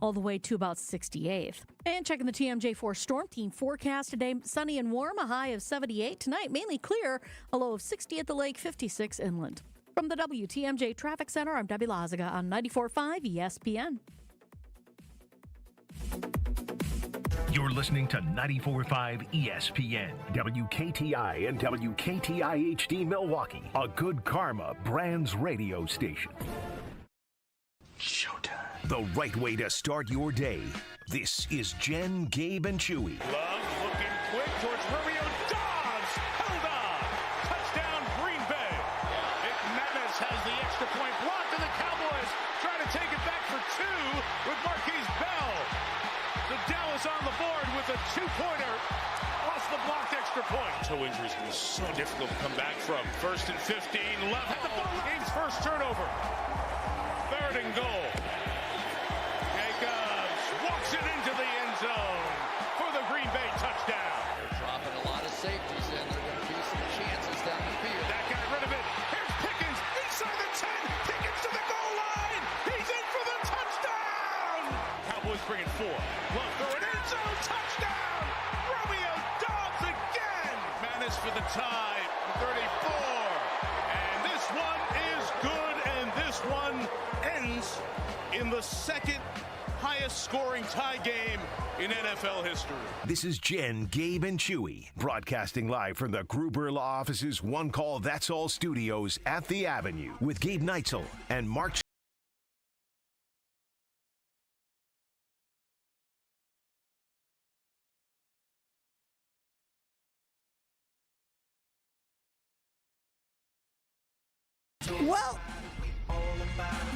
all the way to about 68th. And checking the TMJ4 Storm Team forecast today, sunny and warm, a high of 78. Tonight, mainly clear, a low of 60 at the lake, 56 inland. From the WTMJ Traffic Center, I'm Debbie Lazaga on 94.5 ESPN. You're listening to 94.5 ESPN, WKTI and WKTI HD Milwaukee, a Good Karma Brands radio station. Showtime. The right way to start your day. This is Jen, Gabe, and Chewy. Love looking quick towards Romeo Dobbs. Held on. Touchdown, Green Bay. McManus has the extra point blocked, and the Cowboys try to take it back for two with Marquise Bell. The Dallas on the board with a two-pointer. Lost the blocked extra point. Toe injuries can be so difficult to come back from. 1st and 15. Love had the ball. Game's first turnover. 3rd and goal. Jacobs walks it into the end zone for the Green Bay touchdown. They're dropping a lot of safeties, and there are going to be some chances down the field. That got rid of it. Here's Pickens inside the 10. Pickens to the goal line. He's in for the touchdown. Cowboys bring it 4. Love throwing end zone touchdown. Romeo Dobbs again. Manis for the tie. 34. And this one is good, and this one ends in the second highest scoring tie game in NFL history. This is Jen, Gabe, and Chewy, broadcasting live from the Gruber Law Office's One Call That's All studios at the Avenue with Gabe Neitzel and Mark. Well,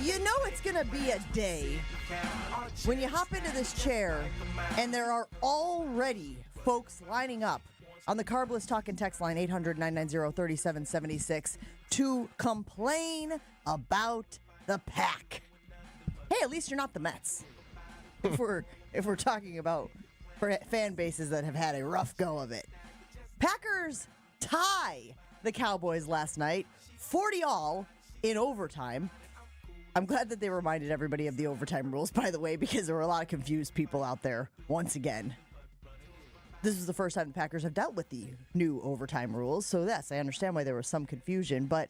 you know it's going to be a day when you hop into this chair and there are already folks lining up on the Carbless Talk and Text line 800-990-3776 to complain about the Pack. Hey, at least you're not the Mets. If we're talking about fan bases that have had a rough go of it. Packers tie the Cowboys last night, 40-all in overtime. I'm glad that they reminded everybody of the overtime rules, by the way, because there were a lot of confused people out there once again. This is the first time the Packers have dealt with the new overtime rules, so yes, I understand why there was some confusion, but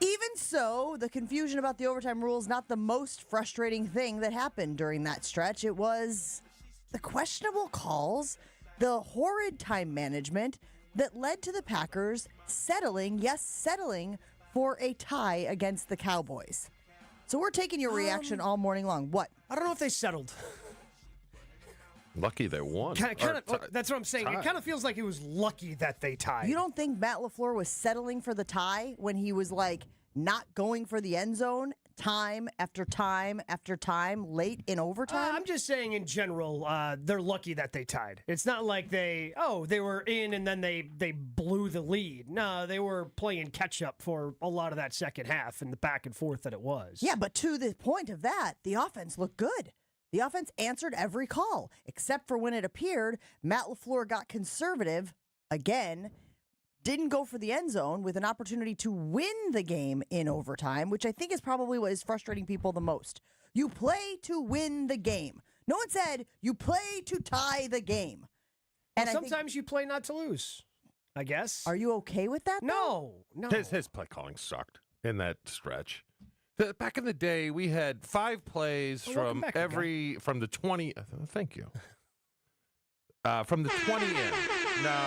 even so, the confusion about the overtime rules not the most frustrating thing that happened during that stretch. It was the questionable calls, the horrid time management that led to the Packers settling for a tie against the Cowboys. So we're taking your reaction all morning long. What? I don't know if they settled. Lucky they won. That's what I'm saying. It kind of feels like it was lucky that they tied. You don't think Matt LaFleur was settling for the tie when he was like not going for the end zone time after time after time late in overtime? I'm just saying in general, they're lucky that they tied. It's not like they were in and then they blew the lead. No, they were playing catch up for a lot of that second half and the back and forth that it was. Yeah, but to the point of that, the offense looked good. The offense answered every call, except for when it appeared Matt LaFleur got conservative again, didn't go for the end zone with an opportunity to win the game in overtime, which I think is probably what is frustrating people the most. You play to win the game. No one said you play to tie the game. And sometimes you play not to lose, I guess. Are you okay with that? No. His play calling sucked in that stretch. Back in the day, we had 5 plays from the 20. Thank you. From the 20 in. No.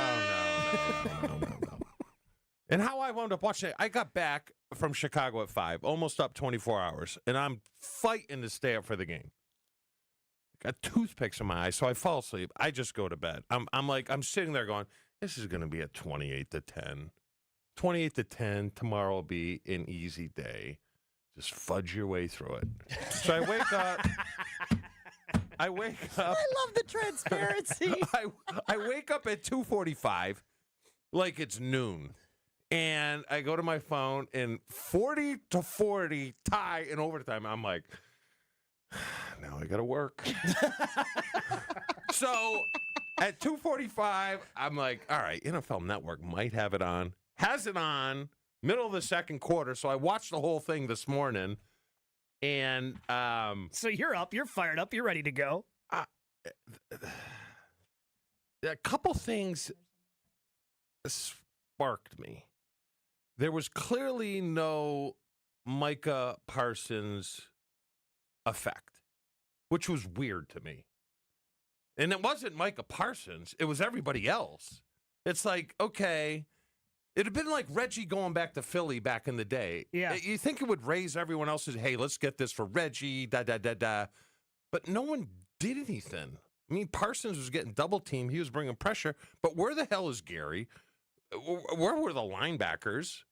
And how I wound up watching it, I got back from Chicago at 5, almost up 24 hours, and I'm fighting to stay up for the game. Got toothpicks in my eyes, so I fall asleep. I just go to bed. I'm sitting there going, this is going to be a 28-10. 28-10. Tomorrow will be an easy day. Just fudge your way through it. So I wake up. I love the transparency. I wake up at 2:45, like it's noon, and I go to my phone and 40-40 tie in overtime. I'm like, now I got to work. So at 2:45, I'm like, all right, NFL Network might have it on. Has it on. Middle of the second quarter, so I watched the whole thing this morning, And So you're up, you're fired up, you're ready to go. A couple things sparked me. There was clearly no Micah Parsons effect, which was weird to me. And it wasn't Micah Parsons. It was everybody else. It's like, okay, it'd have been like Reggie going back to Philly back in the day. Yeah. You think it would raise everyone else's, hey, let's get this for Reggie, da-da-da-da. But no one did anything. I mean, Parsons was getting double teamed. He was bringing pressure. But where the hell is Gary? Where were the linebackers?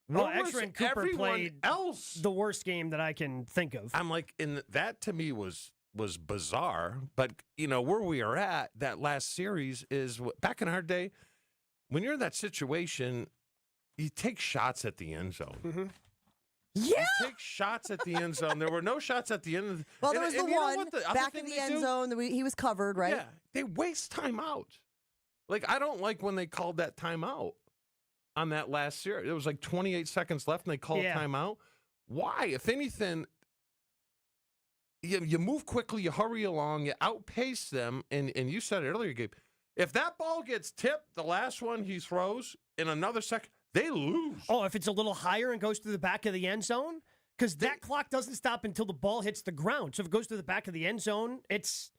Well, Extra and Cooper everyone played else? the worst game that I can think of. I'm like, that to me was bizarre. But, where we are at, that last series is, back in our day, when you're in that situation, you take shots at the end zone. Mm-hmm. Yeah. You take shots at the end zone. There were no shots at the end. Well, there was the one back in in the end zone that he was covered, right? Yeah, they waste time out. Like, I don't like when they called that timeout on that last series. It was like 28 seconds left, and they called timeout. Why? If anything, you move quickly, you hurry along, you outpace them, and you said it earlier, Gabe. If that ball gets tipped, the last one he throws, in another second, they lose. Oh, if it's a little higher and goes through the back of the end zone? Because that clock doesn't stop until the ball hits the ground. So if it goes through the back of the end zone, it's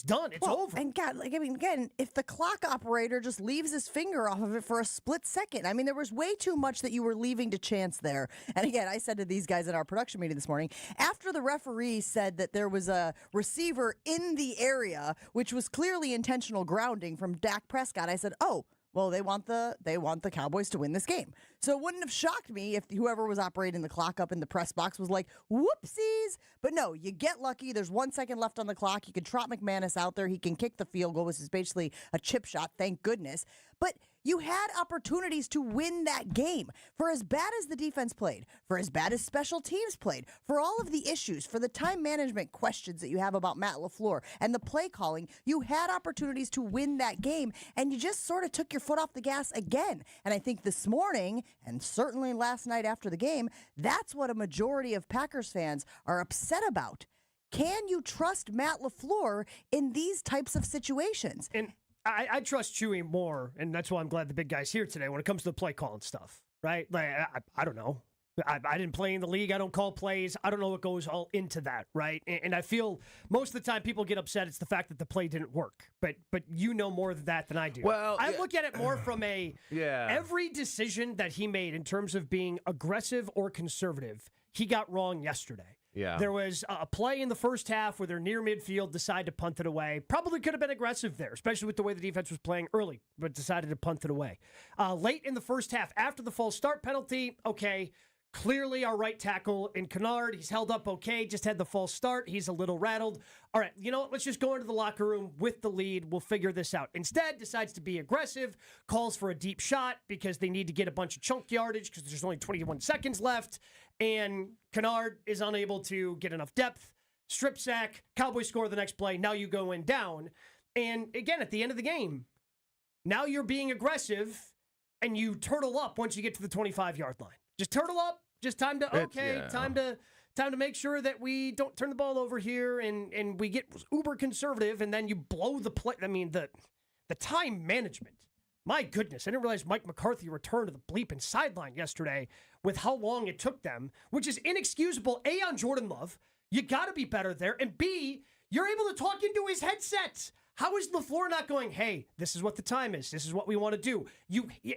done. It's over. And God, again, if the clock operator just leaves his finger off of it for a split second, I mean, there was way too much that you were leaving to chance there. And again, I said to these guys in our production meeting this morning, after the referee said that there was a receiver in the area, which was clearly intentional grounding from Dak Prescott, I said, oh, well, they want the Cowboys to win this game. So it wouldn't have shocked me if whoever was operating the clock up in the press box was like, whoopsies. But no, you get lucky. There's 1 second left on the clock. You can trot McManus out there. He can kick the field goal, which is basically a chip shot, thank goodness. But you had opportunities to win that game. For as bad as the defense played, for as bad as special teams played, for all of the issues, for the time management questions that you have about Matt LaFleur and the play calling, you had opportunities to win that game, and you just sort of took your foot off the gas again. And I think this morning, and certainly last night after the game, that's what a majority of Packers fans are upset about. Can you trust Matt LaFleur in these types of situations? And I trust Chewy more, and that's why I'm glad the big guy's here today when it comes to the play calling stuff, right? Like, I don't know. I didn't play in the league. I don't call plays. I don't know what goes all into that, right? And I feel most of the time people get upset. It's the fact that the play didn't work. But you know more of that than I do. Well, I look at it more from every decision that he made in terms of being aggressive or conservative, he got wrong yesterday. Yeah. There was a play in the first half where they're near midfield, decide to punt it away. Probably could have been aggressive there, especially with the way the defense was playing early, but decided to punt it away. Late in the first half, after the false start penalty, okay, clearly our right tackle in Kennard, he's held up okay, just had the false start. He's a little rattled. All right, you know what? Let's just go into the locker room with the lead. We'll figure this out. Instead, decides to be aggressive, calls for a deep shot because they need to get a bunch of chunk yardage because there's only 21 seconds left. And Kennard is unable to get enough depth. Strip sack. Cowboys score the next play. Now you go in down. And again, at the end of the game, now you're being aggressive and you turtle up once you get to the 25-yard line. Just turtle up. Just time to make sure that we don't turn the ball over here and we get uber conservative and then you blow the play. I mean, the time management. My goodness, I didn't realize Mike McCarthy returned to the bleeping sideline yesterday with how long it took them, which is inexcusable. A, on Jordan Love, you got to be better there. And B, you're able to talk into his headset. How is LaFleur not going, hey, this is what the time is. This is what we want to do.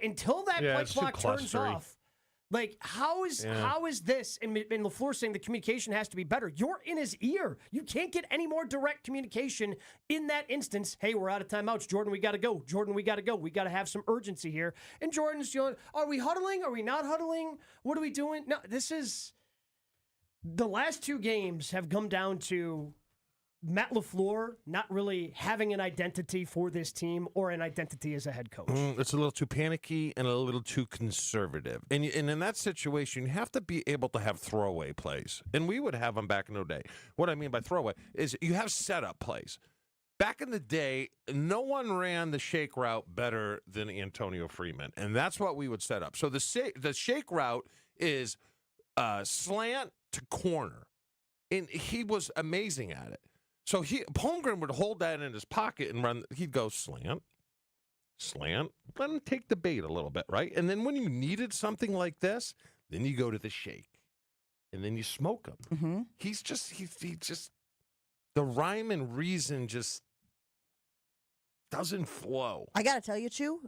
Until that play clock turns off, like, how is this? And LaFleur saying the communication has to be better. You're in his ear. You can't get any more direct communication in that instance. Hey, we're out of timeouts. Jordan, we got to go. Jordan, we got to go. We got to have some urgency here. And Jordan's going, are we huddling? Are we not huddling? What are we doing? No, this is the last two games have come down to Matt LaFleur not really having an identity for this team or an identity as a head coach. It's a little too panicky and a little too conservative. And in that situation, you have to be able to have throwaway plays. And we would have them back in the day. What I mean by throwaway is you have setup plays. Back in the day, no one ran the shake route better than Antonio Freeman. And that's what we would set up. So the shake route is slant to corner. And he was amazing at it. So Holmgren would hold that in his pocket and run. He'd go slant, let him take the bait a little bit, right? And then when you needed something like this, then you go to the shake. And then you smoke him. Mm-hmm. He just, the rhyme and reason just doesn't flow. I got to tell you, Chew,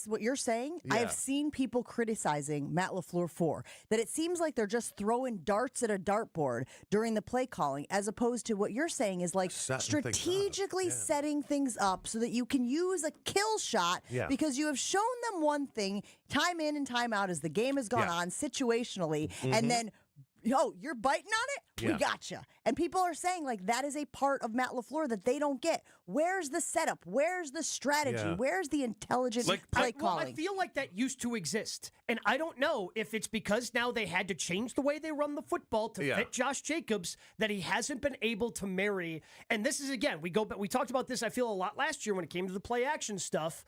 what you're saying, I have seen people criticizing Matt LaFleur for, that it seems like they're just throwing darts at a dartboard during the play calling, as opposed to what you're saying is like strategically setting things up so that you can use a kill shot because you have shown them one thing time in and time out as the game has gone on situationally, and then you're biting on it? We gotcha. And people are saying, like, that is a part of Matt LaFleur that they don't get. Where's the setup? Where's the strategy? Where's the intelligent play calling? I feel like that used to exist. And I don't know if it's because now they had to change the way they run the football to fit Josh Jacobs that he hasn't been able to marry. And this is, again, we talked about this, I feel, a lot last year when it came to the play action stuff.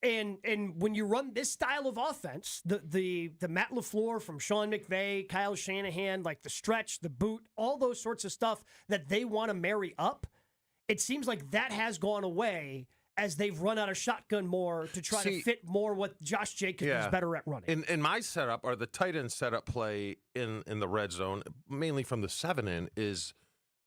And when you run this style of offense, the Matt LaFleur from Sean McVay, Kyle Shanahan, like the stretch, the boot, all those sorts of stuff that they want to marry up, it seems like that has gone away as they've run out of shotgun more to try to fit more what Josh Jacobs is better at running. In my setup, or the tight end setup play in the red zone, mainly from the 7 is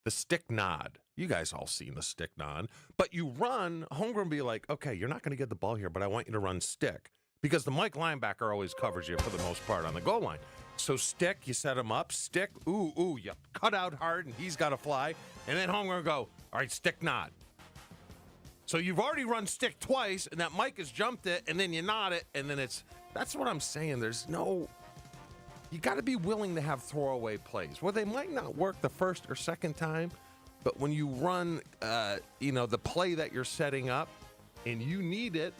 the stick nod. You guys all seen the stick nod. But you run, Holmgren be like, okay, you're not going to get the ball here, but I want you to run stick. Because the Mike linebacker always covers you for the most part on the goal line. So stick, you set him up. Stick, you cut out hard, and he's got to fly. And then Holmgren go, all right, stick nod. So you've already run stick twice, and that Mike has jumped it, and then you nod it, and then that's what I'm saying. You got to be willing to have throwaway plays. Well, they might not work the first or second time, but when you run, the play that you're setting up and you need it,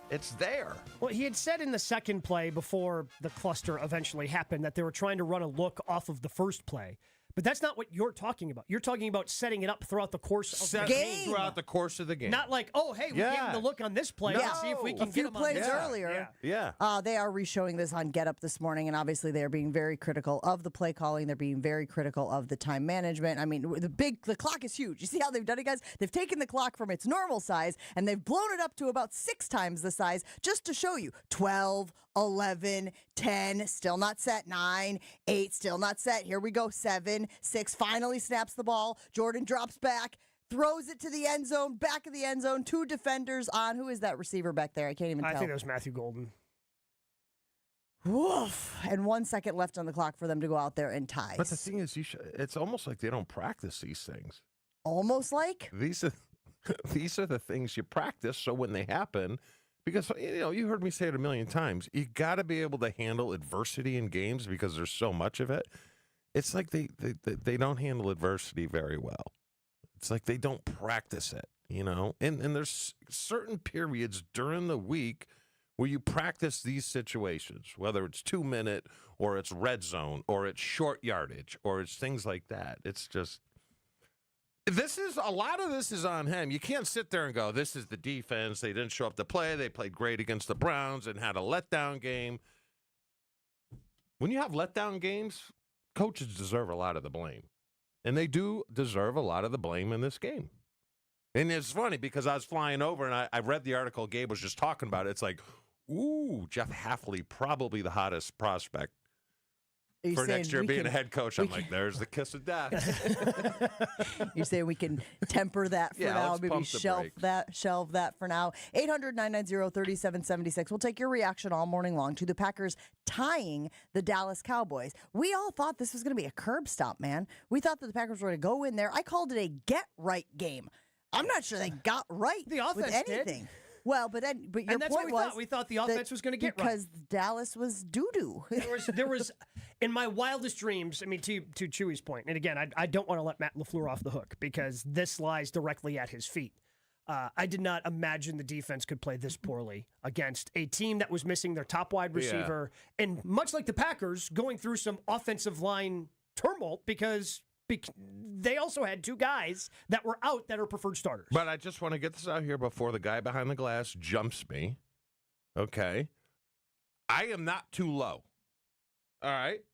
it's there. Well, he had said in the second play before the cluster eventually happened that they were trying to run a look off of the first play. But that's not what you're talking about. You're talking about setting it up throughout the course of the game. Throughout the course of the game. Not like, we gave him the look on this play. Let's see if we can get him on this. A few plays earlier. They are re-showing this on Get Up this morning, and obviously they are being very critical of the play calling. They're being very critical of the time management. I mean, the clock is huge. You see how they've done it, guys? They've taken the clock from its normal size, and they've blown it up to about 6 times the size just to show you 12, 11, 10, still not set, 9, 8, still not set. Here we go, 7, 6, finally snaps the ball. Jordan drops back, throws it to the end zone, back of the end zone, 2 defenders on. Who is that receiver back there? I can't even tell. I think that was Matthew Golden. Woof. And 1 second left on the clock for them to go out there and tie. But the thing is, it's almost like they don't practice these things. Almost like? These are the things you practice, so when they happen... Because, you heard me say it a million times. You got to be able to handle adversity in games because there's so much of it. It's like they don't handle adversity very well. It's like they don't practice it, And there's certain periods during the week where you practice these situations, whether it's 2-minute or it's red zone or it's short yardage or it's things like that. It's just... a lot of this is on him. You can't sit there and go, this is the defense. They didn't show up to play. They played great against the Browns and had a letdown game. When you have letdown games, coaches deserve a lot of the blame. And they do deserve a lot of the blame in this game. And it's funny because I was flying over and I read the article Gabe was just talking about. It's like, Jeff Hafley, probably the hottest prospect for next year being a head coach. I'm like, there's the kiss of death. You're saying we can temper that for now, maybe shelve that for now. 800-990-3776. We'll take your reaction all morning long to the Packers tying the Dallas Cowboys. We all thought this was going to be a curb stop, man. We thought that the Packers were going to go in there. I called it a get-right game. I'm not sure they got right the offense with anything. Did. Well, but your that's point what we thought the offense was going to get because Dallas was doo-doo. There was, in my wildest dreams, I mean, to Chewy's point, and again, I don't want to let Matt LaFleur off the hook because this lies directly at his feet. I did not imagine the defense could play this poorly against a team that was missing their top wide receiver, and much like the Packers, going through some offensive line tumult because they also had 2 guys that were out that are preferred starters. But I just want to get this out here before the guy behind the glass jumps me. Okay. I am not too low. All right.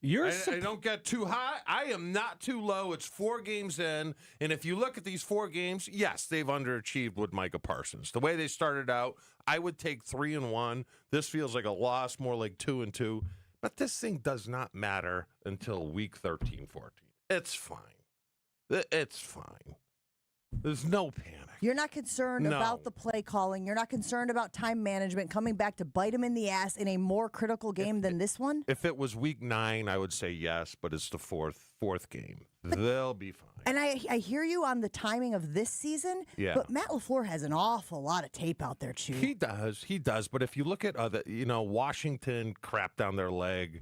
I don't get too high. I am not too low. It's 4 games in. And if you look at these 4 games, yes, they've underachieved with Micah Parsons. The way they started out, I would take 3-1. This feels like a loss, more like 2-2. But this thing does not matter until week 13, 14. It's fine. It's fine. There's no panic. You're not concerned about the play calling. You're not concerned about time management coming back to bite him in the ass in a more critical game than this one? If it was week 9, I would say yes, but it's the fourth game. They'll be fine. And I hear you on the timing of this season, but Matt LaFleur has an awful lot of tape out there, Chew. He does. But if you look at other, Washington crapped down their leg.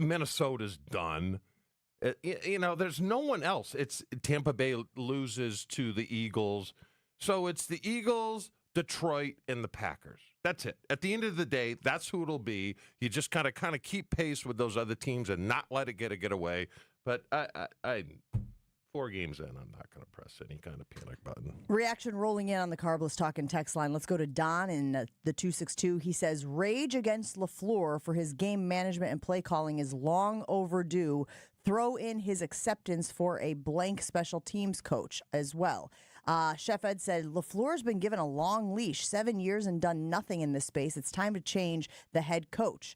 Minnesota's done. There's no one else. It's Tampa Bay loses to the Eagles. So it's the Eagles, Detroit, and the Packers. That's it. At the end of the day, that's who it'll be. You just kind of keep pace with those other teams and not let it get away. But I 4 games in, I'm not going to press any kind of panic button. Reaction rolling in on the Carbless Talking text line. Let's go to Don in the 262. He says, rage against LaFleur for his game management and play calling is long overdue. Throw in his acceptance for a blank special teams coach as well. Chef Ed said, LaFleur's been given a long leash, 7 years and done nothing in this space. It's time to change the head coach.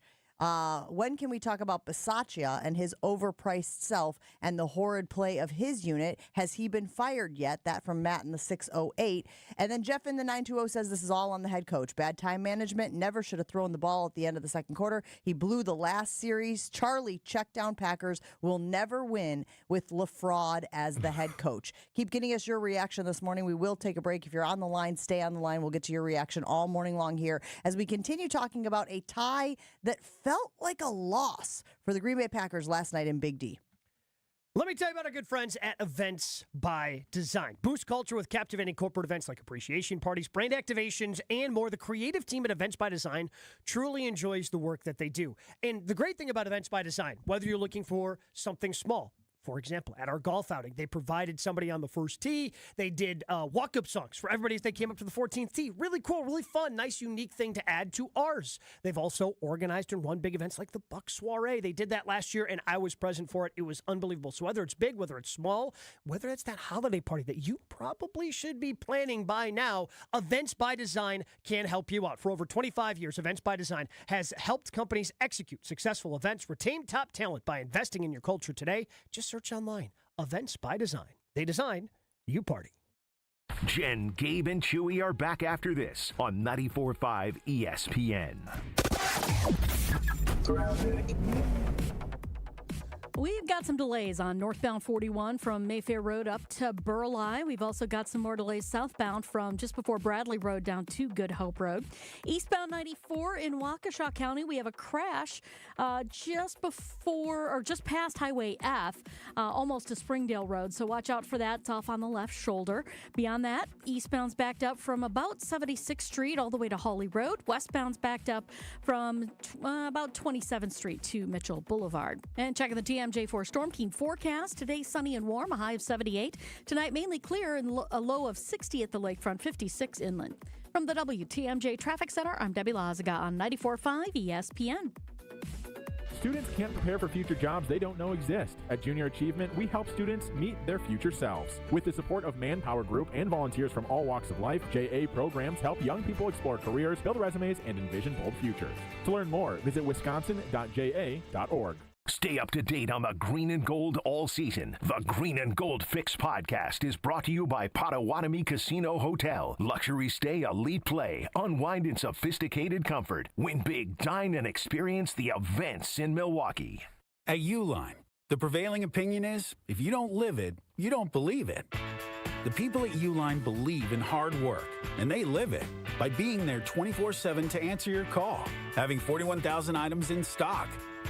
When can we talk about Bisaccia and his overpriced self and the horrid play of his unit? Has he been fired yet? That from Matt in the 608. And then Jeff in the 920 says this is all on the head coach. Bad time management. Never should have thrown the ball at the end of the second quarter. He blew the last series. Charlie check down Packers will never win with LaFraud as the head coach. Keep getting us your reaction this morning. We will take a break. If you're on the line, stay on the line. We'll get to your reaction all morning long here as we continue talking about a tie that felt like a loss for the Green Bay Packers last night in Big D. Let me tell you about our good friends at Events by Design. Boost culture with captivating corporate events like appreciation parties, brand activations, and more. The creative team at Events by Design truly enjoys the work that they do. And the great thing about Events by Design, whether you're looking for something small, for example, at our golf outing, they provided somebody on the first tee. They did walk-up songs for everybody as they came up to the 14th tee. Really cool, really fun, nice, unique thing to add to ours. They've also organized and run big events like the Buck Soiree. They did that last year, and I was present for it. It was unbelievable. So whether it's big, whether it's small, whether it's that holiday party that you probably should be planning by now, Events by Design can help you out. For over 25 years, Events by Design has helped companies execute successful events, retain top talent by investing in your culture today. Just search online. Events by Design. They design, you party. Jen, Gabe, and Chewy are back after this on 94.5 ESPN. We've got some delays on northbound 41 from Mayfair Road up to Burleigh. We've also got some more delays southbound from just before Bradley Road down to Good Hope Road. Eastbound 94 in Waukesha County, we have a crash just past Highway F, almost to Springdale Road. So watch out for that. It's off on the left shoulder. Beyond that, eastbound's backed up from about 76th Street all the way to Hawley Road. Westbound's backed up from about 27th Street to Mitchell Boulevard. And checking the TMJ4 Storm Team forecast. Today, sunny and warm, a high of 78. Tonight, mainly clear and a low of 60 at the lakefront, 56 inland. From the WTMJ Traffic Center, I'm Debbie Lazaga on 94.5 ESPN. Students can't prepare for future jobs they don't know exist. At Junior Achievement, we help students meet their future selves. With the support of Manpower Group and volunteers from all walks of life, JA programs help young people explore careers, build resumes, and envision bold futures. To learn more, visit wisconsin.ja.org. Stay up to date on the green and gold all season. The Green and Gold Fix podcast is brought to you by Potawatomi Casino Hotel. Luxury stay, elite play, unwind in sophisticated comfort. Win big, dine, and experience the events in Milwaukee. At Uline, the prevailing opinion is, if you don't live it, you don't believe it. The people at Uline believe in hard work, and they live it by being there 24/7 to answer your call, having 41,000 items in stock,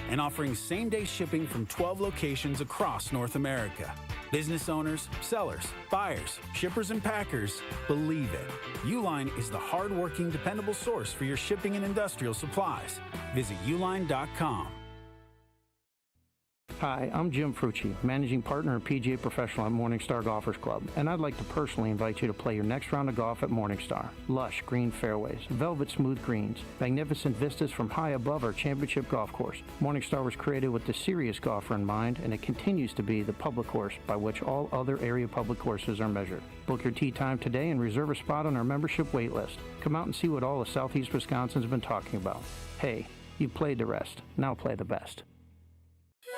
and offering same-day shipping from 12 locations across North America. Business owners, sellers, buyers, shippers, and packers believe it. Uline is the hard-working, dependable source for your shipping and industrial supplies. Visit uline.com. Hi, I'm Jim Frucci, Managing Partner and PGA Professional at Morningstar Golfers Club, and I'd like to personally invite you to play your next round of golf at Morningstar. Lush green fairways, velvet smooth greens, magnificent vistas from high above our championship golf course. Morningstar was created with the serious golfer in mind, and it continues to be the public course by which all other area public courses are measured. Book your tee time today and reserve a spot on our membership wait list. Come out and see what all of Southeast Wisconsin's been talking about. Hey, you played the rest. Now play the best.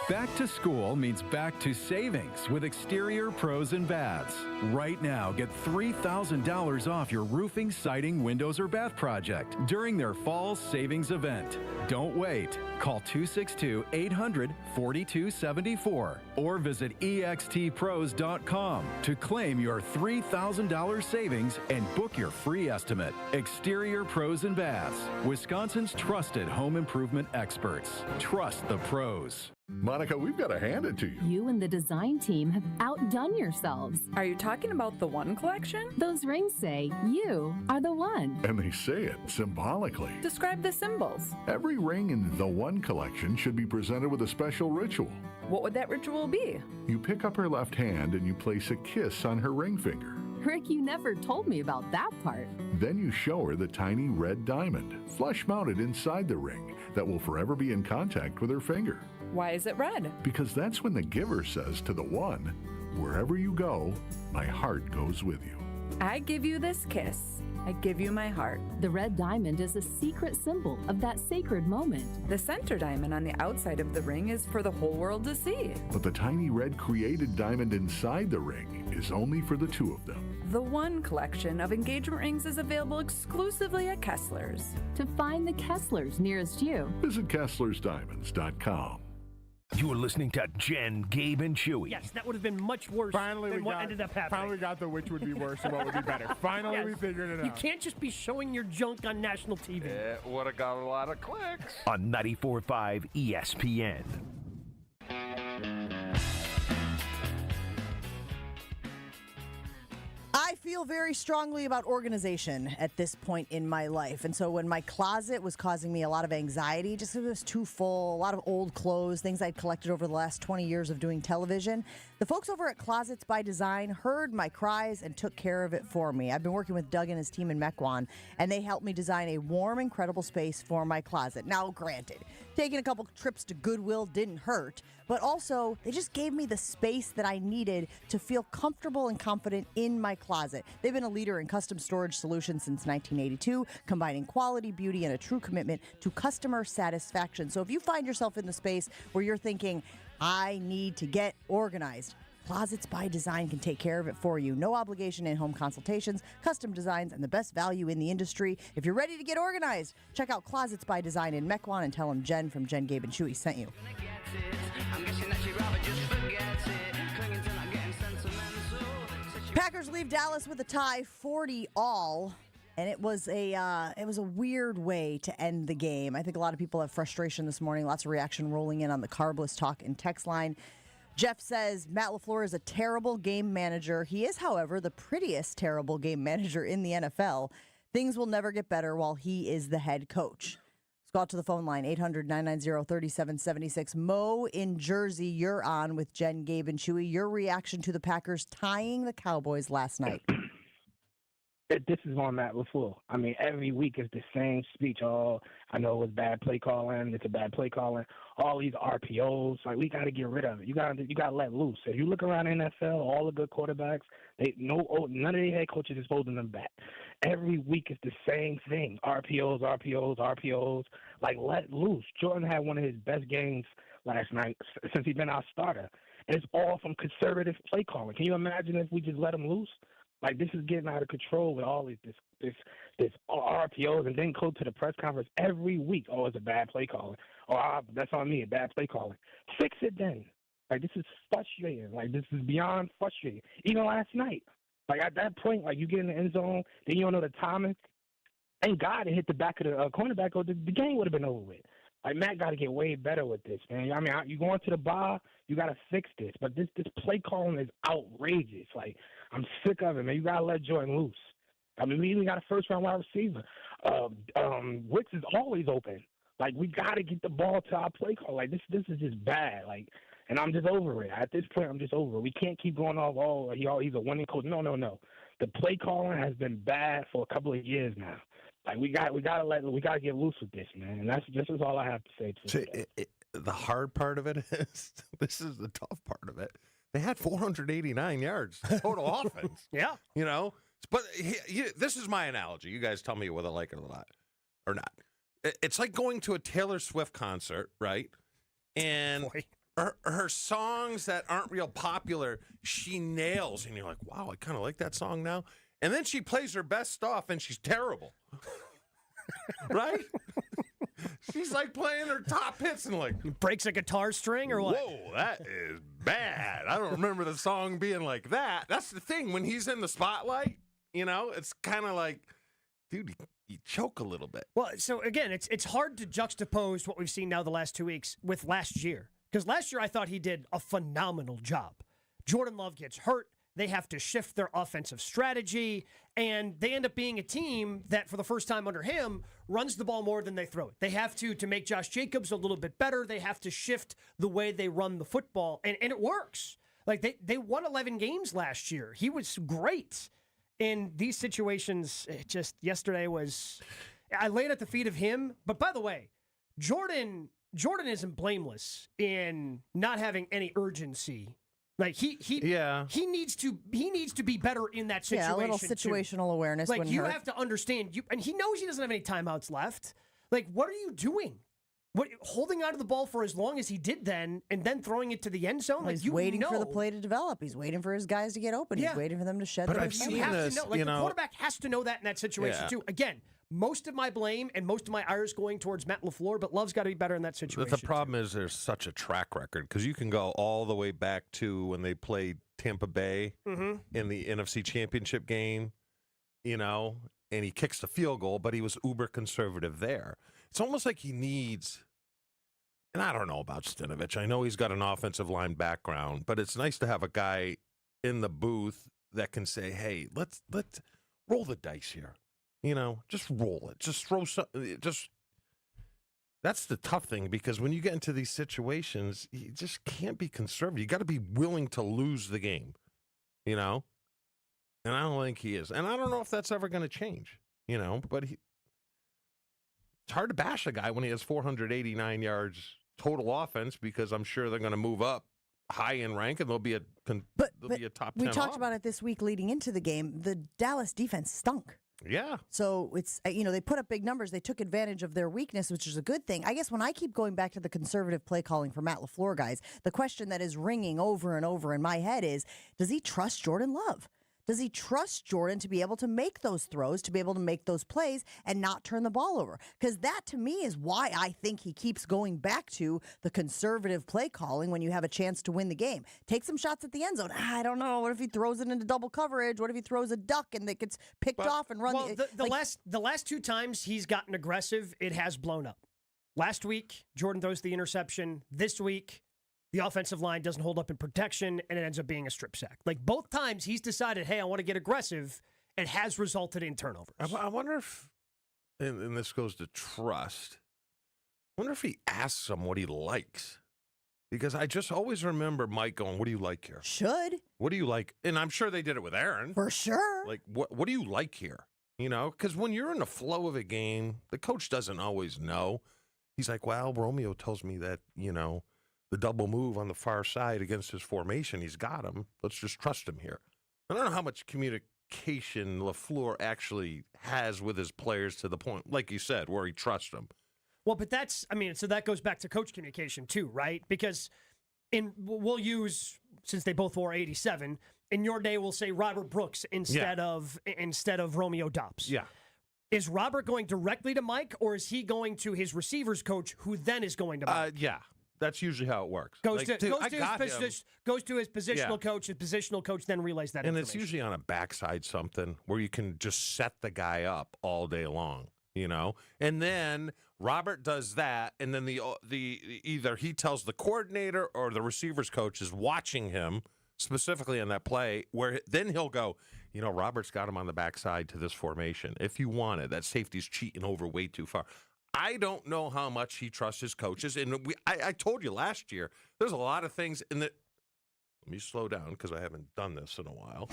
Back to school means back to savings with Exterior Pros and Baths. Right now, get $3,000 off your roofing, siding, windows, or bath project during their fall savings event. Don't wait. Call 262-800-4274 or visit extpros.com to claim your $3,000 savings and book your free estimate. Exterior Pros and Baths, Wisconsin's trusted home improvement experts. Trust the pros. Monica, we've got to hand it to you. You and the design team have outdone yourselves. Are you talking about the One Collection? Those rings say you are the one. And they say it symbolically. Describe the symbols. Every ring in the One Collection should be presented with a special ritual. What would that ritual be? You pick up her left hand and you place a kiss on her ring finger. Rick, you never told me about that part. Then you show her the tiny red diamond, flush mounted inside the ring, that will forever be in contact with her finger. Why is it red? Because that's when the giver says to the one, wherever you go, my heart goes with you. I give you this kiss. I give you my heart. The red diamond is a secret symbol of that sacred moment. The center diamond on the outside of the ring is for the whole world to see. But the tiny red created diamond inside the ring is only for the two of them. The One Collection of engagement rings is available exclusively at Kessler's. To find the Kessler's nearest you, visit KesslersDiamonds.com. You're listening to Jen, Gabe, and Chewy. Yes, that would have been much worse than what ended up happening. Finally got the which would be worse and what would be better. Finally, we figured it out. You can't just be showing your junk on national TV. It would have got a lot of clicks. On 94.5 ESPN. I feel very strongly about organization at this point in my life. And so when my closet was causing me a lot of anxiety, just because it was too full, a lot of old clothes, things I'd collected over the last 20 years of doing television, the folks over at Closets by Design heard my cries and took care of it for me. I've been working with Doug and his team in Mequon, and they helped me design a warm, incredible space for my closet. Now, granted, taking a couple trips to Goodwill didn't hurt, but also they just gave me the space that I needed to feel comfortable and confident in my closet. They've been a leader in custom storage solutions since 1982, combining quality, beauty, and a true commitment to customer satisfaction. So if you find yourself in the space where you're thinking, I need to get organized, Closets by Design can take care of it for you. No obligation in-home consultations, custom designs, and the best value in the industry. If you're ready to get organized, check out Closets by Design in Mequon and tell them Jen from Jen, Gabe, and Chewy sent you. Packers leave Dallas with a tie, 40-all. And it was a weird way to end the game. I think a lot of people have frustration this morning. Lots of reaction rolling in on the Carbless Talk and text line. Jeff says Matt LaFleur is a terrible game manager. He is, however, the prettiest terrible game manager in the NFL. Things will never get better while he is the head coach. Let's go out to the phone line, 800-990-3776. Mo in Jersey, you're on with Jen, Gabe, and Chewy. Your reaction to the Packers tying the Cowboys last night. This is on Matt LaFleur. I mean, every week is the same speech. Oh, I know it was bad play calling. It's a bad play calling. All these RPOs, like, we got to get rid of it. You got to let loose. If you look around the NFL, all the good quarterbacks, none of their head coaches is holding them back. Every week is the same thing. RPOs. Like, let loose. Jordan had one of his best games last night since he's been our starter. And it's all from conservative play calling. Can you imagine if we just let him loose? Like, this is getting out of control with all this RPOs, and then go to the press conference every week. Oh, it's a bad play calling. Oh, that's on me, a bad play calling. Fix it then. Like, this is frustrating. Like, this is beyond frustrating. Even last night, like, at that point, like, you get in the end zone, then you don't know the timing. Thank God it hit the back of the cornerback, or the game would have been over with. Like, Matt got to get way better with this, man. I mean, you going to the bar, you got to fix this. But this play calling is outrageous. Like, I'm sick of it, man. You got to let Jordan loose. I mean, we even got a first-round wide receiver. Wicks is always open. Like, we got to get the ball to our play call. Like, this is just bad. Like, And I'm just over it. At this point, I'm just over it. We can't keep going off, he's a winning coach. No. The play calling has been bad for a couple of years now. Like we gotta get loose with this, man. And this is all I have to say to it. The hard part of it is, this is the tough part of it. They had 489 yards total offense. Yeah. You know, but this is my analogy. You guys tell me whether I like it or not. It's like going to a Taylor Swift concert, right? And her songs that aren't real popular, she nails. And you're like, wow, I kind of like that song now. And then she plays her best stuff, and she's terrible. Right? She's like playing her top hits and like breaks a guitar string or what? Whoa, that is bad. I don't remember the song being like that. That's the thing. When he's in the spotlight, you know, it's kind of like, dude, you choke a little bit. Well, so again, it's hard to juxtapose what we've seen now the last 2 weeks with last year. Because last year I thought he did a phenomenal job. Jordan Love gets hurt. They have to shift their offensive strategy, and they end up being a team that, for the first time under him, runs the ball more than they throw it. They have to make Josh Jacobs a little bit better. They have to shift the way they run the football, and it works. Like, they won 11 games last year. He was great in these situations. Yesterday was, I laid at the feet of him. But by the way, Jordan isn't blameless in not having any urgency. Like he needs to be better in that situation. Yeah, a little situational awareness. Like you have to understand, and he knows he doesn't have any timeouts left. Like, what are you doing? Holding onto the ball for as long as he did then, and then throwing it to the end zone? He's waiting for the play to develop. He's waiting for his guys to get open. Yeah. He's waiting for them to shed But their I've stuff. seen this, the quarterback has to know that in that situation too. Again, most of my blame and most of my ire is going towards Matt LaFleur, but Love's got to be better in that situation. But the problem is there's such a track record, because you can go all the way back to when they played Tampa Bay in the NFC Championship game, you know, and he kicks the field goal, but he was uber conservative there. It's almost like he needs, and I don't know about Stinovich. I know he's got an offensive line background, but it's nice to have a guy in the booth that can say, hey, let's roll the dice here. You know, just roll it. Just throw something. That's the tough thing, because when you get into these situations, you just can't be conservative. You got to be willing to lose the game, you know? And I don't think he is. And I don't know if that's ever going to change, you know? But it's hard to bash a guy when he has 489 yards total offense, because I'm sure they're going to move up high in rank, and they'll be a top 10. We talked about it this week leading into the game. The Dallas defense stunk. Yeah. So it's, they put up big numbers. They took advantage of their weakness, which is a good thing. I guess when I keep going back to the conservative play calling for Matt LaFleur guys, the question that is ringing over and over in my head is, does he trust Jordan Love? Does he trust Jordan to be able to make those throws, to be able to make those plays and not turn the ball over? Because that, to me, is why I think he keeps going back to the conservative play calling when you have a chance to win the game. Take some shots at the end zone. I don't know. What if he throws it into double coverage? What if he throws a duck and it gets picked off and run? Well, the last two times he's gotten aggressive, it has blown up. Last week, Jordan throws the interception. This week, the offensive line doesn't hold up in protection, and it ends up being a strip sack. Like, both times he's decided, hey, I want to get aggressive, and has resulted in turnovers. I wonder if, and this goes to trust, I wonder if he asks him what he likes. Because I just always remember Mike going, what do you like here? Should. What do you like? And I'm sure they did it with Aaron. For sure. Like, what do you like here? You know, because when you're in the flow of a game, the coach doesn't always know. He's like, well, Romeo tells me that, you know, the double move on the far side against his formation, he's got him. Let's just trust him here. I don't know how much communication LaFleur actually has with his players to the point, like you said, where he trusts them. Well, but so that goes back to coach communication too, right? Because we'll use, since they both wore 87, in your day we'll say Robert Brooks instead of Romeo Dobbs. Yeah. Is Robert going directly to Mike, or is he going to his receivers coach, who then is going to Mike? Yeah. That's usually how it works. Goes to his positional coach. His positional coach then relays that information. And it's usually on a backside something where you can just set the guy up all day long, you know? And then Robert does that, and then the either he tells the coordinator or the receivers coach is watching him specifically on that play, where then he'll go, you know, Robert's got him on the backside to this formation. If you want it, that safety's cheating over way too far. I don't know how much he trusts his coaches. And I told you last year, there's a lot of things in the. Let me slow down because I haven't done this in a while.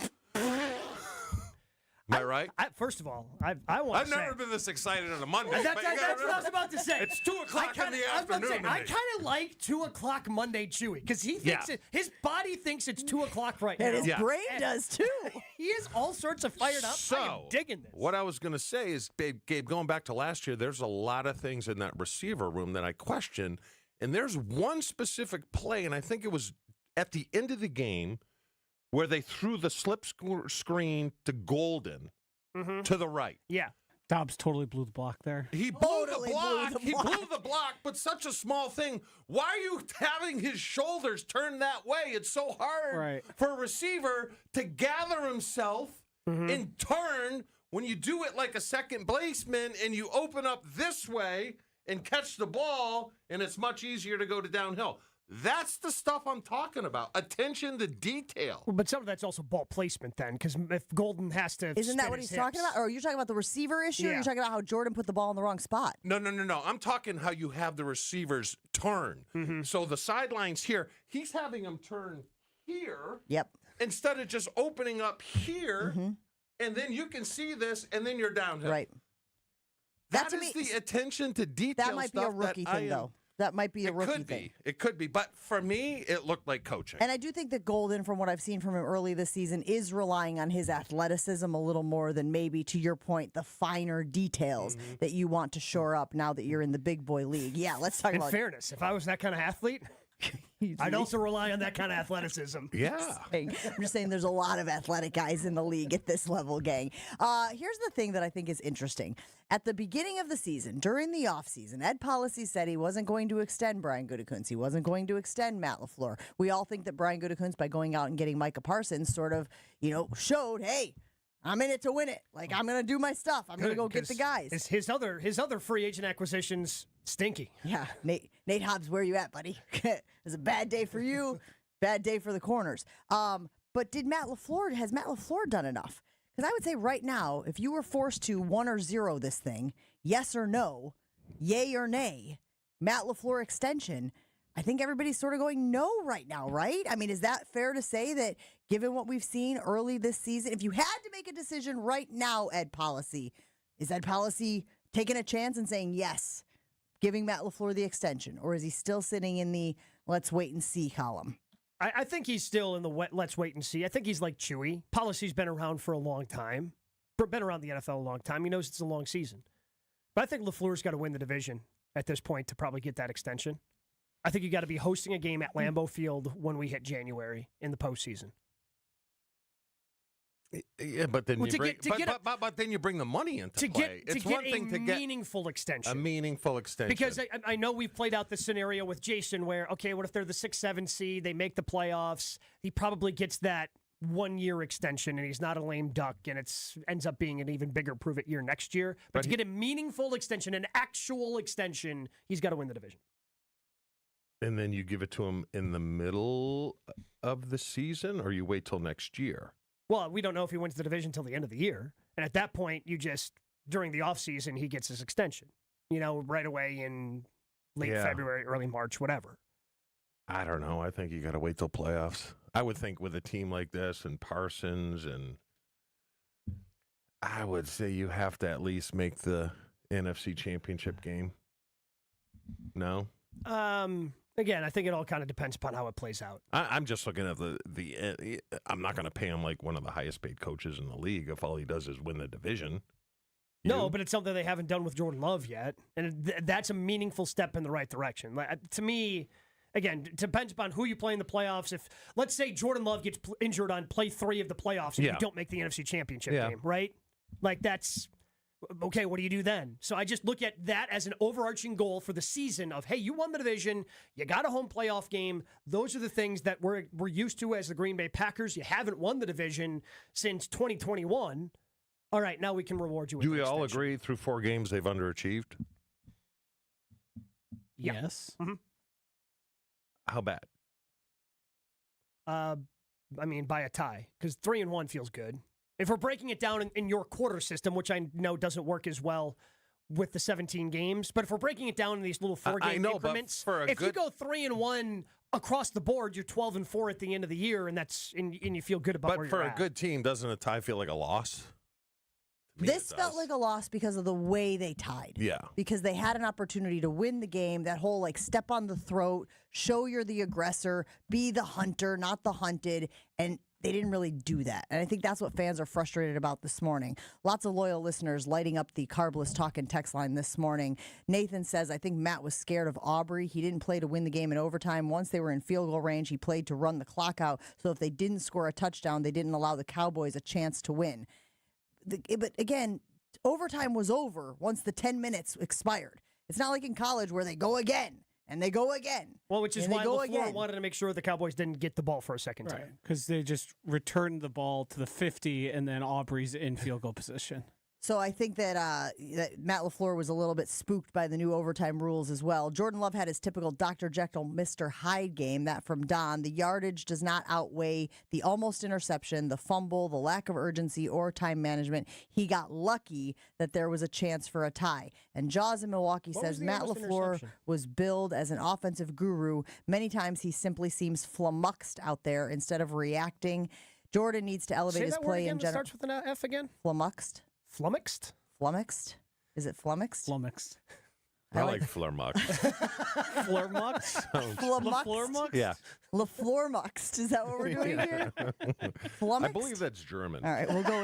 Am I right? First of all, I want I've never been this excited on a Monday. That's what I was about to say. It's 2 o'clock in the afternoon. I kind of like 2 o'clock Monday Chewy because he thinks his body thinks it's 2 o'clock right now. And his brain does too. He is all sorts of fired up. So, I am digging this. What I was going to say is, Gabe, going back to last year, there's a lot of things in that receiver room that I question. And there's one specific play, and I think it was at the end of the game where they threw the slip screen to Golden to the right. Yeah. Dobbs totally blew the block there. He blew the block. He blew the block, but such a small thing. Why are you having his shoulders turn that way? It's so hard for a receiver to gather himself and turn when you do it like a second baseman and you open up this way and catch the ball, and it's much easier to go to downhill. That's the stuff I'm talking about. Attention to detail. Well, but some of that's also ball placement then, because if Golden has to Isn't that what he's talking about? Or are you talking about the receiver issue? Or are you talking about how Jordan put the ball in the wrong spot? No. I'm talking how you have the receivers turn. So the sidelines here, he's having them turn here. Yep. Instead of just opening up here, and then you can see this, and then you're downhill. Right. That is the attention to detail. That might be a rookie thing, though. That might be a rookie thing. It could be. But for me, it looked like coaching. And I do think that Golden, from what I've seen from him early this season, is relying on his athleticism a little more than maybe, to your point, the finer details that you want to shore up now that you're in the big boy league. Yeah, let's talk about. In fairness, if I was that kind of athlete, I'd also rely on that kind of athleticism. Yeah. I'm just saying there's a lot of athletic guys in the league at this level, gang. Here's the thing that I think is interesting. At the beginning of the season, during the offseason, Ed Policy said he wasn't going to extend Brian Gutekunst. He wasn't going to extend Matt LaFleur. We all think that Brian Gutekunst, by going out and getting Micah Parsons, sort of, showed, hey, I'm in it to win it. Like, I'm going to do my stuff. I'm going to go get the guys. His other free agent acquisitions stinky. Yeah. Nate Hobbs, where you at, buddy? It was a bad day for you, bad day for the corners. But has Matt LaFleur done enough? Because I would say right now, if you were forced to 1 or 0 this thing, yes or no, yay or nay, Matt LaFleur extension, I think everybody's sort of going no right now, right? I mean, is that fair to say that given what we've seen early this season, if you had to make a decision right now, Ed Policy, is Ed Policy taking a chance and saying yes, giving Matt LaFleur the extension, or is he still sitting in the let's wait and see column? I think he's still in the let's wait and see. I think he's like Chewy. Policy's been around for a long time, been around the NFL a long time. He knows it's a long season. But I think LaFleur's got to win the division at this point to probably get that extension. I think you got to be hosting a game at Lambeau Field when we hit January in the postseason. Yeah, but then but then you bring the money into play. It's one thing to get meaningful extension. A meaningful extension. Because I know we've played out the scenario with Jason where, okay, what if they're the 6-7 seed, they make the playoffs, he probably gets that 1-year extension and he's not a lame duck and it ends up being an even bigger prove-it year next year. But to get a meaningful extension, an actual extension, he's got to win the division. And then you give it to him in the middle of the season, or you wait till next year? Well, we don't know if he wins the division until the end of the year. And at that point, you just, during the offseason, he gets his extension. Right away in late February, early March, whatever. I don't know. I think you got to wait till playoffs. I would think with a team like this and Parsons, and I would say you have to at least make the NFC Championship game. No? Again, I think it all kind of depends upon how it plays out. I'm just looking at the I'm not going to pay him like one of the highest paid coaches in the league if all he does is win the division. No, but it's something they haven't done with Jordan Love yet. And that's a meaningful step in the right direction. To me, again, it depends upon who you play in the playoffs. If, let's say, Jordan Love gets injured on play 3 of the playoffs and you don't make the NFC Championship game, right? Like, that's... Okay, what do you do then? So I just look at that as an overarching goal for the season of, hey, you won the division, you got a home playoff game. Those are the things that we're used to as the Green Bay Packers. You haven't won the division since 2021. All right, now we can reward you with Do we all agree through 4 games they've underachieved? Yes. Mm-hmm. How bad? By a tie, because 3-1 feels good. If we're breaking it down in your quarter system, which I know doesn't work as well with the 17 games. But if we're breaking it down in these little 4-game increments, if you go 3-1 across the board, you're 12-4 at the end of the year, and you feel good about where you're at. But for a good team, doesn't a tie feel like a loss? This felt like a loss because of the way they tied. Yeah. Because they had an opportunity to win the game, that whole step on the throat, show you're the aggressor, be the hunter, not the hunted, and they didn't really do that. And I think that's what fans are frustrated about this morning. Lots of loyal listeners lighting up the Carbless Talk and text line this morning. Nathan says, I think Matt was scared of Aubrey. He didn't play to win the game in overtime. Once they were in field goal range, he played to run the clock out. So if they didn't score a touchdown, they didn't allow the Cowboys a chance to win. But again, overtime was over once the 10 minutes expired. It's not like in college where they go again. And they go again. Well, which is why LaFleur wanted to make sure the Cowboys didn't get the ball for a second time. Because they just returned the ball to the 50, and then Aubrey's in field goal position. So I think that Matt LaFleur was a little bit spooked by the new overtime rules as well. Jordan Love had his typical Dr. Jekyll, Mr. Hyde game, that from Don. The yardage does not outweigh the almost interception, the fumble, the lack of urgency, or time management. He got lucky that there was a chance for a tie. And Jaws in Milwaukee says Matt LaFleur was billed as an offensive guru. Many times he simply seems flummoxed out there instead of reacting. Jordan needs to elevate his play in general. Starts with an F again? Flummoxed. Flummoxed? Flummoxed? Is it flummoxed? Flummoxed. I like flummoxed. Flummoxed? Flummoxed? Yeah. LaFleur-muxed. Is that what we're doing here? Flummoxed? I believe that's German. All right, we'll go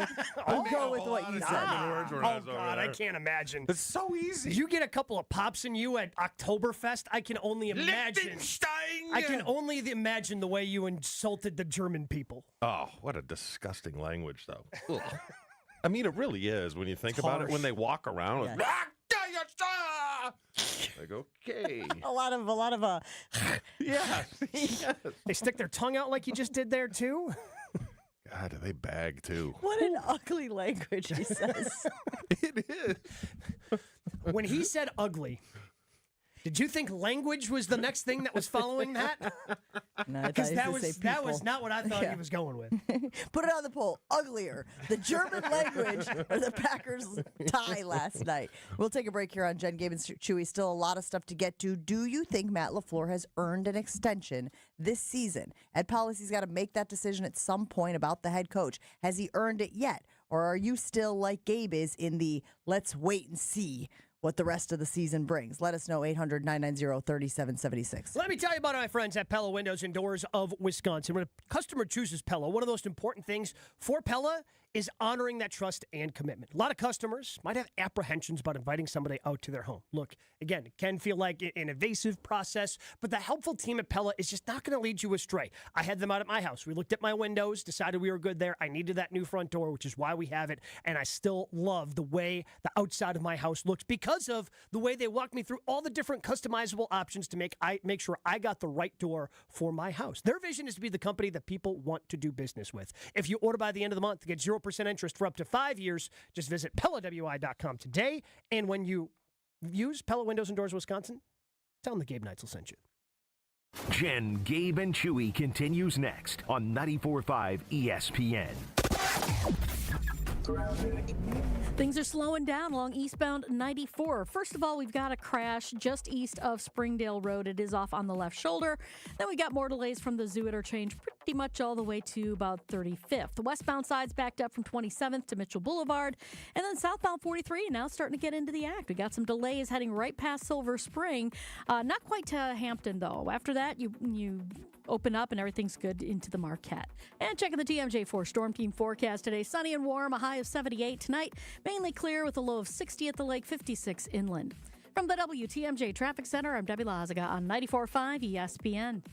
with what you said. Oh, God, I can't imagine. It's so easy. You get a couple of pops in you at Oktoberfest, I can only imagine. I can only imagine the way you insulted the German people. Oh, what a disgusting language, though. Ugh. I mean, it really is when you think about it. When they walk around, with, like, okay, a lot of yes. They stick their tongue out like you just did there too. God, they bag too. What an ugly language he says. It is. When he said ugly, did you think language was the next thing that was following that? No, because that was not what I thought he was going with. Put it on the poll. Uglier, the German language or the Packers tie last night? We'll take a break here on Jen, Gabe, and Chewy. Still a lot of stuff to get to. Do you think Matt LaFleur has earned an extension this season? Ed Policy's got to make that decision at some point about the head coach. Has he earned it yet? Or are you still like Gabe is in the let's wait and see what the rest of the season brings? Let us know, 800-990-3776. Let me tell you about my friends at Pella Windows and Doors of Wisconsin. When a customer chooses Pella, one of the most important things for Pella is honoring that trust and commitment. A lot of customers might have apprehensions about inviting somebody out to their home. Look, again, it can feel like an invasive process, but the helpful team at Pella is just not going to lead you astray. I had them out at my house. We looked at my windows, decided we were good there. I needed that new front door, which is why we have it, and I still love the way the outside of my house looks because of the way they walked me through all the different customizable options to make sure I got the right door for my house. Their vision is to be the company that people want to do business with. If you order by the end of the month, get 0% interest for up to 5 years. Just visit PellaWI.com today. And when you use Pella Windows and Doors Wisconsin, tell them the Gabe Neitzel sent you. Jen, Gabe, and Chewy continues next on 94.5 ESPN. Things are slowing down along eastbound 94. First of all, we've got a crash just east of Springdale Road. It is off on the left shoulder. Then we got more delays from the Zoo interchange pretty much all the way to about 35th. The westbound side's backed up from 27th to Mitchell Boulevard. And then southbound 43 now starting to get into the act. We got some delays heading right past Silver Spring. Not quite to Hampton, though. After that, you open up and everything's good into the Marquette. And checking the TMJ4 Storm Team forecast today. Sunny and warm, a high of 78 tonight. Mainly clear with a low of 60 at the lake, 56 inland. From the WTMJ Traffic Center, I'm Debbie Lazaga on 94.5 ESPN.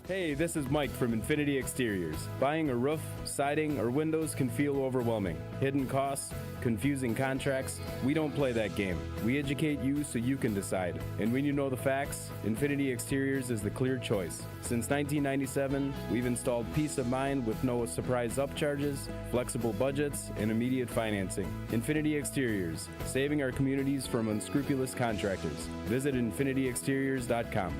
Hey, this is Mike from Infinity Exteriors. Buying a roof, siding, or windows can feel overwhelming. Hidden costs, confusing contracts. We don't play that game. We educate you so you can decide. And when you know the facts, Infinity Exteriors is the clear choice. Since 1997, we've installed peace of mind with no surprise upcharges, flexible budgets, and immediate financing. Infinity Exteriors, saving our communities from unscrupulous contractors. Visit infinityexteriors.com.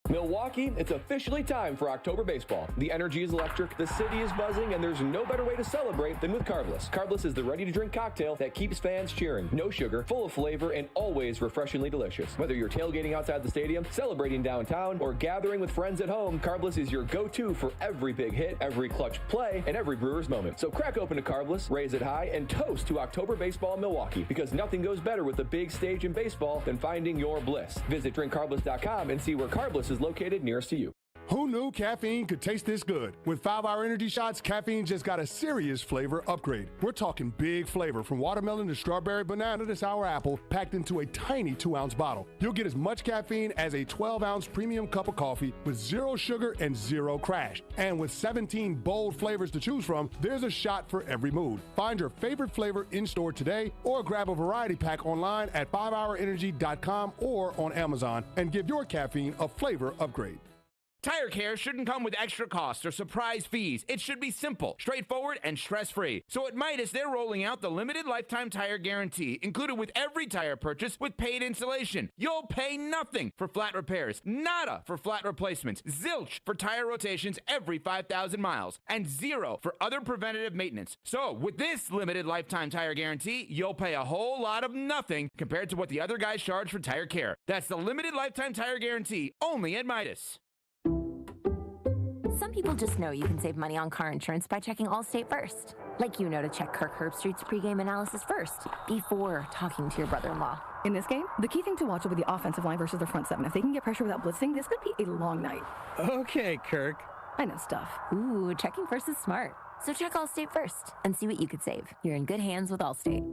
Milwaukee, it's officially time for October baseball. The energy is electric, the city is buzzing, and there's no better way to celebrate than with Carbless. Carbless is the ready-to-drink cocktail that keeps fans cheering. No sugar, full of flavor, and always refreshingly delicious. Whether you're tailgating outside the stadium, celebrating downtown, or gathering with friends at home, Carbless is your go-to for every big hit, every clutch play, and every Brewers moment. So crack open a Carbless, raise it high, and toast to October baseball in Milwaukee, because nothing goes better with the big stage in baseball than finding your bliss. Visit drinkcarbless.com and see where Carbless is located nearest to you. Who knew caffeine could taste this good? With 5-Hour Energy Shots, caffeine just got a serious flavor upgrade. We're talking big flavor, from watermelon to strawberry, banana to sour apple, packed into a tiny 2-ounce bottle. You'll get as much caffeine as a 12-ounce premium cup of coffee with 0 sugar and 0 crash. And with 17 bold flavors to choose from, there's a shot for every mood. Find your favorite flavor in-store today or grab a variety pack online at 5hourenergy.com or on Amazon and give your caffeine a flavor upgrade. Tire care shouldn't come with extra costs or surprise fees. It should be simple, straightforward, and stress-free. So at Midas, they're rolling out the limited lifetime tire guarantee, included with every tire purchase with paid installation. You'll pay nothing for flat repairs, nada for flat replacements, zilch for tire rotations every 5,000 miles, and 0 for other preventative maintenance. So with this limited lifetime tire guarantee, you'll pay a whole lot of nothing compared to what the other guys charge for tire care. That's the limited lifetime tire guarantee, only at Midas. Some people just know you can save money on car insurance by checking Allstate first. Like you know to check Kirk Herbstreit's pregame analysis first, before talking to your brother-in-law. In this game, the key thing to watch will be the offensive line versus their front seven. If they can get pressure without blitzing, this could be a long night. Okay, Kirk. I know stuff. Ooh, checking first is smart. So check Allstate first and see what you could save. You're in good hands with Allstate.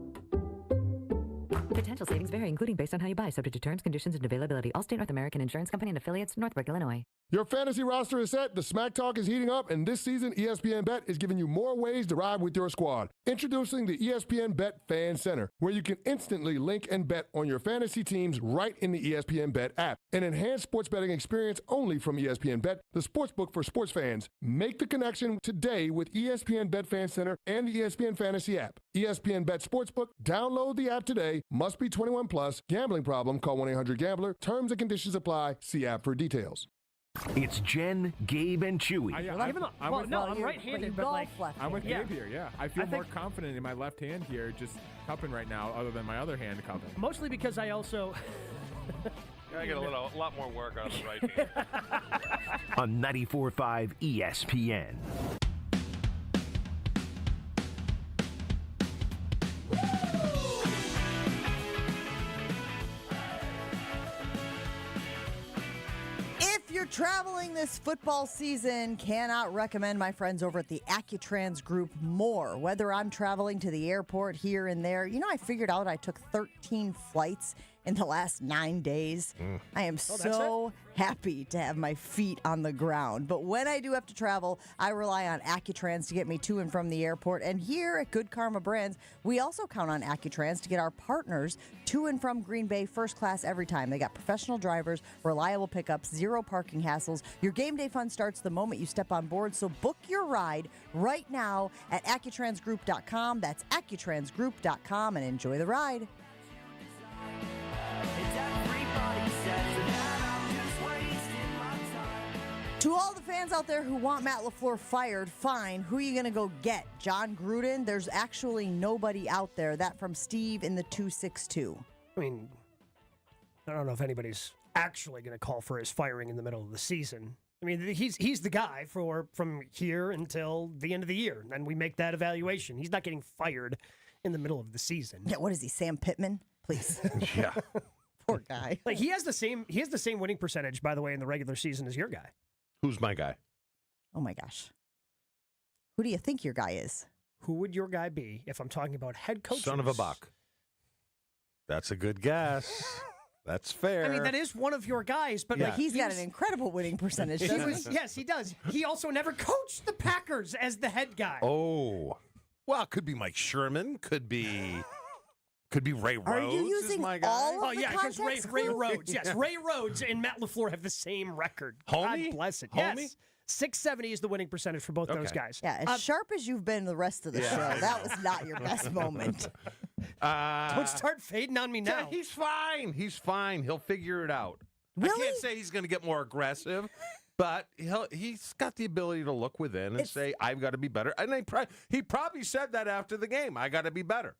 Potential savings vary, including based on how you buy, subject to terms, conditions, and availability. Allstate North American Insurance Company and affiliates, Northbrook, Illinois. Your fantasy roster is set, the Smack Talk is heating up, and this season ESPN Bet is giving you more ways to ride with your squad. Introducing the ESPN Bet Fan Center, where you can instantly link and bet on your fantasy teams right in the ESPN Bet app. An enhanced sports betting experience only from ESPN Bet, the sportsbook for sports fans. Make the connection today with ESPN Bet Fan Center and the ESPN Fantasy app. ESPN Bet Sportsbook, download the app today. Must be 21 plus. Gambling problem? Call 1-800-GAMBLER. Terms and conditions apply. See app for details. It's Jen, Gabe, and Chewy. I'm right-handed, but like I'm with yeah. Gabe here. Yeah, I feel more confident in my left hand here, just cupping right now, other than my other hand cupping. Mostly because I also. I get a lot more work out of the right hand. On 94.5 ESPN. If you're traveling this football season, cannot recommend my friends over at the Accutrans Group more. Whether I'm traveling to the airport here and there, I figured out I took 13 flights in the last 9 days. I am so happy to have my feet on the ground. But when I do have to travel, I rely on Accutrans to get me to and from the airport. And here at Good Karma Brands, we also count on Accutrans to get our partners to and from Green Bay first class every time. They got professional drivers, reliable pickups, 0 parking hassles. Your game day fun starts the moment you step on board. So book your ride right now at AccuTransGroup.com. That's AccuTransGroup.com and enjoy the ride. To all the fans out there who want Matt LaFleur fired, fine. Who are you going to go get? John Gruden? There's actually nobody out there. That from Steve in the 262. I mean, I don't know if anybody's actually going to call for his firing in the middle of the season. I mean, he's the guy from here until the end of the year, and then we make that evaluation. He's not getting fired in the middle of the season. Yeah, what is he, Sam Pittman? Please. Yeah. Poor guy. Like he has the same winning percentage, by the way, in the regular season as your guy. Who's my guy? Oh my gosh. Who do you think your guy is? Who would your guy be if I'm talking about head coach? Son of a buck. That's a good guess. That's fair. I mean, that is one of your guys, but like he's got an incredible winning percentage. Yes, he does. He also never coached the Packers as the head guy. Oh, well, it could be Mike Sherman. Could be Ray Rhodes. Are you using my guy? all of the because context Ray clues? Rhodes. Yes, Ray Rhodes and Matt LaFleur have the same record. Homie? God bless it. Homie? Yes. 670 is the winning percentage for both those guys. Yeah, as sharp as you've been the rest of the show, that was not your best moment. Don't start fading on me now. Yeah, he's fine. He's fine. He'll figure it out. Really? I can't say he's going to get more aggressive, but he's got the ability to look within and say, I've got to be better. And he probably said that after the game. I got to be better.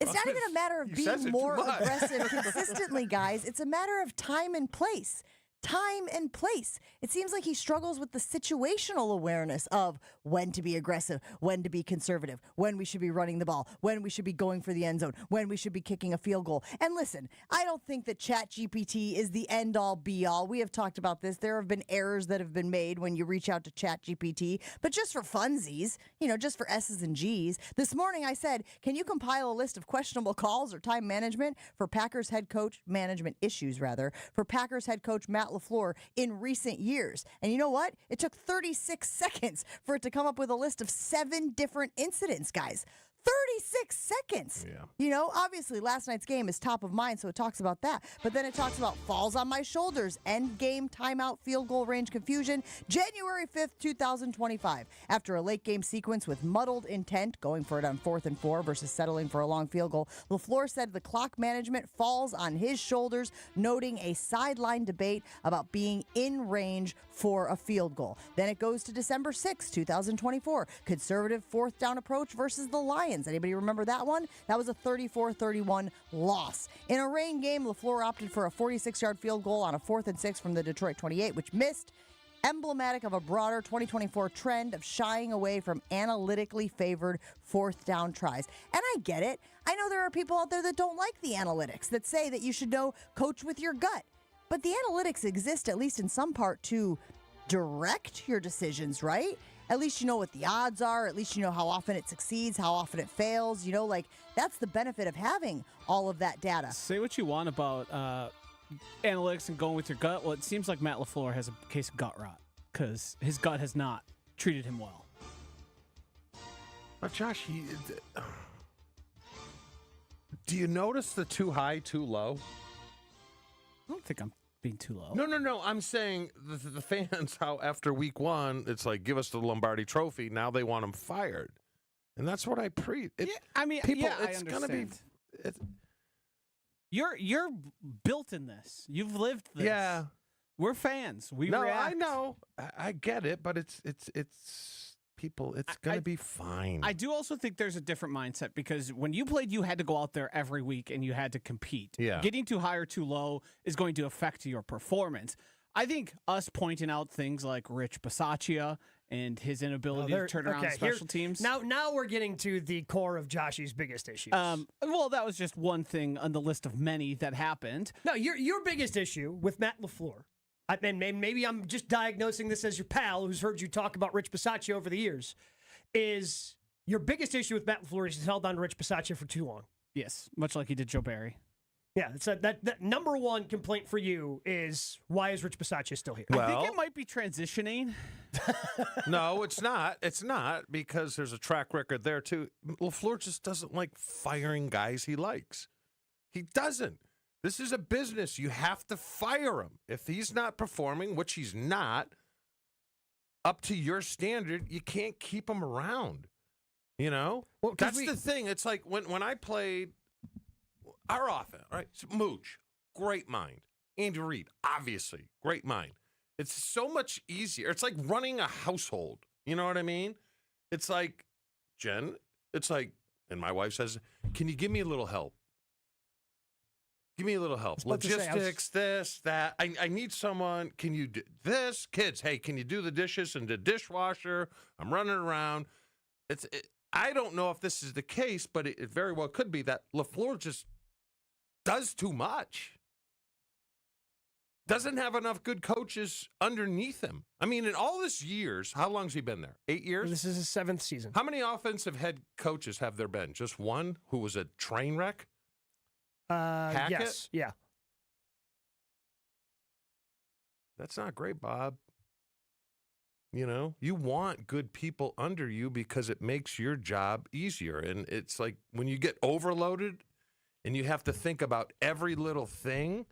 It's not even a matter of being more aggressive consistently, guys. It's a matter of time and place. Time and place. It seems like he struggles with the situational awareness of when to be aggressive, when to be conservative, when we should be running the ball, when we should be going for the end zone, when we should be kicking a field goal. And listen, I don't think that ChatGPT is the end-all, be-all. We have talked about this. There have been errors that have been made when you reach out to ChatGPT, but just for funsies, just for S's and G's. This morning I said, can you compile a list of questionable calls or time management for Packers head coach, management issues rather, for Packers head coach Matt LaFleur in recent years? And you know what? It took 36 seconds for it to come up with a list of 7 different incidents, guys. 36 seconds. Yeah. Obviously last night's game is top of mind, so it talks about that. But then it talks about falls on my shoulders, end game, timeout, field goal range confusion, January 5th, 2025. After a late game sequence with muddled intent, going for it on 4th and 4 versus settling for a long field goal, LaFleur said the clock management falls on his shoulders, noting a sideline debate about being in range for a field goal. Then it goes to December 6th, 2024. Conservative 4th down approach versus the Lions. Anybody remember that one? That was a 34-31 loss. In a rain game, LaFleur opted for a 46-yard field goal on a 4th and 6 from the Detroit 28, which missed. Emblematic of a broader 2024 trend of shying away from analytically favored 4th down tries. And I get it. I know there are people out there that don't like the analytics, that say that you should coach with your gut. But the analytics exist, at least in some part, to direct your decisions, right? At least you know what the odds are. At least you know how often it succeeds, how often it fails. That's the benefit of having all of that data. Say what you want about analytics and going with your gut. Well, it seems like Matt LaFleur has a case of gut rot because his gut has not treated him well. But Josh, do you notice the too high, too low? I don't think I'm being too low. No. I'm saying the fans, how after week 1, it's like, give us the Lombardi trophy. Now they want him fired. And that's what I preach. It's going to be. You're built in this. You've lived this. Yeah. We're fans. We react. react. I know. I get it, but it's people, it's going to be fine. I do also think there's a different mindset because when you played, you had to go out there every week and you had to compete. Yeah. Getting too high or too low is going to affect your performance. I think us pointing out things like Rich Bisaccia and his inability to turn around special teams. Now we're getting to the core of Joshy's biggest issues. Well, that was just one thing on the list of many that happened. No, your biggest issue with Matt LaFleur, and maybe I'm just diagnosing this as your pal who's heard you talk about Rich Bisaccia over the years, is your biggest issue with Matt LaFleur is he's held on to Rich Bisaccia for too long. Yes, much like he did Joe Barry. Yeah, so that number one complaint for you is, why is Rich Bisaccia still here? I think it might be transitioning. No, it's not. It's not, because there's a track record there, too. LaFleur just doesn't like firing guys he likes. He doesn't. This is a business. You have to fire him. If he's not performing, which he's not, up to your standard, you can't keep him around. Well, that's the thing. It's like when I played our offense, right? So Mooch, great mind. Andy Reid, obviously, great mind. It's so much easier. It's like running a household. You know what I mean? It's like, Jen, and my wife says, can you give me a little help? Give me a little help. Logistics, this, that. I need someone. Can you do this? Kids, hey, can you do the dishes and the dishwasher? I'm running around. I don't know if this is the case, but it very well could be that LaFleur just does too much. Doesn't have enough good coaches underneath him. I mean, in all this years, how long's he been there? 8 years? This is his 7th season. How many offensive head coaches have there been? Just one who was a train wreck? Hackett? Yes. Yeah. That's not great, Bob. You want good people under you because it makes your job easier. And it's like when you get overloaded and you have to think about every little thing,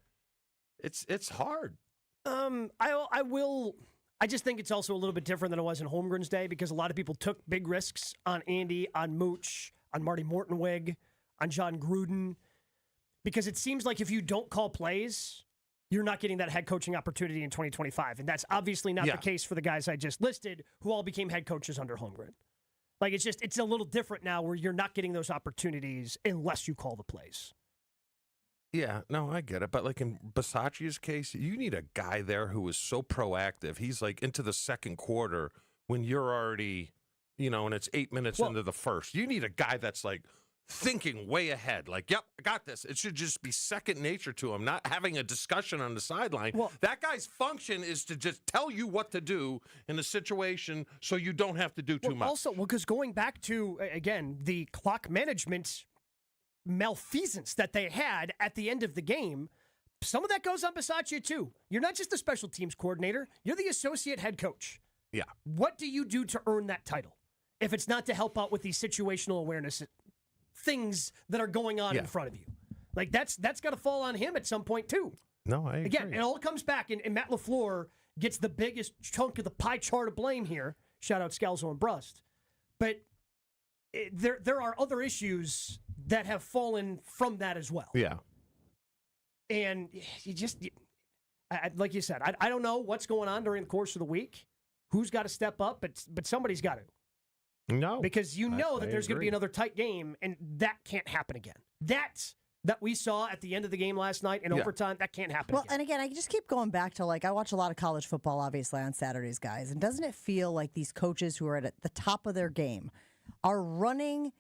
it's hard. I just think it's also a little bit different than it was in Holmgren's day, because a lot of people took big risks on Andy, on Mooch, on Marty Mortonweg, on John Gruden, because it seems like if you don't call plays, you're not getting that head coaching opportunity in 2025. And that's obviously not the case for the guys I just listed who all became head coaches under Holmgren. Like, it's a little different now where you're not getting those opportunities unless you call the plays. Yeah, no, I get it. But like in Bisaccia's case, you need a guy there who is so proactive. He's like into the second quarter when you're already, and it's 8 minutes into the first. You need a guy that's like thinking way ahead. Like, yep, I got this. It should just be second nature to him, not having a discussion on the sideline. Well, that guy's function is to just tell you what to do in a situation so you don't have to do too much. Also, because going back to, again, the clock management malfeasance that they had at the end of the game, some of that goes on Bisaccia too. You're not just the special teams coordinator, you're the associate head coach. Yeah. What do you do to earn that title if it's not to help out with these situational awareness things that are going on in front of you? Like, that's got to fall on him at some point too. No, I agree. Again, it all comes back, and Matt LaFleur gets the biggest chunk of the pie chart of blame here. Shout out Scalzo and Brust. But there are other issues that have fallen from that as well. Yeah. And like you said, I don't know what's going on during the course of the week. Who's got to step up, but somebody's got to. No. Because that there's going to be another tight game, and that can't happen again. That we saw at the end of the game last night in overtime, that can't happen again. And again, I just keep going back to, I watch a lot of college football, obviously, on Saturdays, guys. And doesn't it feel like these coaches who are at the top of their game are running,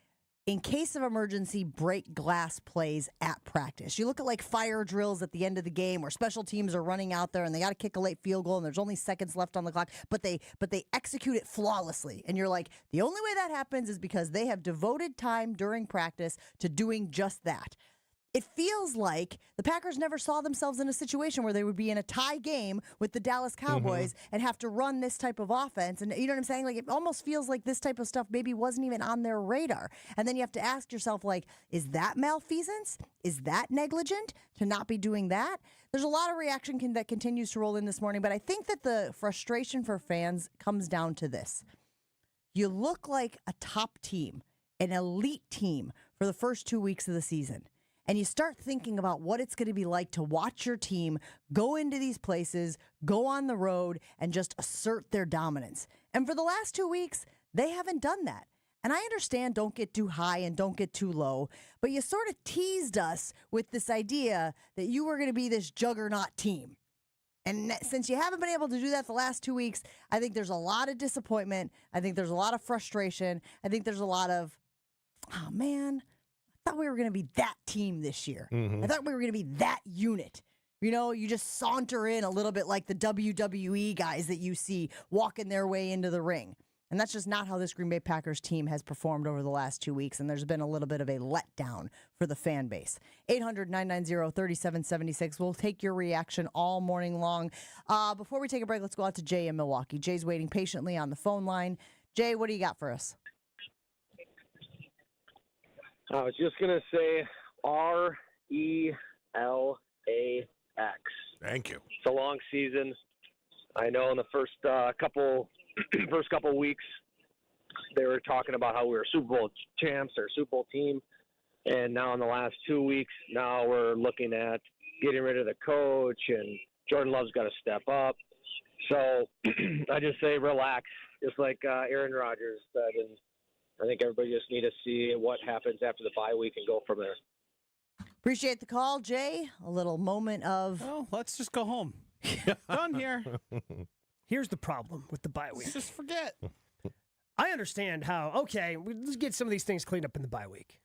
in case of emergency, break glass plays at practice? You look at fire drills at the end of the game where special teams are running out there and they got to kick a late field goal and there's only seconds left on the clock, but they execute it flawlessly. And you're like, the only way that happens is because they have devoted time during practice to doing just that. It feels like the Packers never saw themselves in a situation where they would be in a tie game with the Dallas Cowboys and have to run this type of offense. And you know what I'm saying? It almost feels like this type of stuff maybe wasn't even on their radar. And then you have to ask yourself, is that malfeasance? Is that negligent to not be doing that? There's a lot of reaction that continues to roll in this morning, but I think that the frustration for fans comes down to this. You look like a top team, an elite team for the first 2 weeks of the season. And you start thinking about what it's going to be like to watch your team go into these places, go on the road, and just assert their dominance. And for the last 2 weeks, they haven't done that. And I understand don't get too high and don't get too low, but you sort of teased us with this idea that you were going to be this juggernaut team. And since you haven't been able to do that the last 2 weeks, I think there's a lot of disappointment. I think there's a lot of frustration. I think there's a lot of, oh, man, I thought we were going to be that team this year. I thought we were going to be that unit. You just saunter in a little bit like the WWE guys that you see walking their way into the ring. And that's just not how this Green Bay Packers team has performed over the last 2 weeks. And there's been a little bit of a letdown for the fan base. 800-990-3776. We'll take your reaction all morning long. Before we take a break, let's go out to Jay in Milwaukee. Jay's waiting patiently on the phone line. Jay, what do you got for us? I was just going to say RELAX. Thank you. It's a long season. I know in the first couple weeks they were talking about how we were Super Bowl champs or Super Bowl team. And now in the last 2 weeks, now we're looking at getting rid of the coach and Jordan Love's got to step up. So I just say relax, just like Aaron Rodgers said. And I think everybody just need to see what happens after the bye week and go from there. Appreciate the call, Jay. A little moment of... Oh, let's just go home. Done here. Here's the problem with the bye week. Just forget. I understand how, let's get some of these things cleaned up in the bye week.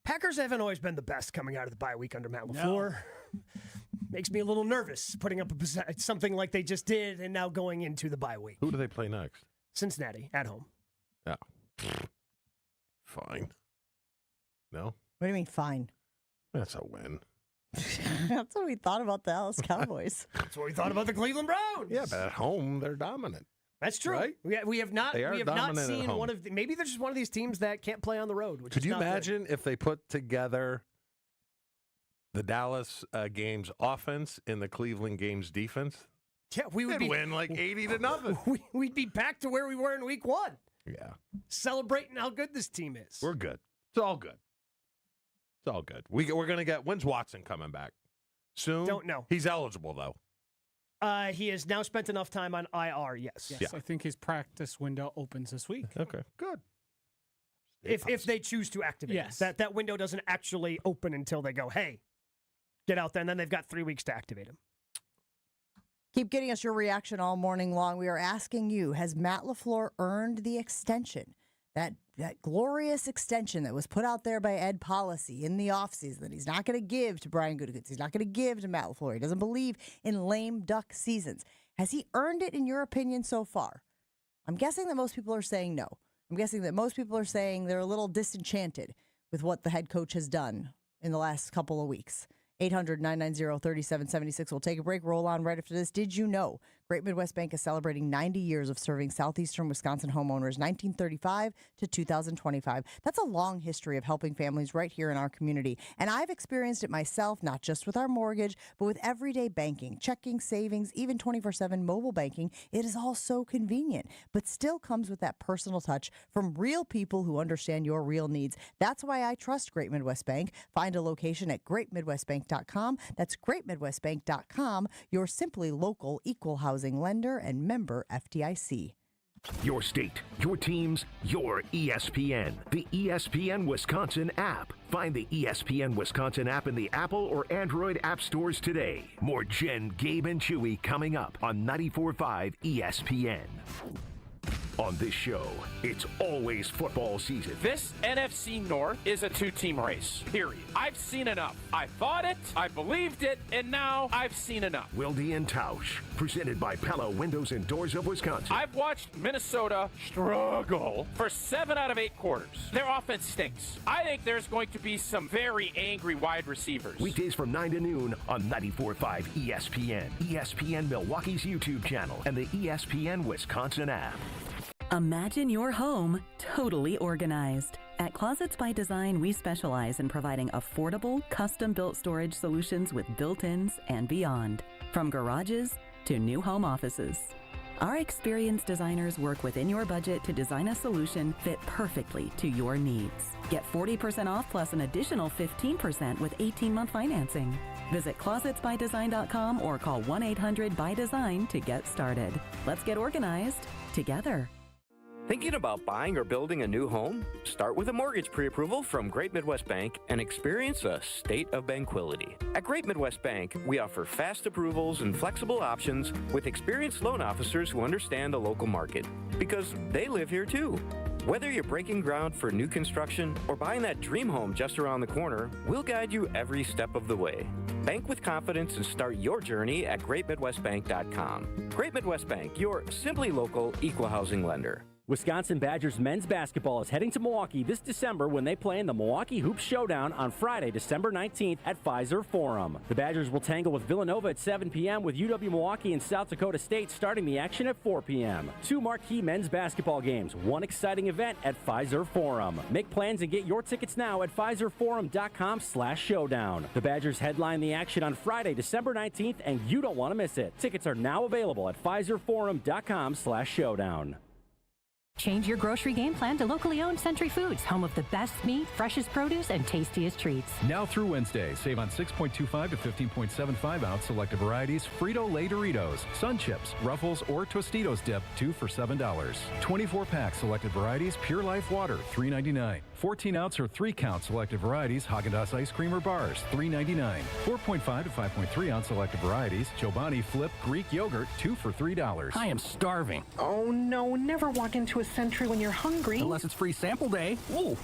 Packers haven't always been the best coming out of the bye week under Matt LaFleur. No. Makes me a little nervous putting up something like they just did and now going into the bye week. Who do they play next? Cincinnati, at home. Yeah. Fine. No? What do you mean, fine? That's a win. That's what we thought about the Dallas Cowboys. That's what we thought about the Cleveland Browns. Yeah, but at home, they're dominant. That's true. Right? We have not seen one of maybe there's just one of these teams that can't play on the road. Could you imagine if they put together the Dallas game's offense and the Cleveland game's defense? Yeah, we would win like 80-0. We'd be back to where we were in week 1. Yeah. Celebrating how good this team is. We're good. It's all good. It's all good. We're going to get, when's Watson coming back? soon? Don't know. He's eligible, though. He has now spent enough time on IR, yes. Yes, I think his practice window opens this week. Okay, good. If they choose to activate Yes. him. That window doesn't actually open until they go, hey, get out there, and then they've got 3 weeks to activate him. Keep getting us your reaction all morning long. We are asking you, has Matt LaFleur earned the extension? That glorious extension that was put out there by Ed Policy in the offseason that he's not going to give to Brian Gutekunst. He's not going to give to Matt LaFleur. He doesn't believe in lame duck seasons. Has he earned it in your opinion so far? I'm guessing that most people are saying no. I'm guessing that most people are saying they're a little disenchanted with what the head coach has done in the last couple of weeks. 800-990-3776. We'll take a break. Roll on right after this. Did you know Great Midwest Bank is celebrating 90 years of serving southeastern Wisconsin homeowners, 1935 to 2025. That's a long history of helping families right here in our community. And I've experienced it myself, not just with our mortgage, but with everyday banking, checking, savings, even 24/7 mobile banking. It is all so convenient, but still comes with that personal touch from real people who understand your real needs. That's why I trust Great Midwest Bank. Find a location at greatmidwestbank.com. That's greatmidwestbank.com, your simply local equal housing lender and member FDIC. Your state, your teams, your ESPN. The ESPN Wisconsin app. Find the ESPN Wisconsin app in the Apple or Android app stores today. More Jen, Gabe, and Chewy coming up on 94.5 ESPN. On this show, it's always football season. This NFC North is a two-team race, period. I've seen enough. I thought it, I believed it, and now I've seen enough. Wilde and Tausch, presented by Pella Windows and Doors of Wisconsin. I've watched Minnesota struggle for 7 out of 8 quarters. Their offense stinks. I think there's going to be some very angry wide receivers. Weekdays from 9 to noon on 94.5 ESPN, ESPN Milwaukee's YouTube channel, and the ESPN Wisconsin app. Imagine your home totally organized. At Closets by Design, we specialize in providing affordable, custom-built storage solutions with built-ins and beyond, from garages to new home offices. Our experienced designers work within your budget to design a solution fit perfectly to your needs. Get 40% off plus an additional 15% with 18-month financing. Visit closetsbydesign.com or call 1-800-BY-DESIGN to get started. Let's get organized together. Thinking about buying or building a new home? Start with a mortgage pre-approval from Great Midwest Bank and experience a state of tranquility. At Great Midwest Bank, we offer fast approvals and flexible options with experienced loan officers who understand the local market, because they live here too. Whether you're breaking ground for new construction or buying that dream home just around the corner, we'll guide you every step of the way. Bank with confidence and start your journey at greatmidwestbank.com. Great Midwest Bank, your simply local equal housing lender. Wisconsin Badgers men's basketball is heading to Milwaukee this December when they play in the Milwaukee Hoops Showdown on Friday, December 19th at Pfizer Forum. The Badgers will tangle with Villanova at 7 p.m. with UW-Milwaukee and South Dakota State starting the action at 4 p.m. 2 marquee men's basketball games, 1 exciting event at Pfizer Forum. Make plans and get your tickets now at PfizerForum.com/showdown. The Badgers headline the action on Friday, December 19th, and you don't want to miss it. Tickets are now available at PfizerForum.com/showdown. Change your grocery game plan to locally owned Century Foods, home of the best meat, freshest produce, and tastiest treats. Now through Wednesday, save on 6.25 to 15.75 ounce selected varieties Frito-Lay Doritos, Sun Chips, Ruffles, or Tostitos dip, 2 for $7. 24-pack selected varieties Pure Life Water, $3.99. 14-ounce or 3-count selected varieties Haagen-Dazs ice cream or bars, $3.99. 4.5 to 5.3 ounce selected varieties Chobani Flip Greek yogurt, 2 for $3. I am starving. Oh no, never walk into a Century when you're hungry. Unless it's free sample day. Ooh,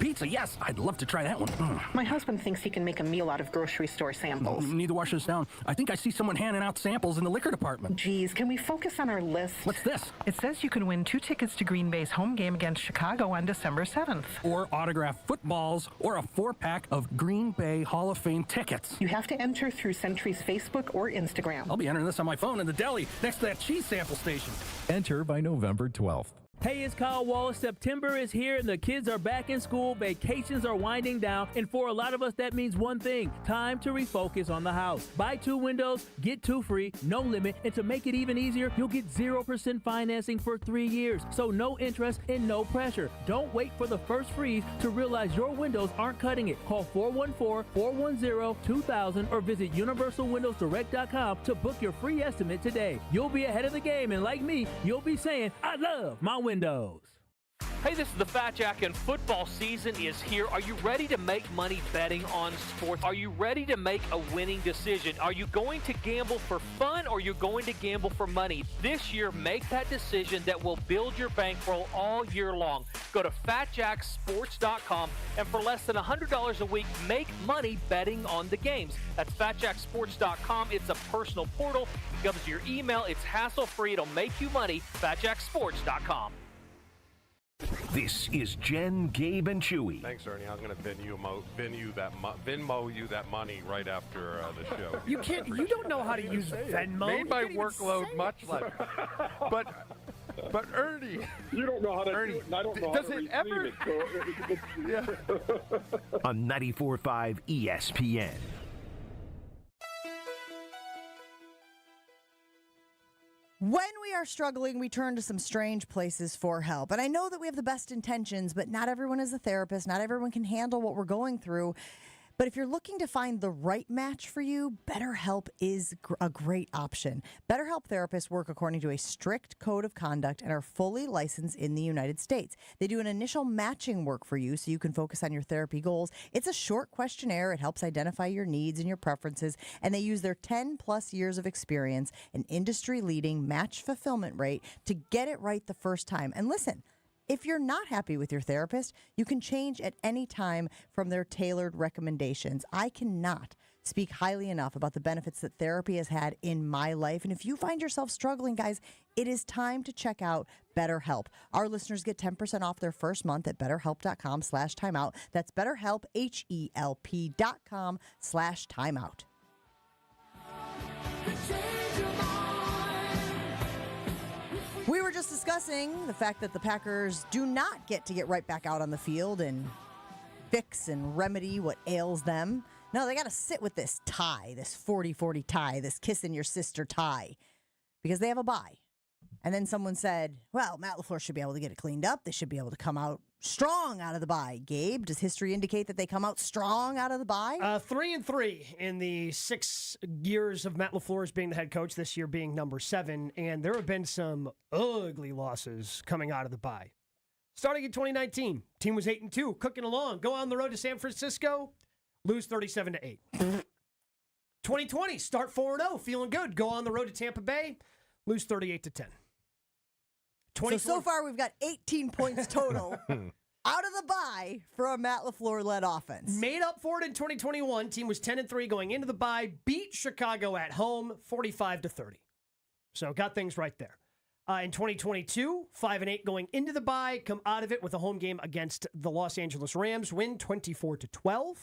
pizza, yes. I'd love to try that one. My husband thinks he can make a meal out of grocery store samples. Need to wash this down. I think I see someone handing out samples in the liquor department. Geez, can we focus on our list? What's this? It says you can win 2 tickets to Green Bay's home game against Chicago on December 7th. Or autographed footballs, or a 4-pack of Green Bay Hall of Fame tickets. You have to enter through Century's Facebook or Instagram. I'll be entering this on my phone in the deli next to that cheese sample station. Enter by November 12th. Hey, it's Kyle Wallace. September is here and the kids are back in school, vacations are winding down, and for a lot of us that means one thing, time to refocus on the house. Buy 2 windows, get 2 free, no limit, and to make it even easier, you'll get 0% financing for 3 years. So no interest and no pressure. Don't wait for the first freeze to realize your windows aren't cutting it. Call 414-410-2000 or visit universalwindowsdirect.com to book your free estimate today. You'll be ahead of the game, and like me, you'll be saying, I love my windows. Hey, this is the Fat Jack, and football season is here. Are you ready to make money betting on sports? Are you ready to make a winning decision? Are you going to gamble for fun, or are you going to gamble for money? This year, make that decision that will build your bankroll all year long. Go to FatJackSports.com, and for less than $100 a week, make money betting on the games. That's FatJackSports.com. It's a personal portal. It comes to your email. It's hassle-free. It'll make you money. FatJackSports.com. This is Jen, Gabe, and Chewy. Thanks, Ernie. I'm going to Venmo you that money right after the show. You can't. You don't know how to use Venmo. Made my workload much less. But Ernie, you don't know how to Ernie, do it, and I don't know does how to it ever? it. So Yeah. On 94.5 ESPN. When we are struggling, we turn to some strange places for help. And I know that we have the best intentions, but not everyone is a therapist. Not everyone can handle what we're going through. But if you're looking to find the right match for you, BetterHelp is a great option. BetterHelp therapists work according to a strict code of conduct and are fully licensed in the United States. They do an initial matching work for you so you can focus on your therapy goals. It's a short questionnaire. It helps identify your needs and your preferences, and they use their 10-plus years of experience and industry-leading match fulfillment rate to get it right the first time. And listen, if you're not happy with your therapist, you can change at any time from their tailored recommendations. I cannot speak highly enough about the benefits that therapy has had in my life. And if you find yourself struggling, guys, it is time to check out BetterHelp. Our listeners get 10% off their first month at BetterHelp.com/timeout. That's BetterHelp, HELP.com/timeout. We were just discussing the fact that the Packers do not get right back out on the field and fix and remedy what ails them. No, they got to sit with this tie, this 40-40 tie, this kissing your sister tie, because they have a bye. And then someone said, well, Matt LaFleur should be able to get it cleaned up. They should be able to come out strong out of the bye. Gabe, does history indicate that they come out strong out of the bye? 3-3 in the 6 years of Matt LaFleur's being the head coach, this year being number 7, and there have been some ugly losses coming out of the bye. Starting in 2019, team was 8-2, cooking along, go on the road to San Francisco, lose 37-8. 2020, start 4-0, feeling good, go on the road to Tampa Bay, lose 38-10. So far, we've got 18 points total out of the bye for a Matt LaFleur-led offense. Made up for it in 2021. Team was 10-3 going into the bye. Beat Chicago at home 45-30. So got things right there. In 2022, 5-8 going into the bye. Come out of it with a home game against the Los Angeles Rams. Win 24-12.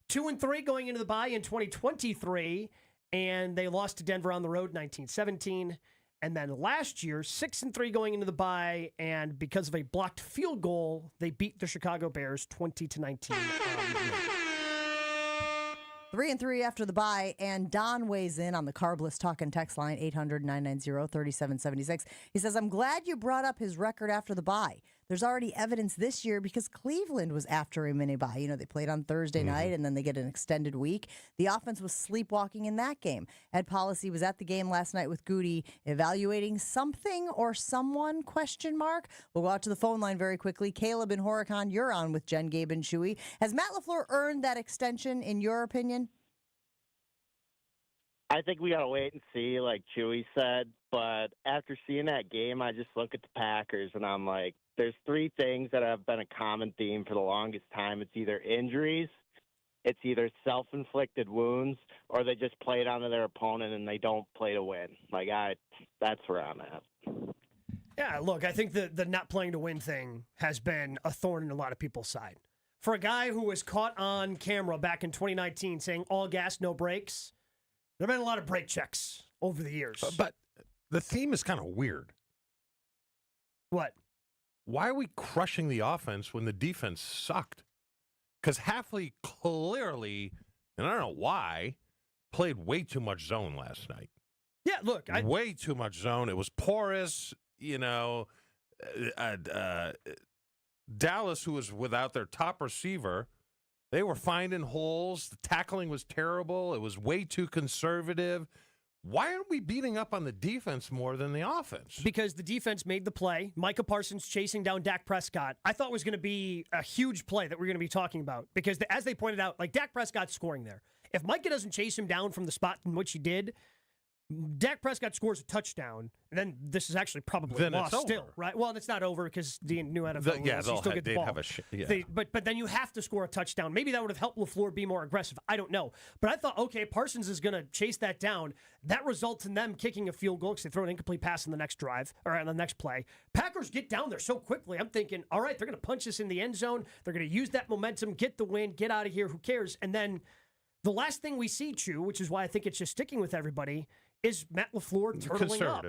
2-3 going into the bye in 2023. And they lost to Denver on the road 19-17. And then last year, 6-3 going into the bye, and because of a blocked field goal, they beat the Chicago Bears 20-19. 3-3 after the bye, and Don weighs in on the Carbless Talk and Text line, 800-990-3776. He says, I'm glad you brought up his record after the bye. There's already evidence this year because Cleveland was after a mini bye. You know, they played on Thursday night, and then they get an extended week. The offense was sleepwalking in that game. Ed Policy was at the game last night with Goody, evaluating something or someone, ? We'll go out to the phone line very quickly. Caleb in Horicon, you're on with Jen, Gabe, and Chewy. Has Matt LaFleur earned that extension, in your opinion? I think we got to wait and see, like Chewy said. But after seeing that game, I just look at the Packers, and I'm like, there's 3 things that have been a common theme for the longest time. It's either injuries, it's either self-inflicted wounds, or they just play it onto their opponent and they don't play to win. That's where I'm at. Yeah, look, I think the not playing to win thing has been a thorn in a lot of people's side. For a guy who was caught on camera back in 2019 saying all gas, no brakes, there have been a lot of brake checks over the years. But the theme is kind of weird. What? why are we crushing the offense when the defense sucked? Because Hafley clearly, and I don't know why, played way too much zone last night. Yeah, look. Way too much zone. It was porous, Dallas, who was without their top receiver, they were finding holes. The tackling was terrible. It was way too conservative. Why aren't we beating up on the defense more than the offense? Because the defense made the play. Micah Parsons chasing down Dak Prescott, I thought was going to be a huge play that we're going to be talking about. Because as they pointed out, like Dak Prescott's scoring there. If Micah doesn't chase him down from the spot in which he did, Dak Prescott scores a touchdown, and then this is actually probably lost still, right? Well, it's not over because the new NFL rules, you still get the ball. But then you have to score a touchdown. Maybe that would have helped LaFleur be more aggressive. I don't know. But I thought, okay, Parsons is going to chase that down. That results in them kicking a field goal because they throw an incomplete pass in the next drive or on the next play. Packers get down there so quickly. I'm thinking, all right, they're going to punch this in the end zone. They're going to use that momentum, get the win, get out of here. Who cares? And then the last thing we see, Chew, which is why I think it's just sticking with everybody, is Matt LaFleur turtling up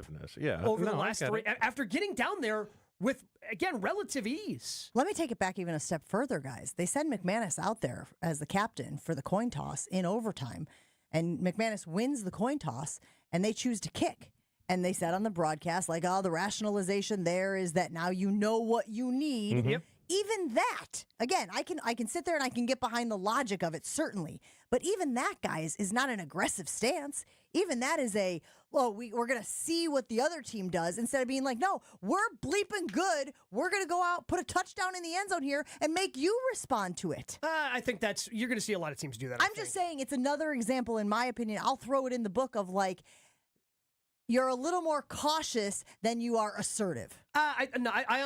over the last three. After getting down there with, again, relative ease. Let me take it back even a step further, guys. They send McManus out there as the captain for the coin toss in overtime, and McManus wins the coin toss, and they choose to kick. And they said on the broadcast, like, the rationalization there is that now you know what you need. Mm-hmm. Yep. Even that, again, I can sit there and I can get behind the logic of it, certainly. But even that, guys, is not an aggressive stance. Even that is we're going to see what the other team does instead of being like, no, we're bleeping good. We're going to go out, put a touchdown in the end zone here, and make you respond to it. I think you're going to see a lot of teams do that. I'm just saying it's another example, in my opinion. I'll throw it in the book of like, you're a little more cautious than you are assertive. I